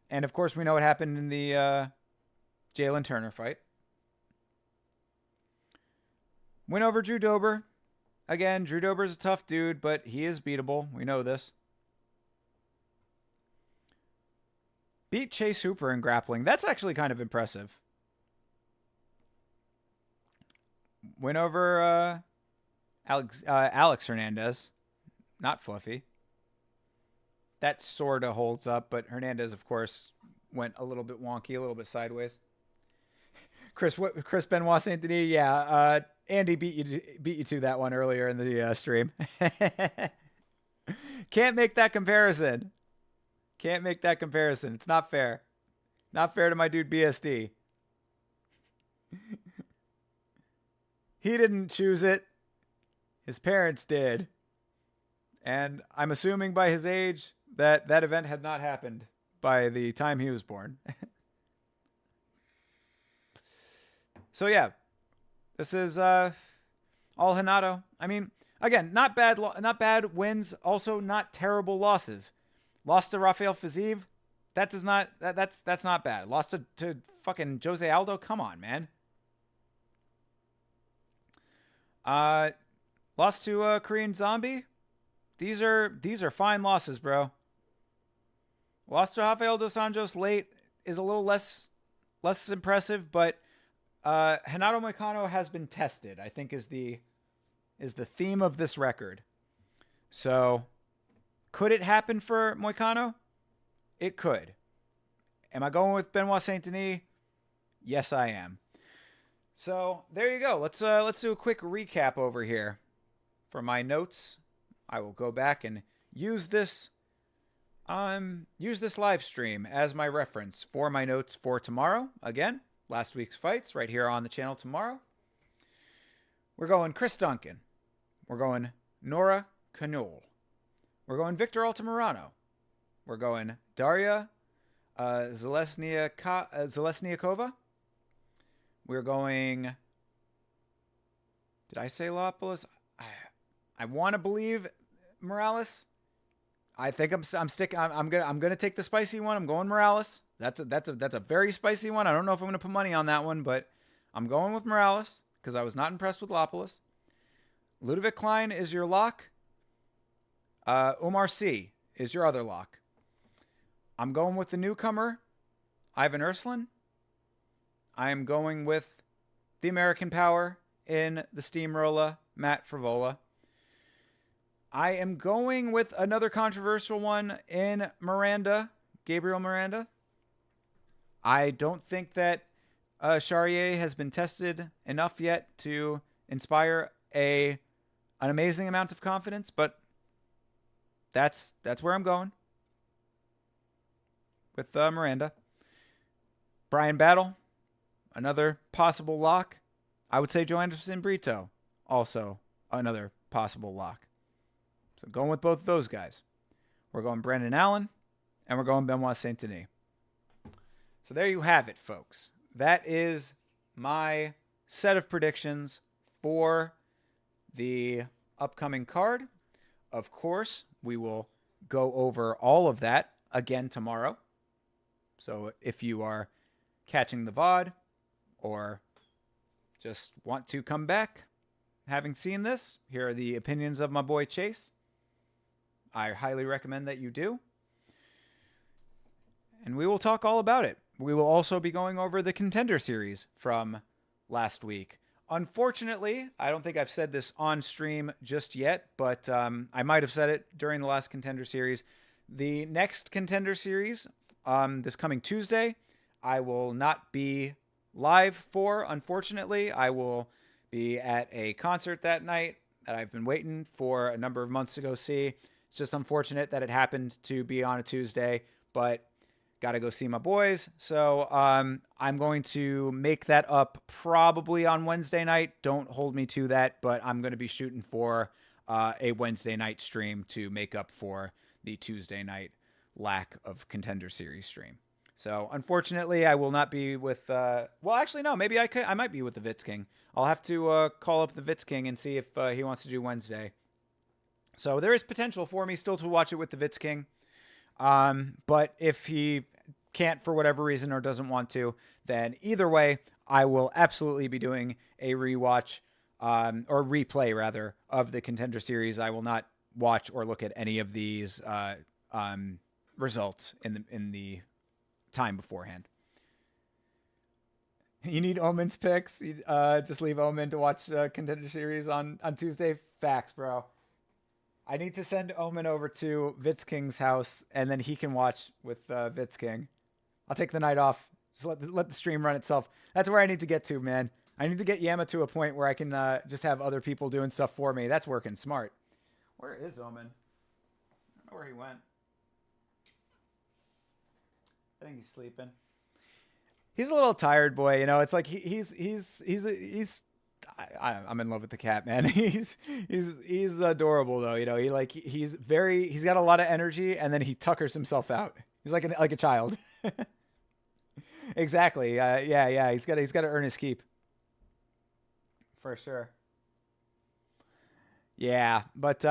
And of course, we know what happened in the Jalen Turner fight. Win over Drew Dober. Again, Drew Dober's a tough dude, but he is beatable. We know this. Beat Chase Hooper in grappling. That's actually kind of impressive. Win over Alex Hernandez. Not fluffy. That sort of holds up, but Hernandez, of course, went a little bit wonky, a little bit sideways. Chris Benoit Saint-Denis. Yeah, Andy beat you to that one earlier in the stream. Can't make that comparison. Can't make that comparison. It's not fair. Not fair to my dude BSD. He didn't choose it. His parents did. And I'm assuming by his age that that event had not happened by the time he was born. So yeah, this is all Hanato. I mean, again, not bad wins, also not terrible losses. Lost to Rafael Fiziev, that's not bad. Lost to fucking Jose Aldo, come on, man. Lost to Korean Zombie. These are fine losses, bro. Lost to Rafael dos Anjos late is a little less impressive, but Renato Moicano has been tested, I think is the theme of this record. So, could it happen for Moicano? It could. Am I going with Benoit Saint-Denis? Yes, I am. So, there you go. Let's do a quick recap over here. For my notes, I will go back and use this live stream as my reference for my notes for tomorrow. Again, last week's fights right here on the channel tomorrow. We're going Chris Duncan. We're going Nora Canole. We're going Victor Altamirano. We're going Daria Zelesniakova. We're going... Did I say Lopoulos? I want to believe Morales. I think I'm sticking. I'm gonna take the spicy one. I'm going Morales. That's a very spicy one. I don't know if I'm gonna put money on that one, but I'm going with Morales because I was not impressed with Lopoulos. Ludovic Klein is your lock. Omar Sy is your other lock. I'm going with the newcomer, Ivan Erslan. I am going with the American Power in the Steamroller, Matt Frivola. I am going with another controversial one in Miranda, Gabriel Miranda. I don't think that Charrier has been tested enough yet to inspire an amazing amount of confidence, but that's where I'm going with Miranda. Brian Battle, another possible lock. I would say Joe Anderson Brito, also another possible lock. So going with both of those guys. We're going Brandon Allen, and we're going Benoit Saint-Denis. So there you have it, folks. That is my set of predictions for the upcoming card. Of course, we will go over all of that again tomorrow. So if you are catching the VOD or just want to come back having seen this, here are the opinions of my boy Chase. I highly recommend that you do. And we will talk all about it. We will also be going over the Contender Series from last week. Unfortunately, I don't think I've said this on stream just yet, but I might have said it during the last Contender Series. The next Contender Series, this coming Tuesday, I will not be live for, unfortunately. I will be at a concert that night that I've been waiting for a number of months to go see. It's just unfortunate that it happened to be on a Tuesday, but got to go see my boys. So I'm going to make that up probably on Wednesday night. Don't hold me to that, but I'm going to be shooting for a Wednesday night stream to make up for the Tuesday night lack of Contender Series stream. So unfortunately, I will not be with... well, actually, no. Maybe I might be with the Vitz King. I'll have to call up the Vitz King and see if he wants to do Wednesday. So there is potential for me still to watch it with the Vitz King. But if he can't for whatever reason or doesn't want to, then either way, I will absolutely be doing a rewatch or replay rather of the Contender Series. I will not watch or look at any of these results in the time beforehand. You need Omen's picks. Just leave Omen to watch Contender Series on Tuesday. Facts, bro. I need to send Omen over to Vitz King's house, and then he can watch with Vitz King. I'll take the night off Just let the stream run itself. That's where I need to get to, man. I need to get Yama to a point where I can just have other people doing stuff for me. That's working smart. Where is Omen? I don't know where he went. I think he's sleeping. He's a little tired, boy. You know, it's like he's I'm in love with the cat, man. He's adorable though. You know, he's got a lot of energy, and then he tuckers himself out. He's like a child. Exactly. Yeah. He's got to earn his keep. For sure. Yeah, but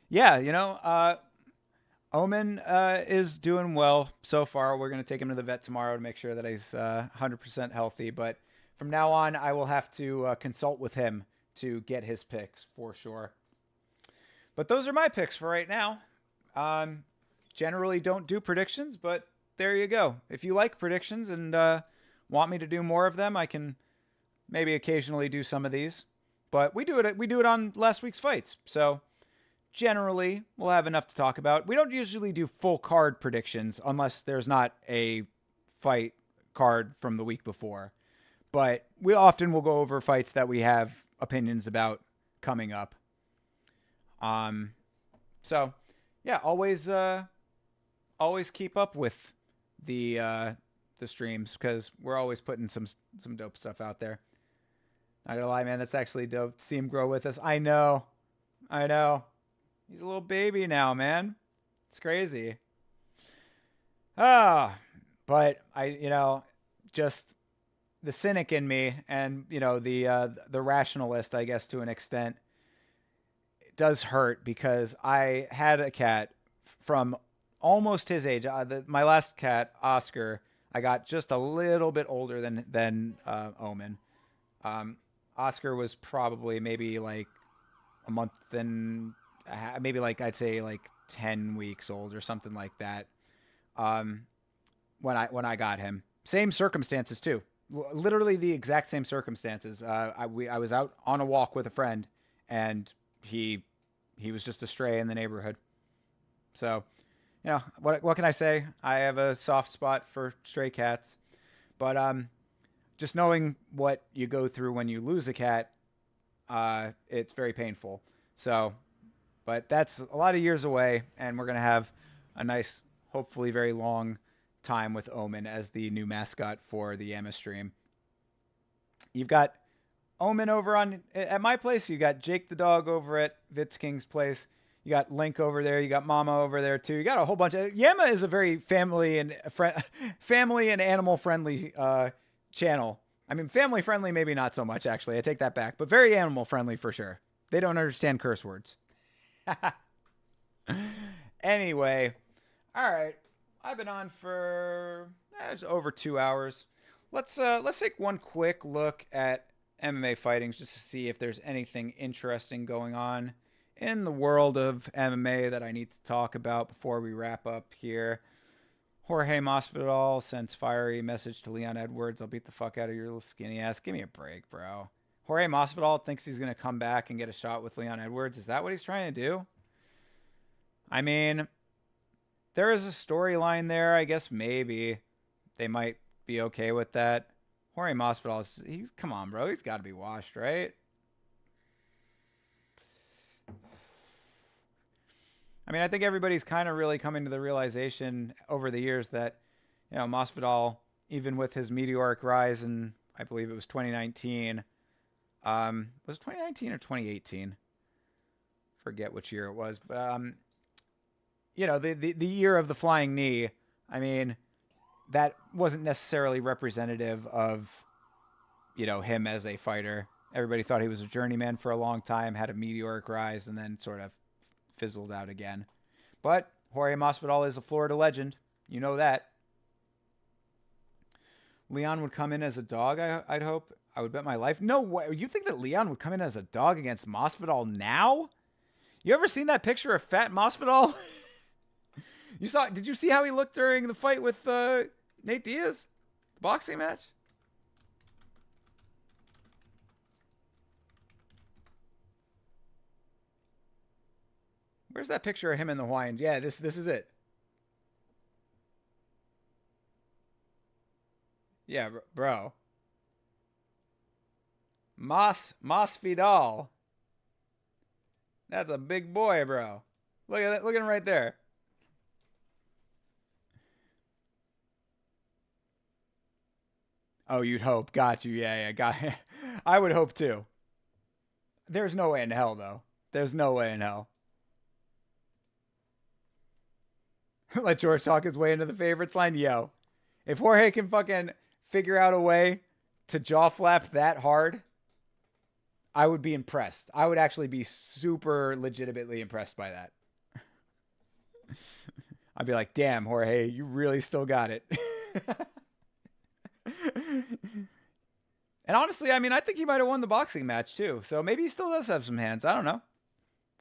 yeah, you know, Omen is doing well so far. We're going to take him to the vet tomorrow to make sure that he's 100% healthy. But from now on, I will have to consult with him to get his picks for sure. But those are my picks for right now. Generally don't do predictions, but there you go. If you like predictions and want me to do more of them, I can maybe occasionally do some of these. But we do it on last week's fights. So generally, we'll have enough to talk about. We don't usually do full card predictions unless there's not a fight card from the week before. But we often will go over fights that we have opinions about coming up. So yeah, always keep up with the streams because we're always putting some dope stuff out there. Not gonna lie, man, that's actually dope to see him grow with us. I know. He's a little baby now, man. It's crazy. But just the cynic in me and, the rationalist, I guess, to an extent, it does hurt because I had a cat from almost his age. My last cat, Oscar, I got just a little bit older than Omen. Oscar was probably maybe like a month and maybe like I'd say like 10 weeks old or something like that. When I got him, same circumstances too, literally the exact same circumstances. I was out on a walk with a friend, and he was just a stray in the neighborhood. So, what can I say? I have a soft spot for stray cats, but just knowing what you go through when you lose a cat, it's very painful. So, but that's a lot of years away, and we're going to have a nice, hopefully very long time with Omen as the new mascot for the Yama stream. You've got Omen over at my place. You got Jake the dog over at Vitz King's place. You got Link over there. You got Mama over there too. You got a whole bunch of Yama is a very family and animal friendly channel. I mean, family friendly, maybe not so much, actually. I take that back, but very animal friendly for sure. They don't understand curse words. Anyway, all right. I've been on for over 2 hours. Let's take one quick look at MMA fightings just to see if there's anything interesting going on in the world of MMA that I need to talk about before we wrap up here. Jorge Masvidal sends fiery message to Leon Edwards. I'll beat the fuck out of your little skinny ass. Give me a break, bro. Jorge Masvidal thinks he's going to come back and get a shot with Leon Edwards. Is that what he's trying to do? I mean, there is a storyline there. I guess maybe they might be okay with that. Jorge Masvidal, come on, bro. He's got to be washed, right? I mean, I think everybody's kind of really coming to the realization over the years that, Masvidal, even with his meteoric rise in, I believe it was 2019, was it 2019 or 2018? Forget which year it was, but, the year of the flying knee, I mean, that wasn't necessarily representative of, him as a fighter. Everybody thought he was a journeyman for a long time, had a meteoric rise, and then sort of fizzled out again. But Jorge Masvidal is a Florida legend. You know that. Leon would come in as a dog, I'd hope. I would bet my life. No way. You think that Leon would come in as a dog against Masvidal now? You ever seen that picture of fat Masvidal? Did you see how he looked during the fight with Nate Diaz? The boxing match? Where's that picture of him in the Hawaiian? Yeah, this is it. Yeah, bro. Masvidal. That's a big boy, bro. Look at it. Look at him right there. Oh, you'd hope. Got you. Yeah, yeah. Got. I would hope too. There's no way in hell, though. There's no way in hell. Let George talk his way into the favorites line. Yo, if Jorge can fucking figure out a way to jaw flap that hard, I would be impressed. I would actually be super legitimately impressed by that. I'd be like, damn, Jorge, you really still got it. And honestly, I mean, I think he might have won the boxing match too. So maybe he still does have some hands. I don't know,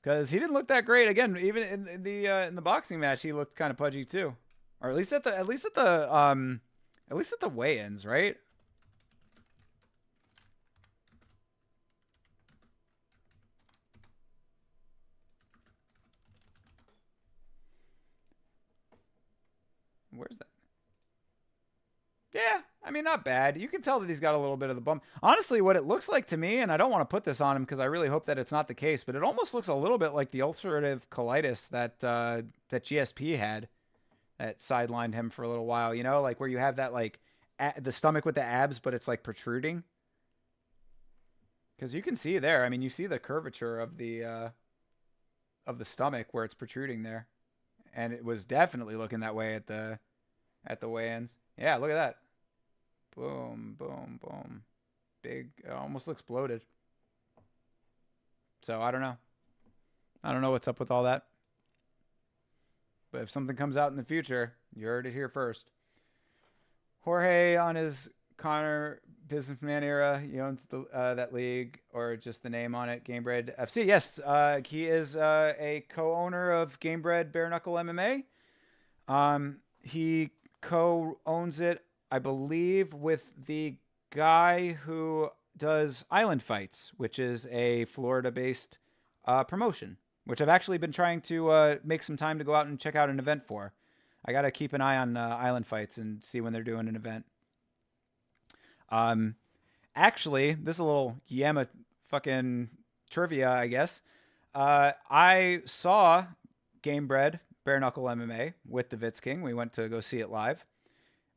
because he didn't look that great. Again, even in the boxing match, he looked kind of pudgy too, or at least at the weigh-ins, right? Where's that? Yeah, I mean, not bad. You can tell that he's got a little bit of the bump. Honestly, what it looks like to me, and I don't want to put this on him because I really hope that it's not the case, but it almost looks a little bit like the ulcerative colitis that GSP had that sidelined him for a little while. You know, like where you have that like the stomach with the abs, but it's like protruding. Because you can see there. I mean, you see the curvature of the stomach where it's protruding there, and it was definitely looking that way at the weigh-ins. Yeah, look at that. Boom, boom, boom. Big, almost looks bloated. So I don't know. I don't know what's up with all that. But if something comes out in the future, you heard it here first. Jorge on his Connor businessman era, he owns that league, or just the name on it, Gamebred FC. Yes, he is a co-owner of Gamebred Bare Knuckle MMA. He co-owns it, I believe, with the guy who does Island Fights, which is a Florida-based promotion, which I've actually been trying to make some time to go out and check out an event for. I got to keep an eye on Island Fights and see when they're doing an event. Actually, this is a little Yama fucking trivia, I guess. I saw Gamebred Bare Knuckle MMA with the Vitz King. We went to go see it live.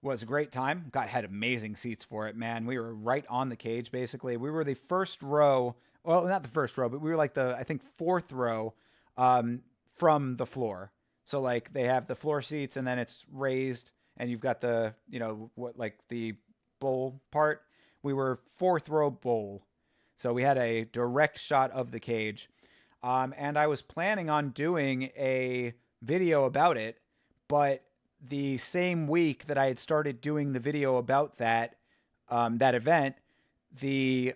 It was a great time. Had amazing seats for it, man. We were right on the cage, basically. We were the first row. Well, not the first row, but we were like I think, fourth row from the floor. So, like, they have the floor seats, and then it's raised, and you've got the, the bowl part. We were fourth row bowl. So we had a direct shot of the cage. And I was planning on doing a video about it, but the same week that I had started doing the video about that event, the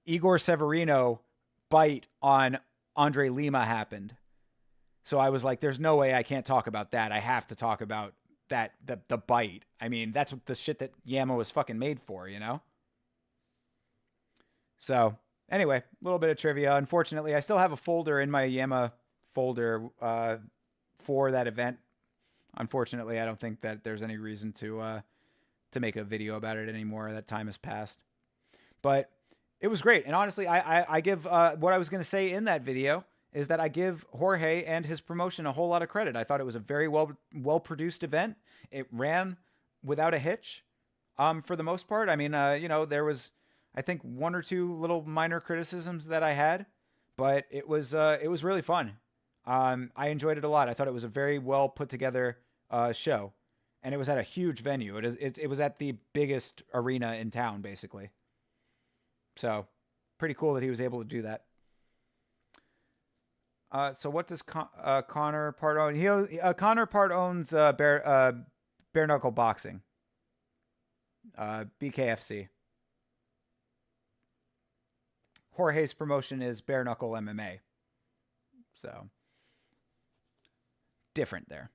Igor Severino bite on Andre Lima happened. So I was like, there's no way I can't talk about that. I have to talk about that, the bite. I mean, that's what the shit that Yama was fucking made for, you know? So anyway, a little bit of trivia. Unfortunately, I still have a folder in my Yama folder for that event. Unfortunately, I don't think that there's any reason to make a video about it anymore. That time has passed. But it was great. And honestly, I give what I was going to say in that video is that I give Jorge and his promotion a whole lot of credit. I thought it was a very well produced event. It ran without a hitch for the most part. I mean, there was, I think, one or two little minor criticisms that I had, but it was really fun. I enjoyed it a lot. I thought it was a very well put together show, and it was at a huge venue. It was at the biggest arena in town, basically. So pretty cool that he was able to do that. So what does Connor part own? Connor part owns bare knuckle boxing, BKFC. Jorge's promotion is bare knuckle MMA. So different there.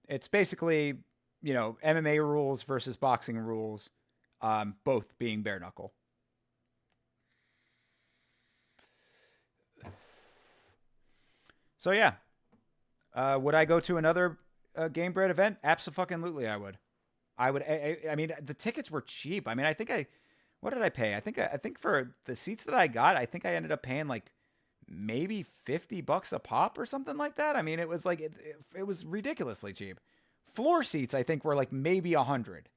It's basically, MMA rules versus boxing rules, both being bare knuckle. So yeah, would I go to another a Game Bread event, absolutely I would. I mean, the tickets were cheap. I mean, what did I pay? I think for the seats that I got, I think I ended up paying like maybe $50 a pop or something like that. I mean, it was like it was ridiculously cheap. Floor seats, I think, were like maybe 100.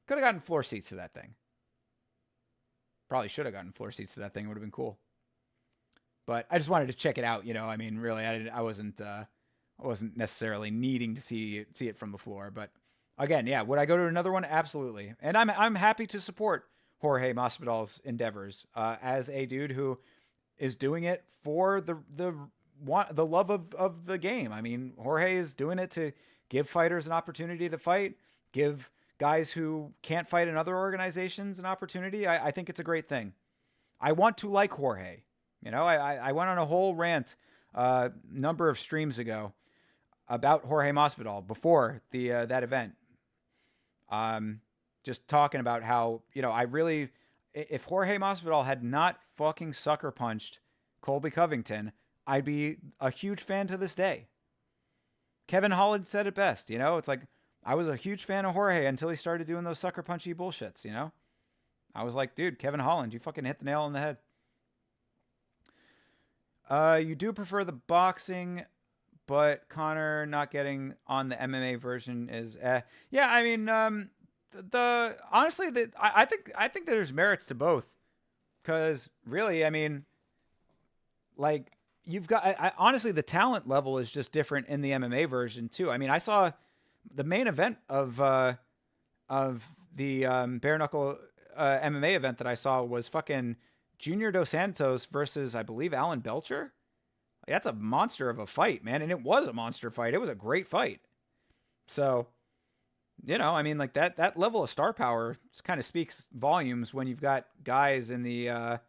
Could have gotten floor seats to that thing. Probably should have gotten floor seats to that thing. It would have been cool. But I just wanted to check it out. I mean, really, I wasn't necessarily needing to see it from the floor. But again, yeah, would I go to another one? Absolutely. And I'm happy to support Jorge Masvidal's endeavors as a dude who is doing it for the love of the game. I mean, Jorge is doing it to give fighters an opportunity to fight, give guys who can't fight in other organizations an opportunity. I think it's a great thing. I want to like Jorge. I went on a whole rant number of streams ago about Jorge Masvidal before that event. Just talking about how, if Jorge Masvidal had not fucking sucker punched Colby Covington, I'd be a huge fan to this day. Kevin Holland said it best, it's like, I was a huge fan of Jorge until he started doing those sucker punchy bullshits, I was like, dude, Kevin Holland, you fucking hit the nail on the head. You do prefer the boxing, but Conor not getting on the MMA version is, yeah. I mean, honestly, I think there's merits to both, because really, I mean, like you've got, honestly, the talent level is just different in the MMA version too. I mean, I saw the main event of the bare knuckle MMA event that I saw was fucking Junior Dos Santos versus, I believe, Alan Belcher. That's a monster of a fight, man. And it was a monster fight. It was a great fight. So, I mean, like that level of star power kind of speaks volumes when you've got guys in the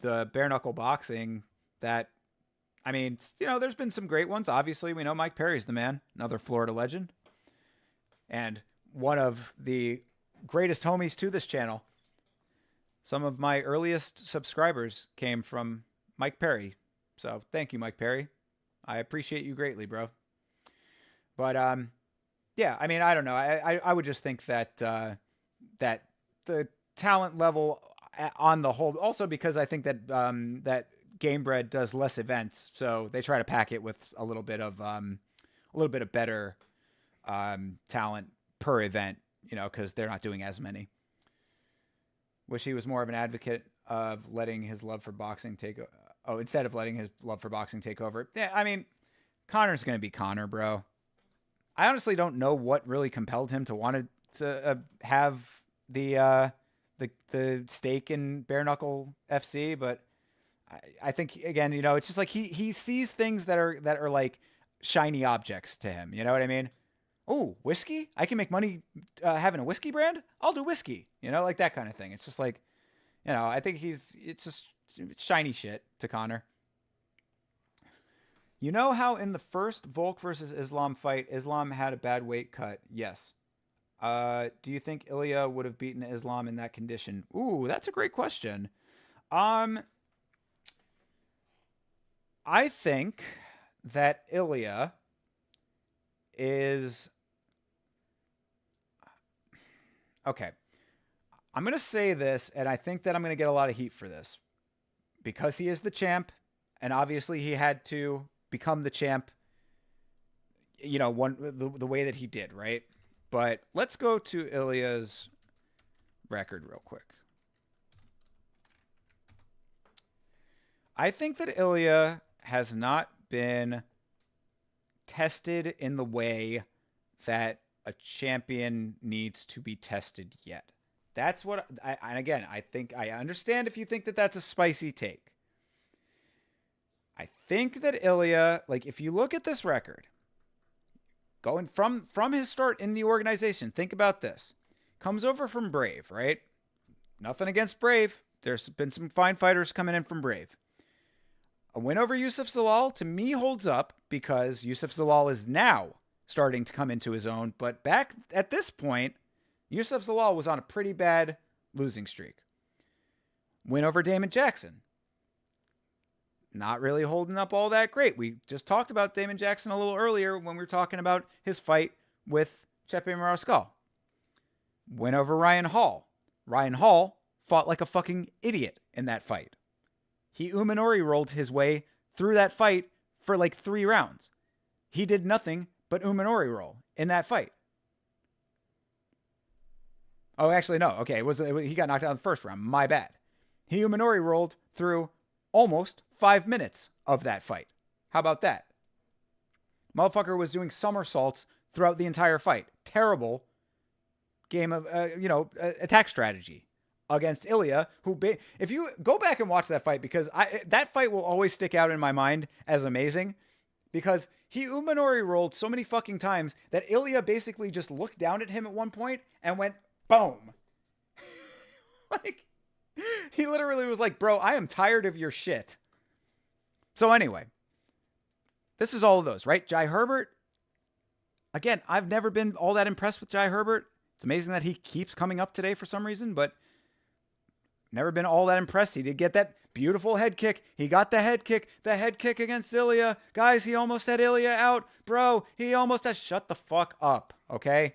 bare knuckle boxing that, I mean, there's been some great ones. Obviously, we know Mike Perry's the man, another Florida legend, and one of the greatest homies to this channel. Some of my earliest subscribers came from Mike Perry. So thank you, Mike Perry. I appreciate you greatly, bro. But yeah, I mean, I don't know. I would just think that that the talent level on the whole, also because I think that that Game Bread does less events, so they try to pack it with a little bit of better talent per event, because they're not doing as many. Wish he was more of an advocate of letting his love for boxing take over. Oh, instead of letting his love for boxing take over. Yeah, I mean, Conor's going to be Conor, bro. I honestly don't know what really compelled him to want to have the stake in Bare Knuckle FC, but I think, again, it's just like he sees things that are like shiny objects to him. You know what I mean? Oh, whiskey? I can make money having a whiskey brand? I'll do whiskey. Like that kind of thing. It's just like, I think it's just shiny shit to Conor. You know how in the first Volk versus Islam fight, Islam had a bad weight cut? Yes. Do you think Ilya would have beaten Islam in that condition? Ooh, that's a great question. I think that Ilya is... Okay. I'm going to say this, and I think that I'm going to get a lot of heat for this. Because he is the champ, and obviously he had to become the champ, the way that he did, right? But let's go to Ilya's record real quick. I think that Ilya has not been tested in the way that a champion needs to be tested yet. That's what and again, I think I understand if you think that that's a spicy take. I think that Ilya, like, if you look at this record, going from his start in the organization, think about this. Comes over from Brave, right? Nothing against Brave. There's been some fine fighters coming in from Brave. A win over Yusuf Zalal, to me, holds up because Yusuf Zalal is now starting to come into his own. But back at this point, Yusuf Zalal was on a pretty bad losing streak. Win over Damon Jackson. not really holding up all that great. We just talked about Damon Jackson a little earlier when we were talking about his fight with Chepe Mariscal. Win over Ryan Hall. Ryan Hall fought like a fucking idiot in that fight. He Uminori rolled his way through that fight for like 3 rounds. He did nothing but Uminori roll in that fight. Oh, actually, no. Okay, he got knocked out in the first round. My bad. He Uminori rolled through almost 5 minutes of that fight. How about that? Motherfucker was doing somersaults throughout the entire fight. Terrible game of, attack strategy against Ilya, who, if you go back and watch that fight, because that fight will always stick out in my mind as amazing, because he Uminori rolled so many fucking times that Ilya basically just looked down at him at one point and went, boom. Like, he literally was like, bro, I am tired of your shit. So anyway, this is all of those, right? Jai Herbert. Again, I've never been all that impressed with Jai Herbert. It's amazing that he keeps coming up today for some reason, but never been all that impressed. He did get that beautiful head kick. He got the head kick against Ilya. Guys, he almost had Ilya out. Bro, he almost had... Shut the fuck up, okay?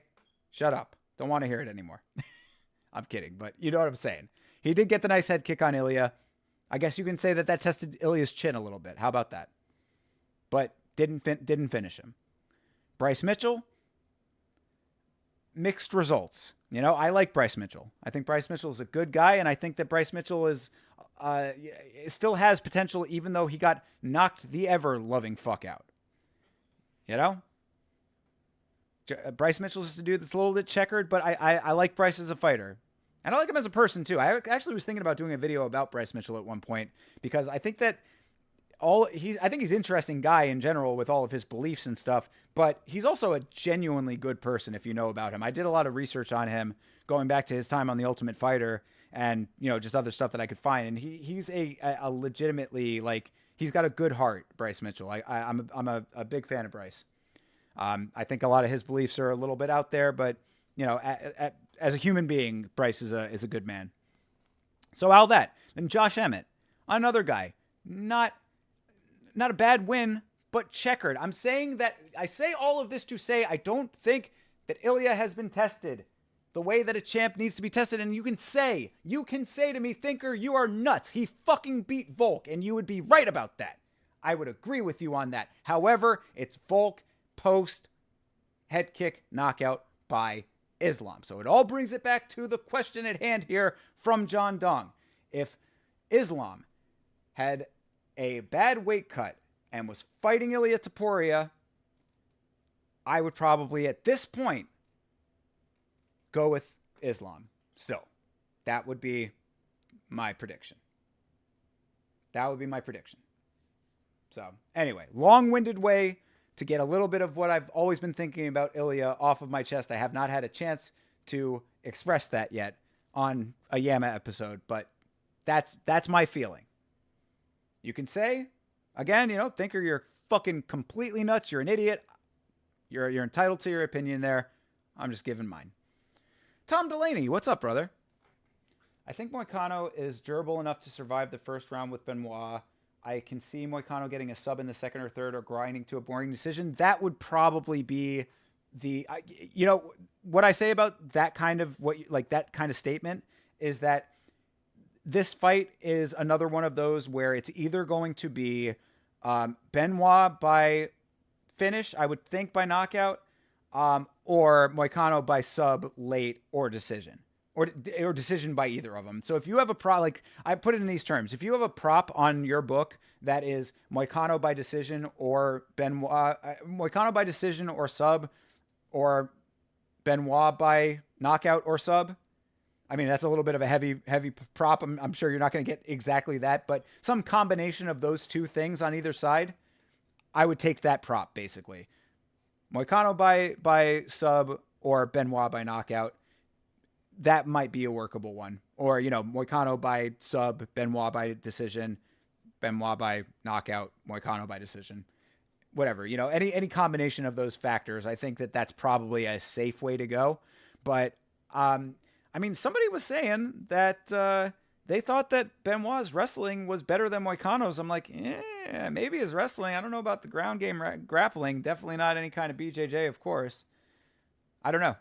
Shut up. Don't want to hear it anymore. I'm kidding, but you know what I'm saying. He did get the nice head kick on Ilya. I guess you can say that tested Ilya's chin a little bit. How about that? But didn't finish him. Bryce Mitchell, mixed results. You know, I like Bryce Mitchell. I think Bryce Mitchell is a good guy, and I think that Bryce Mitchell still has potential, even though he got knocked the ever-loving fuck out. You know? Bryce Mitchell's just a dude that's a little bit checkered, but I like Bryce as a fighter. And I like him as a person, too. I actually was thinking about doing a video about Bryce Mitchell at one point, because I think that he's an interesting guy in general with all of his beliefs and stuff, but he's also a genuinely good person if you know about him. I did a lot of research on him going back to his time on The Ultimate Fighter and, just other stuff that I could find. And he's a legitimately, like, he's got a good heart, Bryce Mitchell. I'm a big fan of Bryce. I think a lot of his beliefs are a little bit out there, but, as a human being, Bryce is a good man. So all that. Then Josh Emmett, another guy, not a bad win, but checkered. I say all of this to say I don't think that Ilya has been tested the way that a champ needs to be tested. And you can say to me, Thinker, you are nuts. He fucking beat Volk, and you would be right about that. I would agree with you on that. However, it's Volk post head kick knockout by Islam. So it all brings it back to the question at hand here from John Dong. If Islam had a bad weight cut and was fighting Ilia Topuria, I would probably at this point go with Islam. So that would be my prediction. So anyway, long-winded way to get a little bit of what I've always been thinking about Ilya off of my chest. I have not had a chance to express that yet on a Yama episode, but that's my feeling. You can say, again, Thinker, you're fucking completely nuts. You're an idiot. You're entitled to your opinion there. I'm just giving mine. Tom Delaney, what's up, brother? I think Moicano is durable enough to survive the first round with Benoit. I can see Moicano getting a sub in the second or third or grinding to a boring decision. That would probably be what I say about that kind of that kind of statement is that this fight is another one of those where it's either going to be Benoit by finish, I would think by knockout, or Moicano by sub late or decision. Or decision by either of them. So if you have a prop, I put it in these terms. If you have a prop on your book that is Moicano by decision or Benoit, Moicano by decision or sub, or Benoit by knockout or sub, I mean, that's a little bit of a heavy prop. I'm sure you're not going to get exactly that, but some combination of those two things on either side, I would take that prop, basically. Moicano by sub or Benoit by knockout. That might be a workable one. Or, Moicano by sub, Benoit by decision, Benoit by knockout, Moicano by decision. Whatever, any combination of those factors, I think that that's probably a safe way to go. But, somebody was saying that, they thought that Benoit's wrestling was better than Moicano's. I'm like, yeah, maybe his wrestling. I don't know about the ground game grappling. Definitely not any kind of BJJ, of course. I don't know.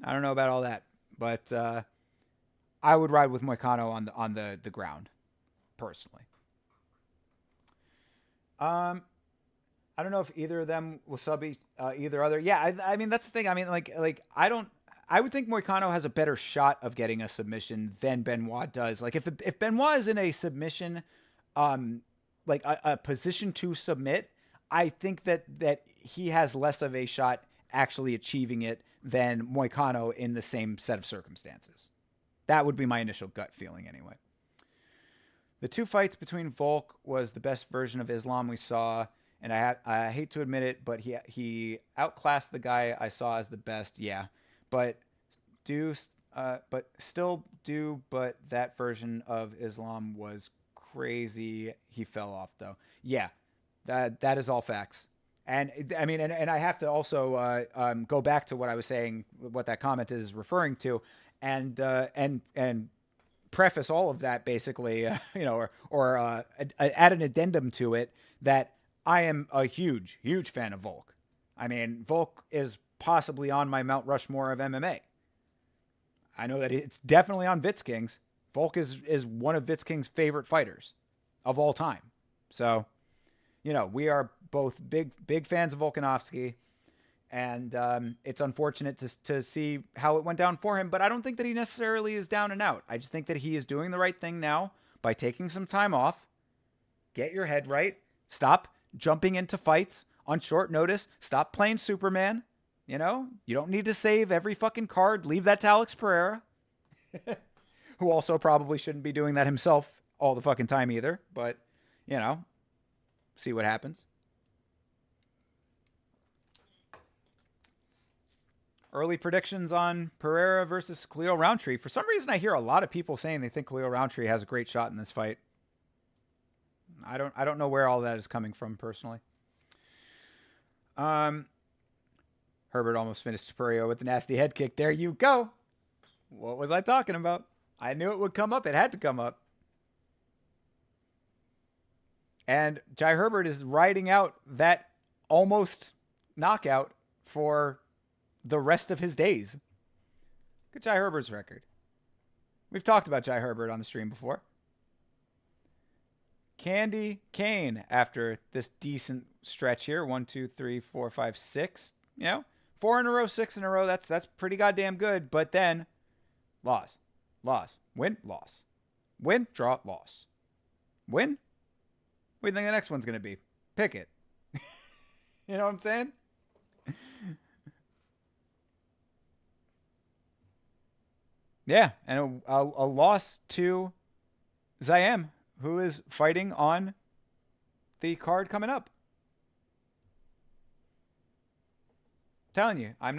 I don't know about all that, but I would ride with Moicano on the ground, personally. I don't know if either of them will sub either other. Yeah, I mean that's the thing. I mean, I don't. I would think Moicano has a better shot of getting a submission than Benoit does. Like if Benoit is in a submission, like a position to submit, I think that he has less of a shot actually achieving it than Moicano in the same set of circumstances. That would be my initial gut feeling anyway. The two fights between Volk was the best version of Islam we saw, and I hate to admit it, but he outclassed the guy I saw as the best. Yeah, but but that version of Islam was crazy. He fell off though. Yeah, that is all facts. And I mean, and I have to also go back to what I was saying, what that comment is referring to, and preface all of that basically, or add an addendum to it that I am a huge fan of Volk. I mean, Volk is possibly on my Mount Rushmore of MMA. I know that it's definitely on Vitz King's. Volk is one of Vitz King's favorite fighters of all time. So, we are both big fans of Volkanovski. And it's unfortunate to see how it went down for him, but I don't think that he necessarily is down and out. I just think that he is doing the right thing now by taking some time off. Get your head right. Stop jumping into fights on short notice. Stop playing Superman. You don't need to save every fucking card. Leave that to Alex Pereira, who also probably shouldn't be doing that himself all the fucking time either. But, see what happens. Early predictions on Pereira versus Khalil Roundtree. For some reason, I hear a lot of people saying they think Khalil Roundtree has a great shot in this fight. I don't know where all that is coming from personally. Herbert almost finished Pereira with the nasty head kick. There you go. What was I talking about? I knew it would come up. It had to come up. And Jai Herbert is riding out that almost knockout for the rest of his days. Look at Jai Herbert's record. We've talked about Jai Herbert on the stream before. Candy Kane after this decent stretch here. 1, 2, 3, 4, 5, 6. 4 in a row, 6 in a row. That's pretty goddamn good. But then loss. Win, loss. Win, draw, loss. Win? What do you think the next one's going to be? Pick it. You know what I'm saying? Yeah, and a loss to Zayem, who is fighting on the card coming up. I'm telling you, I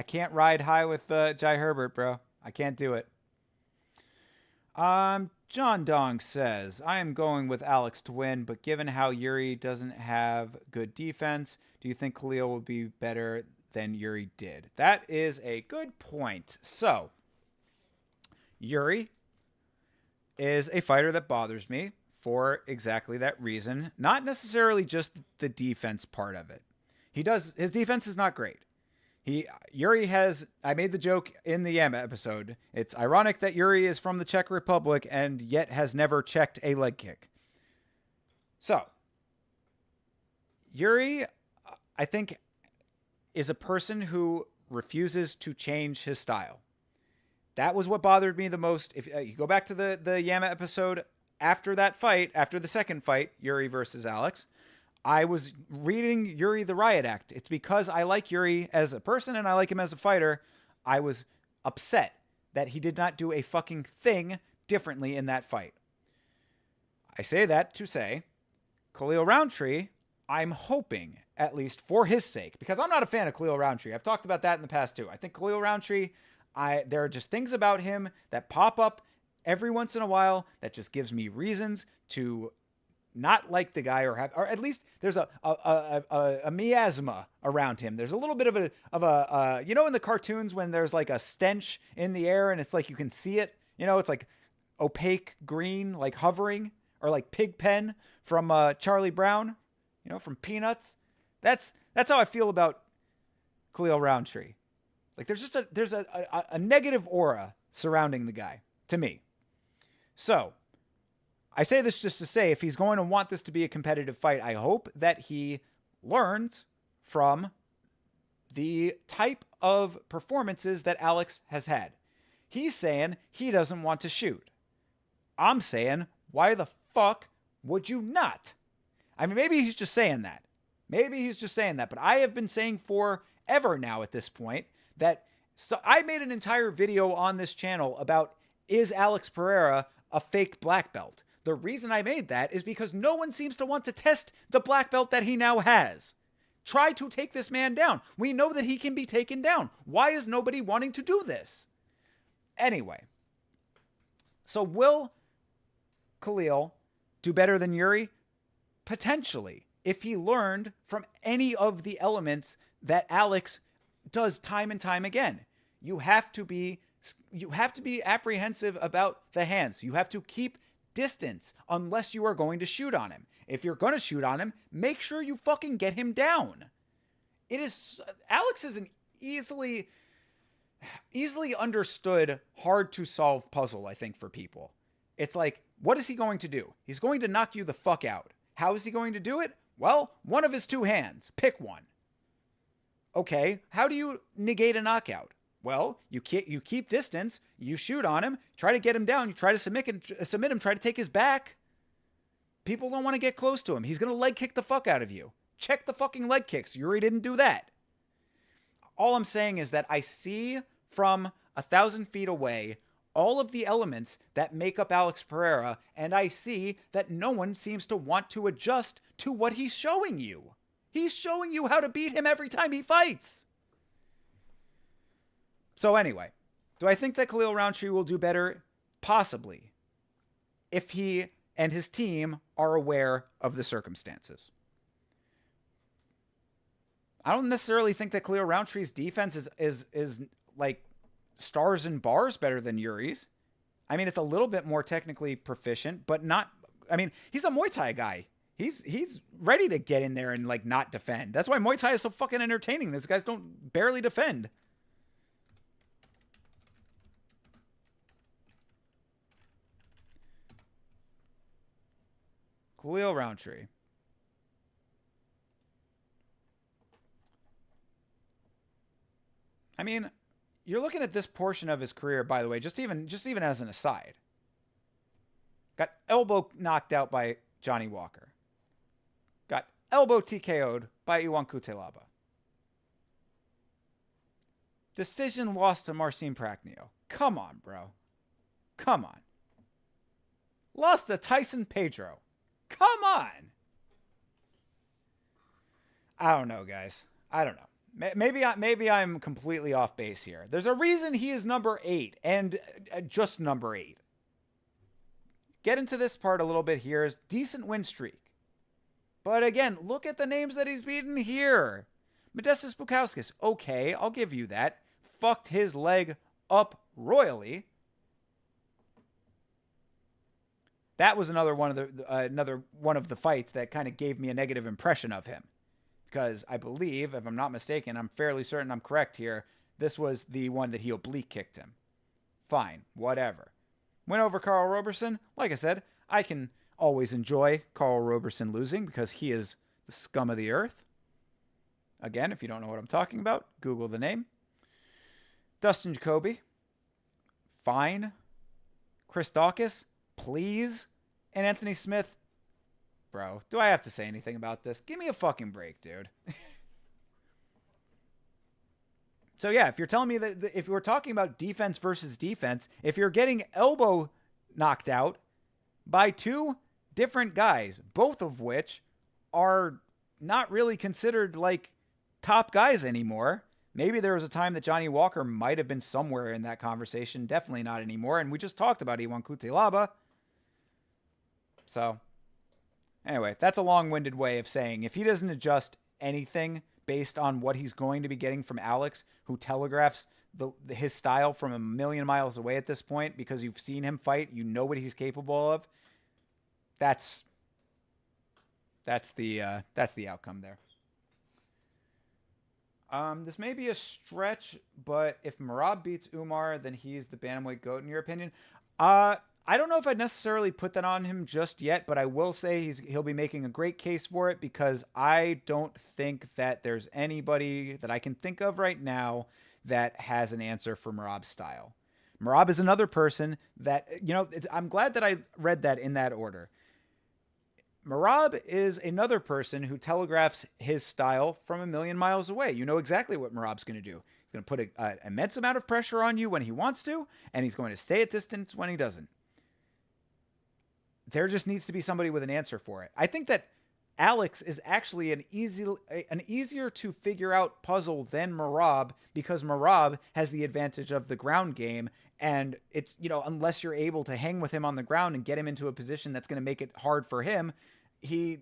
can't ride high with Jai Herbert, bro. I can't do it. John Dong says, I am going with Alex to win, but given how Yuri doesn't have good defense, do you think Khalil will be better than Yuri did? That is a good point. So, Yuri is a fighter that bothers me for exactly that reason. Not necessarily just the defense part of it. His defense is not great. I made the joke in the Yama episode. It's ironic that Yuri is from the Czech Republic and yet has never checked a leg kick. So, Yuri, I think, is a person who refuses to change his style. That was what bothered me the most. If you go back to the Yama episode after that fight, after the second fight, Yuri versus Alex, I was reading Yuri the Riot Act. It's because I like Yuri as a person and I like him as a fighter. I was upset that he did not do a fucking thing differently in that fight. I say that to say, Khalil Roundtree, I'm hoping, at least for his sake, because I'm not a fan of Khalil Roundtree. I've talked about that in the past too. I think Khalil Roundtree, there are just things about him that pop up every once in a while that just gives me reasons to not like the guy or at least there's a miasma around him. There's a little bit of a you know, in the cartoons when there's like a stench in the air and it's like you can see it, you know, it's like opaque green, like hovering, or like Pigpen from Charlie Brown, you know, from Peanuts. That's how I feel about Khalil Roundtree. Like there's a negative aura surrounding the guy to me. So I say this just to say, if he's going to want this to be a competitive fight, I hope that he learns from the type of performances that Alex has had. He's saying he doesn't want to shoot. I'm saying, why the fuck would you not? I mean, maybe he's just saying that. But I have been saying forever now at this point that, so I made an entire video on this channel about, is Alex Pereira a fake black belt? The reason I made that is because no one seems to want to test the black belt that he now has. Try to take this man down. We know that he can be taken down. Why is nobody wanting to do this? Anyway, so will Khalil do better than Yuri? Potentially, if he learned from any of the elements that Alex does time and time again. You have to be apprehensive about the hands. You have to keep distance unless you are going to shoot on him. If you're going to shoot on him, make sure you fucking get him down. Alex is an easily understood, hard to solve puzzle, I think, for people. It's like, what is he going to do? He's going to knock you the fuck out. How is he going to do it? Well, one of his two hands. Pick one. Okay, how do you negate a knockout? Well, you keep distance, you shoot on him, try to get him down, you try to submit him, try to take his back. People don't want to get close to him. He's going to leg kick the fuck out of you. Check the fucking leg kicks. Yuri didn't do that. All I'm saying is that I see from 1,000 feet away all of the elements that make up Alex Pereira, and I see that no one seems to want to adjust to what he's showing you. He's showing you how to beat him every time he fights. So anyway, do I think that Khalil Roundtree will do better? Possibly. If he and his team are aware of the circumstances. I don't necessarily think that Khalil Roundtree's defense is like stars and bars better than Yuri's. I mean, it's a little bit more technically proficient, but not, I mean, he's a Muay Thai guy. He's ready to get in there and like not defend. That's why Muay Thai is so fucking entertaining. Those guys don't barely defend. Khalil Roundtree. I mean, you're looking at this portion of his career, by the way, just even as an aside. Got elbow knocked out by Johnny Walker. Got elbow TKO'd by Iwan Kutelaba. Decision lost to Marcin Prachnio. Come on, bro. Come on. Lost to Tyson Pedro. Come on. I don't know, guys. I don't know. Maybe I'm completely off base here. There's a reason he is number 8 and just number 8. Get into this part a little bit here. Is decent win streak. But again, look at the names that he's beaten here. Modestas Bukauskas. Okay, I'll give you that. Fucked his leg up royally. That was another one of the fights that kind of gave me a negative impression of him. Because I believe, if I'm not mistaken, I'm fairly certain I'm correct here, this was the one that he oblique kicked him. Fine, whatever. Win over Carl Roberson. Like I said, I can always enjoy Carl Roberson losing because he is the scum of the earth. Again, if you don't know what I'm talking about, Google the name. Dustin Jacoby. Fine. Chris Daukaus. Please. And Anthony Smith. Bro, do I have to say anything about this? Give me a fucking break, dude. So yeah, if you're telling me that if we're talking about defense versus defense, if you're getting elbow knocked out by two different guys, both of which are not really considered like top guys anymore. Maybe there was a time that Johnny Walker might have been somewhere in that conversation. Definitely not anymore. And we just talked about Iwan Kutelaba. So Anyway, that's a long-winded way of saying if he doesn't adjust anything based on what he's going to be getting from Alex, who telegraphs his style from a million miles away at this point because you've seen him fight, you know what he's capable of. That's the outcome there. This may be a stretch, but if Merab beats Umar, then he's the bantamweight GOAT in your opinion. I don't know if I'd necessarily put that on him just yet, but I will say he'll be making a great case for it because I don't think that there's anybody that I can think of right now that has an answer for Merab's style. Merab is another person that, I'm glad that I read that in that order. Merab is another person who telegraphs his style from a million miles away. You know exactly what Merab's going to do. He's going to put an immense amount of pressure on you when he wants to, and he's going to stay at distance when he doesn't. There just needs to be somebody with an answer for it. I think that Alex is actually an easier to figure out puzzle than Merab because Merab has the advantage of the ground game, and it's, unless you're able to hang with him on the ground and get him into a position that's going to make it hard for him, he's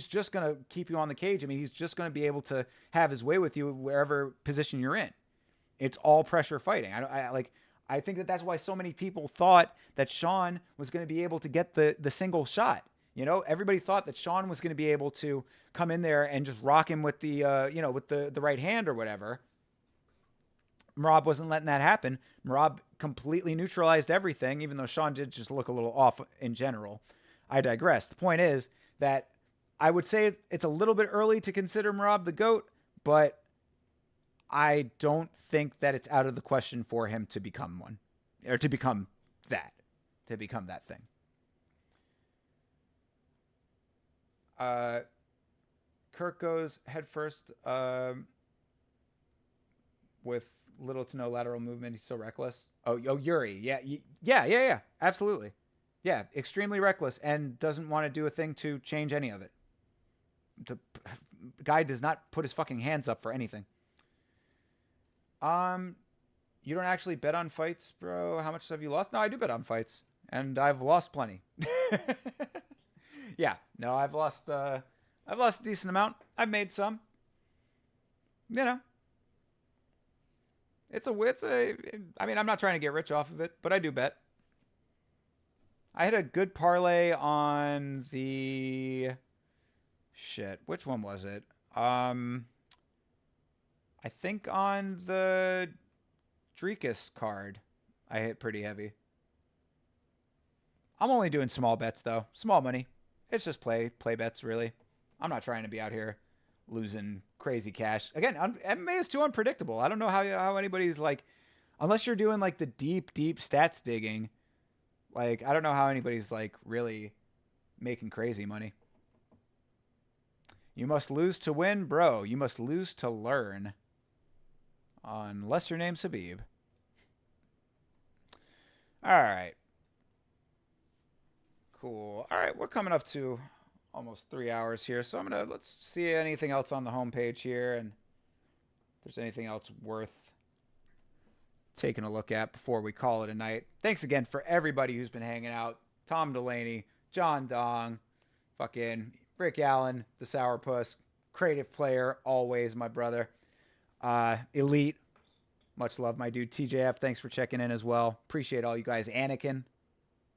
just going to keep you on the cage. I mean, he's just going to be able to have his way with you wherever position you're in. It's all pressure fighting. I think that's why so many people thought that Sean was going to be able to get the single shot. Everybody thought that Sean was going to be able to come in there and just rock him with the right hand or whatever. Merab wasn't letting that happen. Merab completely neutralized everything, even though Sean did just look a little off in general. I digress. The point is that I would say it's a little bit early to consider Merab the GOAT, but I don't think that it's out of the question for him to become one, or to become that thing. Kirk goes head first with little to no lateral movement. He's so reckless. Oh, Yuri. Yeah. Absolutely. Yeah, extremely reckless and doesn't want to do a thing to change any of it. The guy does not put his fucking hands up for anything. You don't actually bet on fights, bro? How much have you lost? No, I do bet on fights, and I've lost plenty. Yeah, no, I've lost a decent amount. I've made some. I'm not trying to get rich off of it, but I do bet. I had a good parlay on the which one was it? I think on the Drekus card, I hit pretty heavy. I'm only doing small bets though, small money. It's just play bets really. I'm not trying to be out here losing crazy cash. Again, MMA is too unpredictable. I don't know how anybody's unless you're doing the deep stats digging. I don't know how anybody's really making crazy money. You must lose to win, bro. You must lose to learn. Unless your name's Habib. All right. Cool. All right, we're coming up to almost 3 hours here, so let's see anything else on the homepage here, and if there's anything else worth taking a look at before we call it a night. Thanks again for everybody who's been hanging out. Tom Delaney, John Dong, fucking Rick Allen, the Sourpuss, creative player, always my brother. Elite, much love, my dude. TJF, thanks for checking in as well. Appreciate all you guys. Anakin,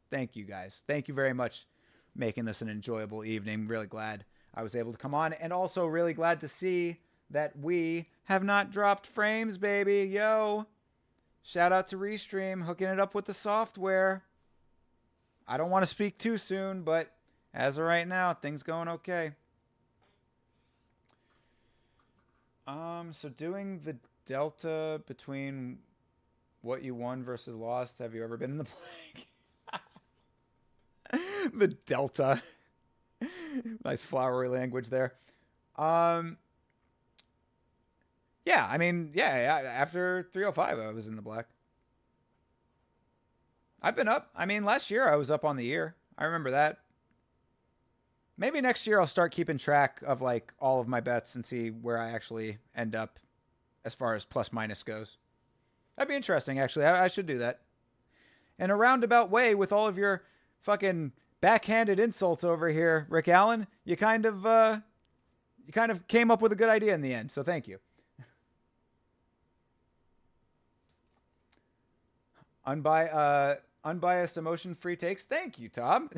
thank you guys. Thank you very much for making this an enjoyable evening. Really glad I was able to come on, and also really glad to see that we have not dropped frames, baby. Yo, shout out to Restream, hooking it up with the software. I don't want to speak too soon, but as of right now, things going okay. So doing the delta between what you won versus lost, have you ever been in the blank? The delta. Nice flowery language there. Yeah, after 305, I was in the black. I've been up. Last year I was up on the year. I remember that. Maybe next year I'll start keeping track of all of my bets and see where I actually end up as far as plus minus goes. That'd be interesting, actually. I should do that. In a roundabout way with all of your fucking backhanded insults over here, Rick Allen. You kind of came up with a good idea in the end, so thank you. Unbiased, emotion-free takes. Thank you, Tom.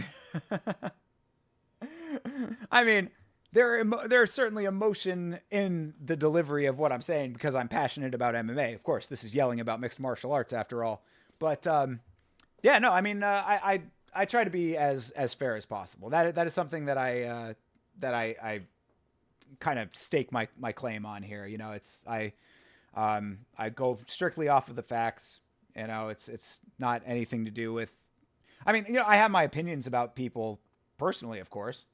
I mean, there's certainly emotion in the delivery of what I'm saying because I'm passionate about MMA. Of course, this is yelling about mixed martial arts after all. But yeah, no, I mean, I try to be as fair as possible. That is something that I kind of stake my claim on here. You know, I go strictly off of the facts. You know, it's not anything to do with. I mean, you know, I have my opinions about people personally, of course.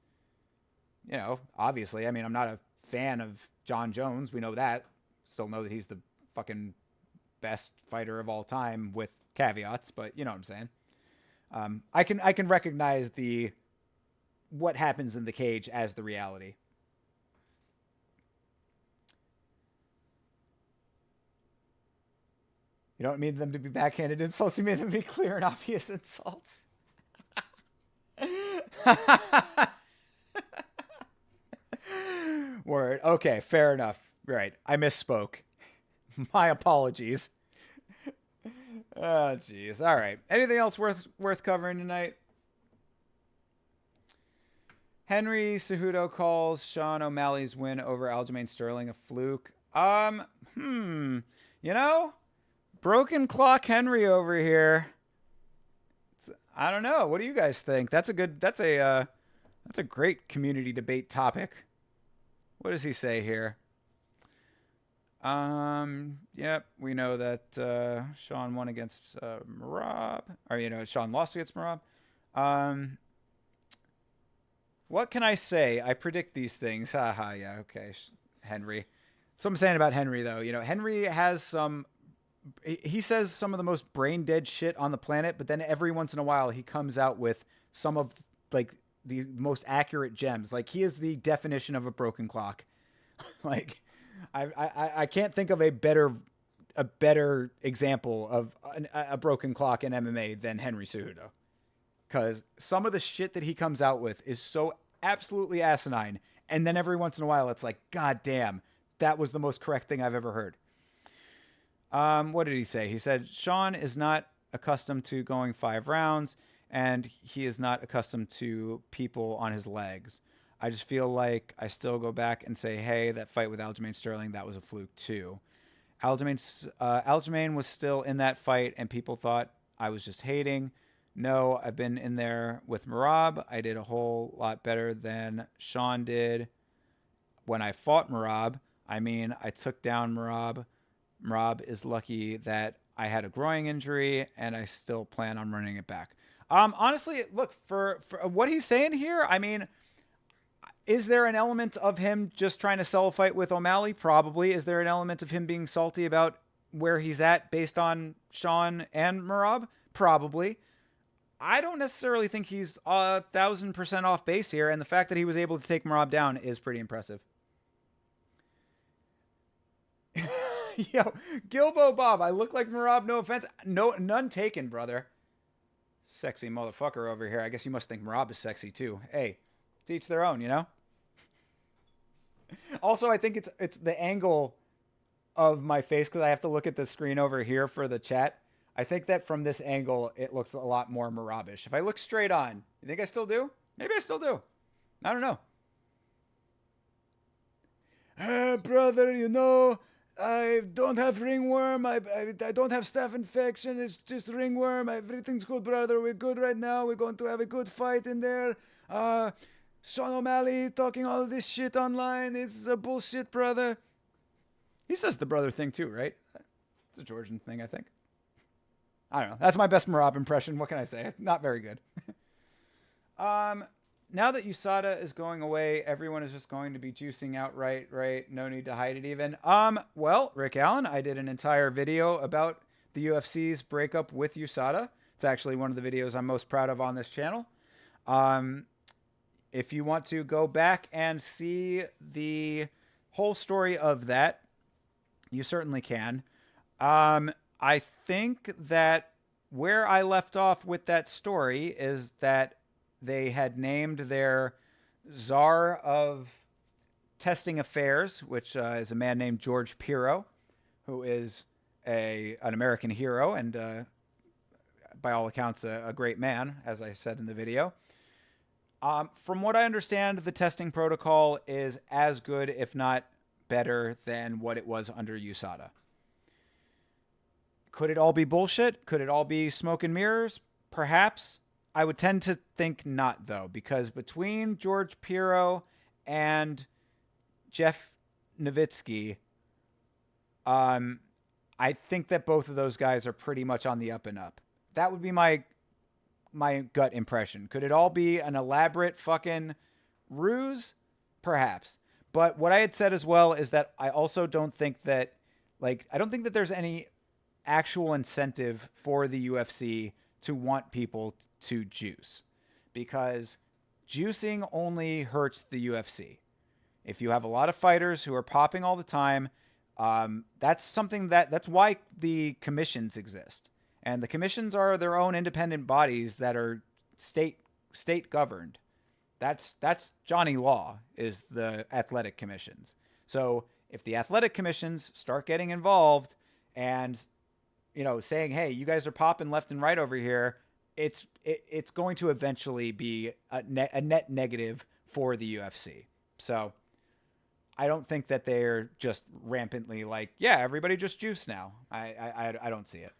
You know, obviously. I mean, I'm not a fan of John Jones. We know that. Still know that he's the fucking best fighter of all time with caveats, but you know what I'm saying. I can recognize the what happens in the cage as the reality. You don't mean them to be backhanded insults. You mean them to be clear and obvious insults. Word. Okay, fair enough. Right. I misspoke. My apologies. Oh, jeez. All right. Anything else worth covering tonight? Henry Cejudo calls Sean O'Malley's win over Aljamain Sterling a fluke. You know, broken clock Henry over here. I don't know. What do you guys think? That's a great community debate topic. What does he say here? Yep, we know that Sean won against Merab. Or, you know, Sean lost against Merab. What can I say? I predict these things. Haha, yeah, okay. Henry. So I'm saying about Henry, though. You know, Henry has some... He says some of the most brain-dead shit on the planet, but then every once in a while he comes out with some of, like, the most accurate gems. Like, he is the definition of a broken clock. Like... I can't think of a better example of a broken clock in MMA than Henry Cejudo, because some of the shit that he comes out with is so absolutely asinine, and then every once in a while it's like, God damn, that was the most correct thing I've ever heard. What did he say? He said Sean is not accustomed to going 5 rounds, and he is not accustomed to people on his legs. I just feel like I still go back and say, hey, that fight with Aljamain Sterling, that was a fluke too. Aljamain was still in that fight, and people thought I was just hating. No, I've been in there with Merab. I did a whole lot better than Sean did when I fought Merab. I mean, I took down Merab. Merab is lucky that I had a groin injury, and I still plan on running it back. Honestly, look, for what he's saying here, I mean... Is there an element of him just trying to sell a fight with O'Malley? Probably. Is there an element of him being salty about where he's at based on Sean and Merab? Probably. I don't necessarily think he's 1,000% off base here, and the fact that he was able to take Merab down is pretty impressive. Yo, Gilbo Bob, I look like Merab, no offense. No, none taken, brother. Sexy motherfucker over here. I guess you must think Merab is sexy too. Hey, to each their own, you know? Also, I think it's the angle of my face because I have to look at the screen over here for the chat. I think that from this angle, it looks a lot more Merabish. If I look straight on, you think I still do? Maybe I still do. I don't know. Brother, you know, I don't have ringworm. I don't have staph infection. It's just ringworm. Everything's good, brother. We're good right now. We're going to have a good fight in there. Sean O'Malley talking all this shit online. It's a bullshit, brother. He says the brother thing too, right? It's a Georgian thing, I think. I don't know. That's my best Merab impression. What can I say? Not very good. Now that USADA is going away, everyone is just going to be juicing outright, right? No need to hide it even. Well, Rick Allen, I did an entire video about the UFC's breakup with USADA. It's actually one of the videos I'm most proud of on this channel. If you want to go back and see the whole story of that, you certainly can. I think that where I left off with that story is that they had named their czar of testing affairs, which is a man named George Piro, who is an American hero and by all accounts a great man, as I said in the video. From what I understand, the testing protocol is as good, if not better, than what it was under USADA. Could it all be bullshit? Could it all be smoke and mirrors? Perhaps. I would tend to think not, though, because between George Piro and Jeff Nowitzki, I think that both of those guys are pretty much on the up and up. That would be my gut impression. Could it all be an elaborate fucking ruse? Perhaps. But what I had said as well is that I also don't think that, I don't think that there's any actual incentive for the UFC to want people to juice, because juicing only hurts the UFC. If you have a lot of fighters who are popping all the time, that's why the commissions exist. And the commissions are their own independent bodies that are state governed. That's Johnny Law, is the athletic commissions. So if the athletic commissions start getting involved and saying, hey, you guys are popping left and right over here, it's going to eventually be a net negative for the UFC. So I don't think that they're just rampantly everybody just juice now. I don't see it.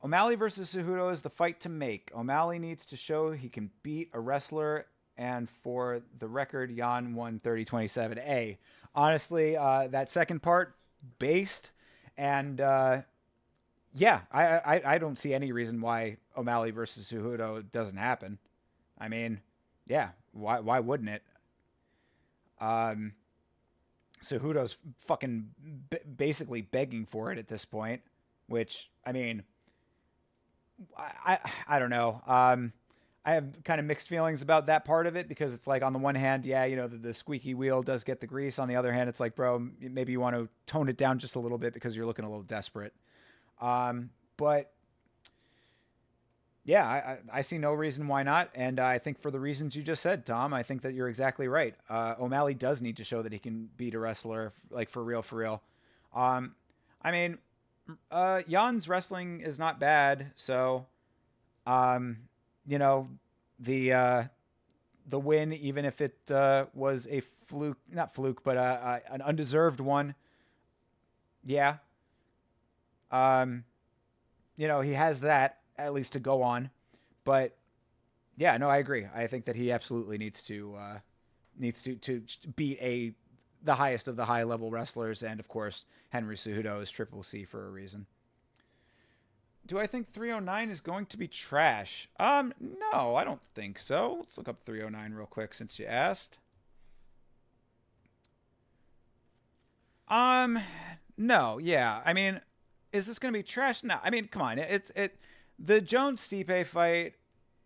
O'Malley versus Cejudo is the fight to make. O'Malley needs to show he can beat a wrestler, and for the record, Jan won 30-27. Honestly, that second part, based, and I don't see any reason why O'Malley versus Cejudo doesn't happen. I mean, why wouldn't it? Cejudo's fucking basically begging for it at this point, which, I mean, I don't know. I have kind of mixed feelings about that part of it, because it's on the one hand, the squeaky wheel does get the grease. On the other hand, it's bro, maybe you want to tone it down just a little bit because you're looking a little desperate. But yeah, I see no reason why not. And I think for the reasons you just said, Tom, I think that you're exactly right. O'Malley does need to show that he can beat a wrestler, for real. I mean, Jan's wrestling is not bad. So, the win, even if it was a fluke, not fluke, but an undeserved one. Yeah. He has that at least to go on, but yeah, no, I agree. I think that he absolutely needs to beat the highest of the high level wrestlers. And of course, Henry Cejudo is Triple C for a reason. Do I think 309 is going to be trash? No, I don't think so. Let's look up 309 real quick since you asked. No, yeah. I mean, is this going to be trash? No. I mean, come on. The Jones-Stipe fight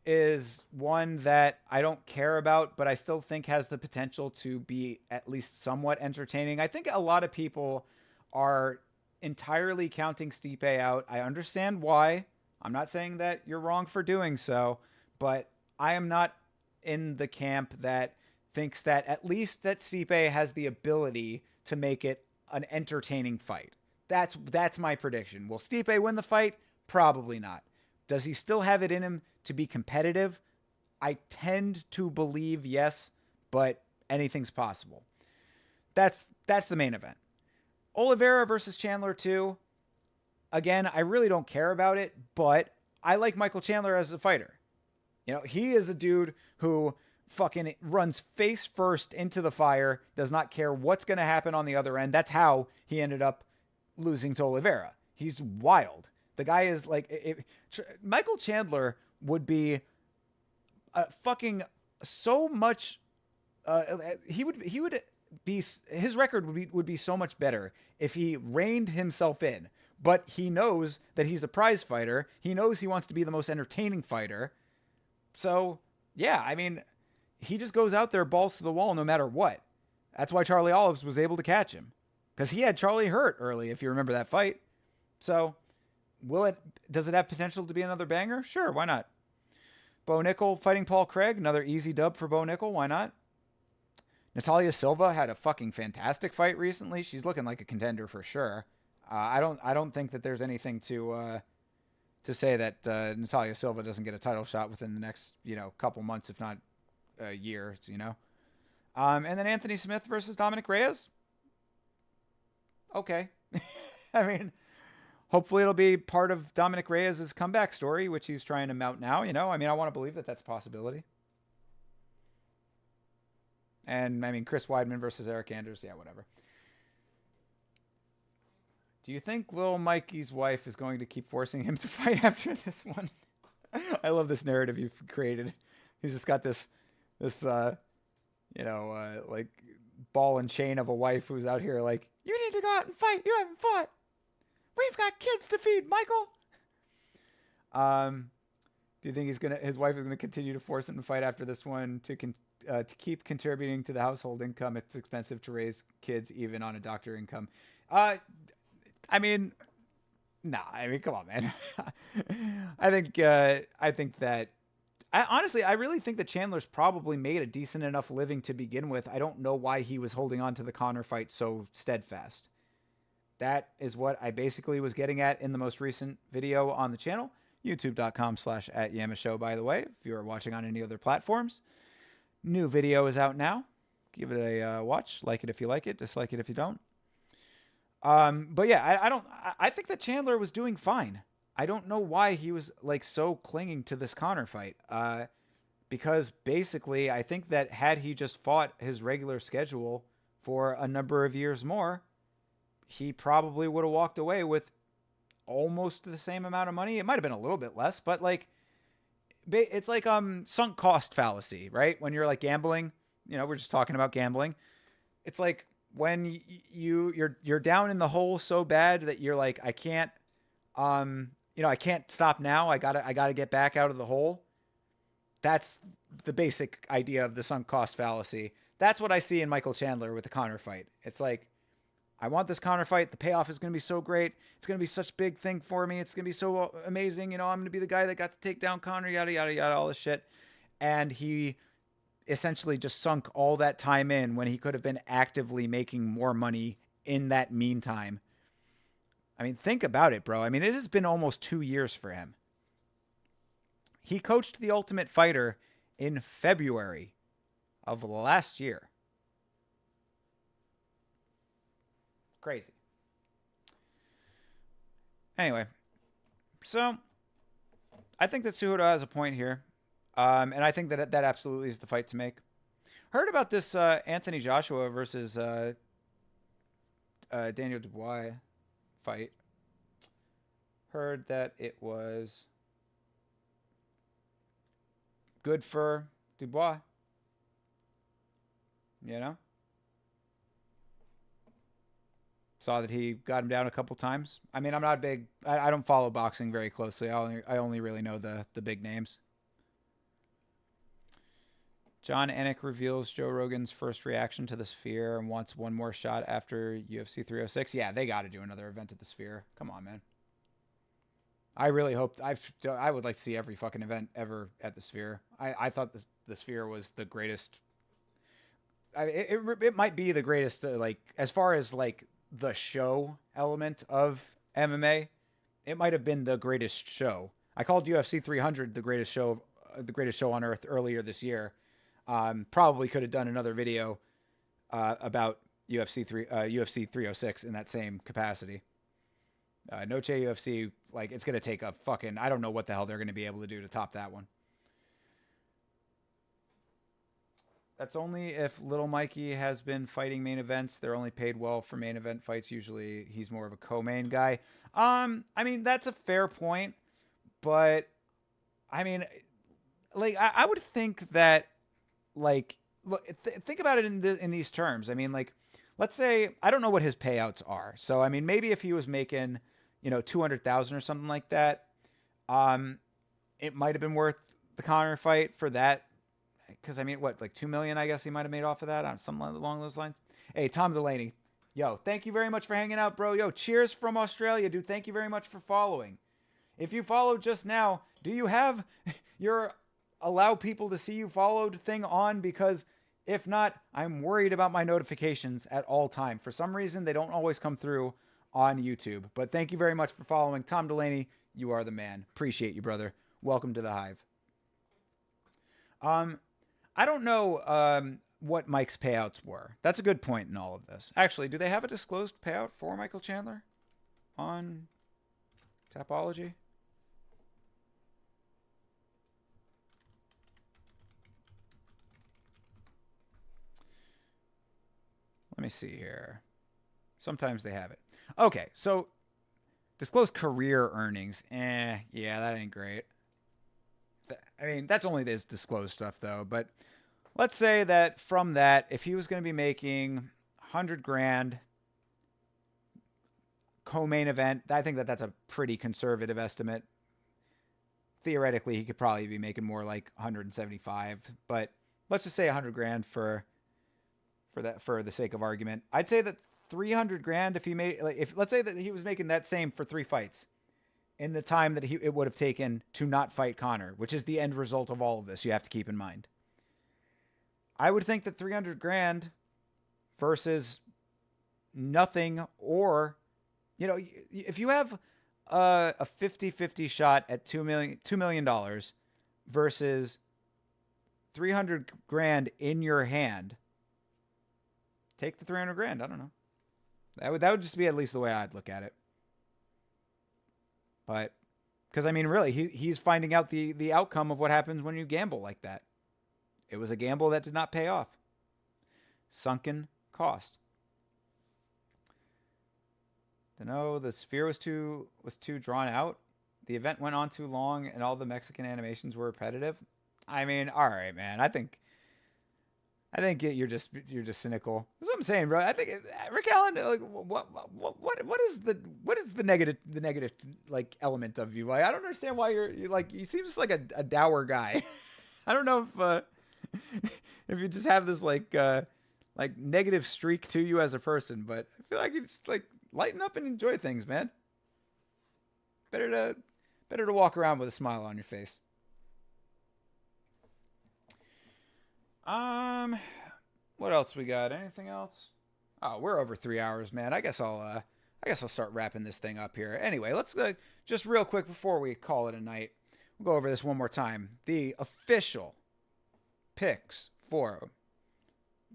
is one that I don't care about, but I still think has the potential to be at least somewhat entertaining. I think a lot of people are entirely counting Stipe out. I understand why. I'm not saying that you're wrong for doing so, but I am not in the camp that thinks that at least that Stipe has the ability to make it an entertaining fight. That's my prediction. Will Stipe win the fight? Probably not. Does he still have it in him to be competitive? I tend to believe yes, but anything's possible. That's the main event. Oliveira versus Chandler 2. Again, I really don't care about it, but I like Michael Chandler as a fighter. He is a dude who fucking runs face first into the fire, does not care what's going to happen on the other end. That's how he ended up losing to Oliveira. He's wild. The guy is Michael Chandler would be fucking so much. He would be, his record would be so much better if he reined himself in. But he knows that he's a prize fighter. He knows he wants to be the most entertaining fighter. So yeah, I mean, he just goes out there balls to the wall no matter what. That's why Charlie Olives was able to catch him, because he had Charlie hurt early, if you remember that fight. So does it have potential to be another banger? Sure, why not? Bo Nickel fighting Paul Craig. Another easy dub for Bo Nickel. Why not? Natalia Silva had a fucking fantastic fight recently. She's looking like a contender for sure. I don't think that there's anything to say that Natalia Silva doesn't get a title shot within the next couple months, if not years. And then Anthony Smith versus Dominic Reyes. Okay, I mean, hopefully it'll be part of Dominic Reyes' comeback story, which he's trying to mount now. I mean, I want to believe that that's a possibility. And I mean, Chris Weidman versus Eric Anders. Yeah, whatever. Do you think Lil Mikey's wife is going to keep forcing him to fight after this one? I love this narrative you've created. He's just got this like ball and chain of a wife who's out here like, you need to go out and fight. You haven't fought. We've got kids to feed, Michael. Do you think his wife is gonna continue to force him to fight after this one to keep contributing to the household income? It's expensive to raise kids even on a doctor income. I mean, nah. I mean, come on, man. I really think that Chandler's probably made a decent enough living to begin with. I don't know why he was holding on to the Conor fight so steadfast. That is what I basically was getting at in the most recent video on the channel. YouTube.com/@YamaShow, by the way, if you are watching on any other platforms. New video is out now. Give it a watch. Like it if you like it. Dislike it if you don't. But yeah, I think that Chandler was doing fine. I don't know why he was like so clinging to this Conor fight. Because basically, I think that had he just fought his regular schedule for a number of years more, he probably would have walked away with almost the same amount of money. It might have been a little bit less, but like, it's like sunk cost fallacy, right? When you're like gambling, we're just talking about gambling. It's like when you're down in the hole so bad that you're like, I can't stop now. I gotta get back out of the hole. That's the basic idea of the sunk cost fallacy. That's what I see in Michael Chandler with the Conor fight. It's like, I want this Conor fight. The payoff is going to be so great. It's going to be such a big thing for me. It's going to be so amazing. I'm going to be the guy that got to take down Conor, yada, yada, yada, all this shit. And he essentially just sunk all that time in when he could have been actively making more money in that meantime. I mean, think about it, bro. I mean, it has been almost 2 years for him. He coached The Ultimate Fighter in February of last year. Crazy. Anyway, so I think that Cejudo has a point here, and I think that absolutely is the fight to make. Heard about this Anthony Joshua versus Daniel Dubois fight. Heard that it was good for Dubois. Saw that he got him down a couple times. I mean, I'm not big. I don't follow boxing very closely. I only really know the big names. John Anik reveals Joe Rogan's first reaction to the Sphere and wants one more shot after UFC 306. Yeah, they got to do another event at the Sphere. Come on, man. I really hope. I would like to see every fucking event ever at the Sphere. I thought the Sphere was the greatest. It might be the greatest. Like as far as like the show element of MMA, it might have been the greatest show. I called UFC 300 the greatest show on earth earlier this year. Probably could have done another video about UFC 306 in that same capacity. Noche UFC, like it's gonna take a fucking, I don't know what the hell they're gonna be able to do to top that one. That's only if Little Mikey has been fighting main events. They're only paid well for main event fights. Usually he's more of a co-main guy. I mean, that's a fair point, but I mean, like, I would think that, like, look, think about it in these terms. I mean, like, let's say, I don't know what his payouts are. So, I mean, maybe if he was making, $200,000 or something like that, it might have been worth the Conor fight for that. Because, I mean, what, like $2 million, I guess he might have made off of that, something along those lines. Hey, Tom Delaney, yo, thank you very much for hanging out, bro. Yo, cheers from Australia, dude. Thank you very much for following. If you followed just now, do you have your allow people to see you followed thing on? Because if not, I'm worried about my notifications at all time. For some reason, they don't always come through on YouTube. But thank you very much for following. Tom Delaney, you are the man. Appreciate you, brother. Welcome to the Hive. I don't know what Mike's payouts were. That's a good point in all of this. Actually, do they have a disclosed payout for Michael Chandler on Tapology? Let me see here. Sometimes they have it. Okay, so disclosed career earnings. Yeah, that ain't great. I mean, that's only this disclosed stuff, though. But let's say that from that, if he was going to be making 100 grand co-main event, I think that that's a pretty conservative estimate. Theoretically, he could probably be making more like 175, but let's just say 100 grand for the sake of argument. I'd say that 300 grand if he made, like, if let's say that he was making that same for 3 fights in the time that it would have taken to not fight Conor, which is the end result of all of this. You have to keep in mind. I would think that 300 grand versus nothing, or, you know, if you have a 50-50 shot at $2 million versus 300 grand in your hand, take the 300 grand. I don't know. That would just be at least the way I'd look at it. But, because I mean, really, he's finding out the outcome of what happens when you gamble like that. It was a gamble that did not pay off. Sunken cost. No, the sphere was too drawn out. The event went on too long, and all the Mexican animations were repetitive. I mean, all right, man. I think you're just cynical. That's what I'm saying, bro. I think Rick Allen, like, what is the negative like element of you? Like, I don't understand why you're like, you seem just like a dour guy. I don't know if you just have this like negative streak to you as a person, but I feel like you just like lighten up and enjoy things, man. Better to walk around with a smile on your face. What else we got? Anything else? Oh, we're over 3 hours, man. I guess I'll start wrapping this thing up here. Anyway, let's just real quick before we call it a night. We'll go over this one more time. The official picks for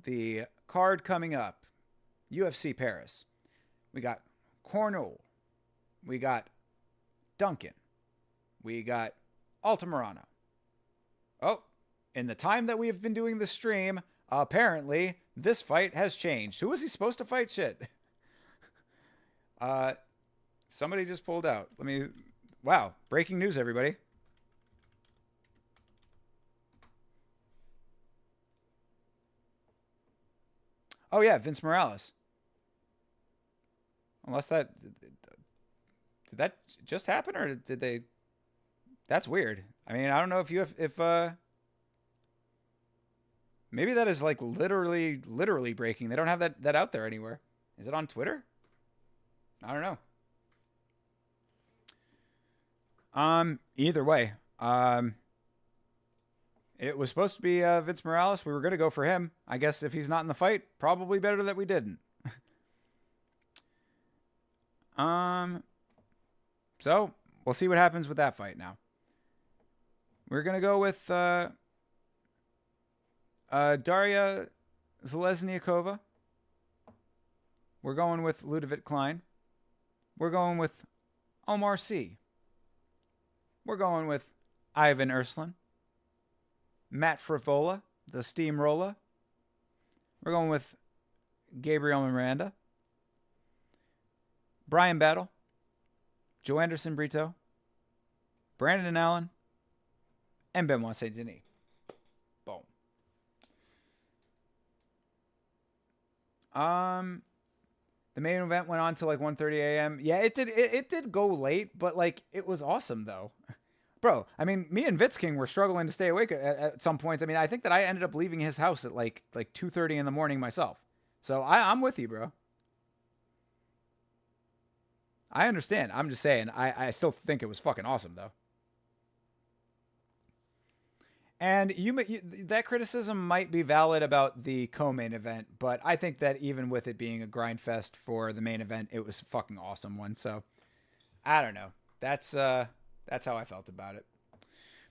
the card coming up, UFC Paris. We got Cornell. We got Duncan. We got Altamirano. Oh, in the time that we have been doing the stream, apparently this fight has changed. Who was he supposed to fight? Shit. Somebody just pulled out. Wow. Breaking news, everybody. Oh yeah, Vince Morales. Unless did that just happen, or did they? That's weird. I mean, I don't know if maybe that is like literally breaking. They don't have that out there anywhere. Is it on Twitter? I don't know. Either way, it was supposed to be Vince Morales. We were going to go for him. I guess if he's not in the fight, probably better that we didn't. So we'll see what happens with that fight now. We're going to go with Daria Zelezniakova. We're going with Ludovic Klein. We're going with Omar Sy. We're going with Ivan Erslan. Matt Frivola, the steamroller. We're going with Gabriel Miranda. Brian Battle. Joe Anderson Brito. Brandon Allen. And Benoit Saint-Denis. Boom. The main event went on till like 1:30 a.m. Yeah, it did go late, but like it was awesome though. Bro, I mean, me and Vitz King were struggling to stay awake at some points. I mean, I think that I ended up leaving his house at like 2:30 in the morning myself. So I'm with you, bro. I understand. I'm just saying, I still think it was fucking awesome though. And that criticism might be valid about the co-main event, but I think that even with it being a grind fest for the main event, it was a fucking awesome one. So I don't know. That's how I felt about it.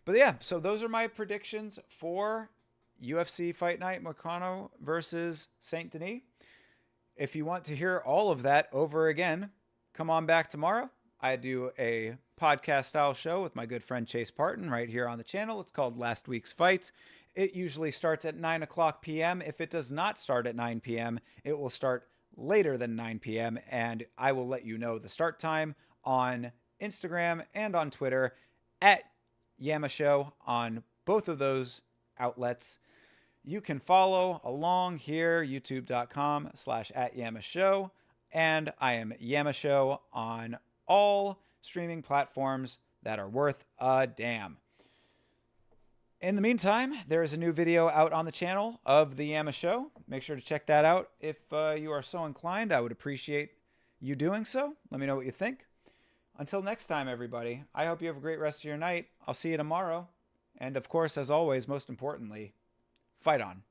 But yeah, so those are my predictions for UFC Fight Night Moicano versus Saint-Denis. If you want to hear all of that over again, come on back tomorrow. I do a podcast style show with my good friend Chase Parton right here on the channel. It's called Last Week's Fights. It usually starts at 9 o'clock p.m. If it does not start at 9 p.m., it will start later than 9 p.m. and I will let you know the start time on Instagram and on Twitter at Yama Show on both of those outlets. You can follow along here, youtube.com/@YamaShow. And I am Yama Show on all streaming platforms that are worth a damn. In the meantime, there is a new video out on the channel of the Yama Show. Make sure to check that out if you are so inclined. I would appreciate you doing so. Let me know what you think. Until next time, everybody, I hope you have a great rest of your night. I'll see you tomorrow. And of course, as always, most importantly, fight on.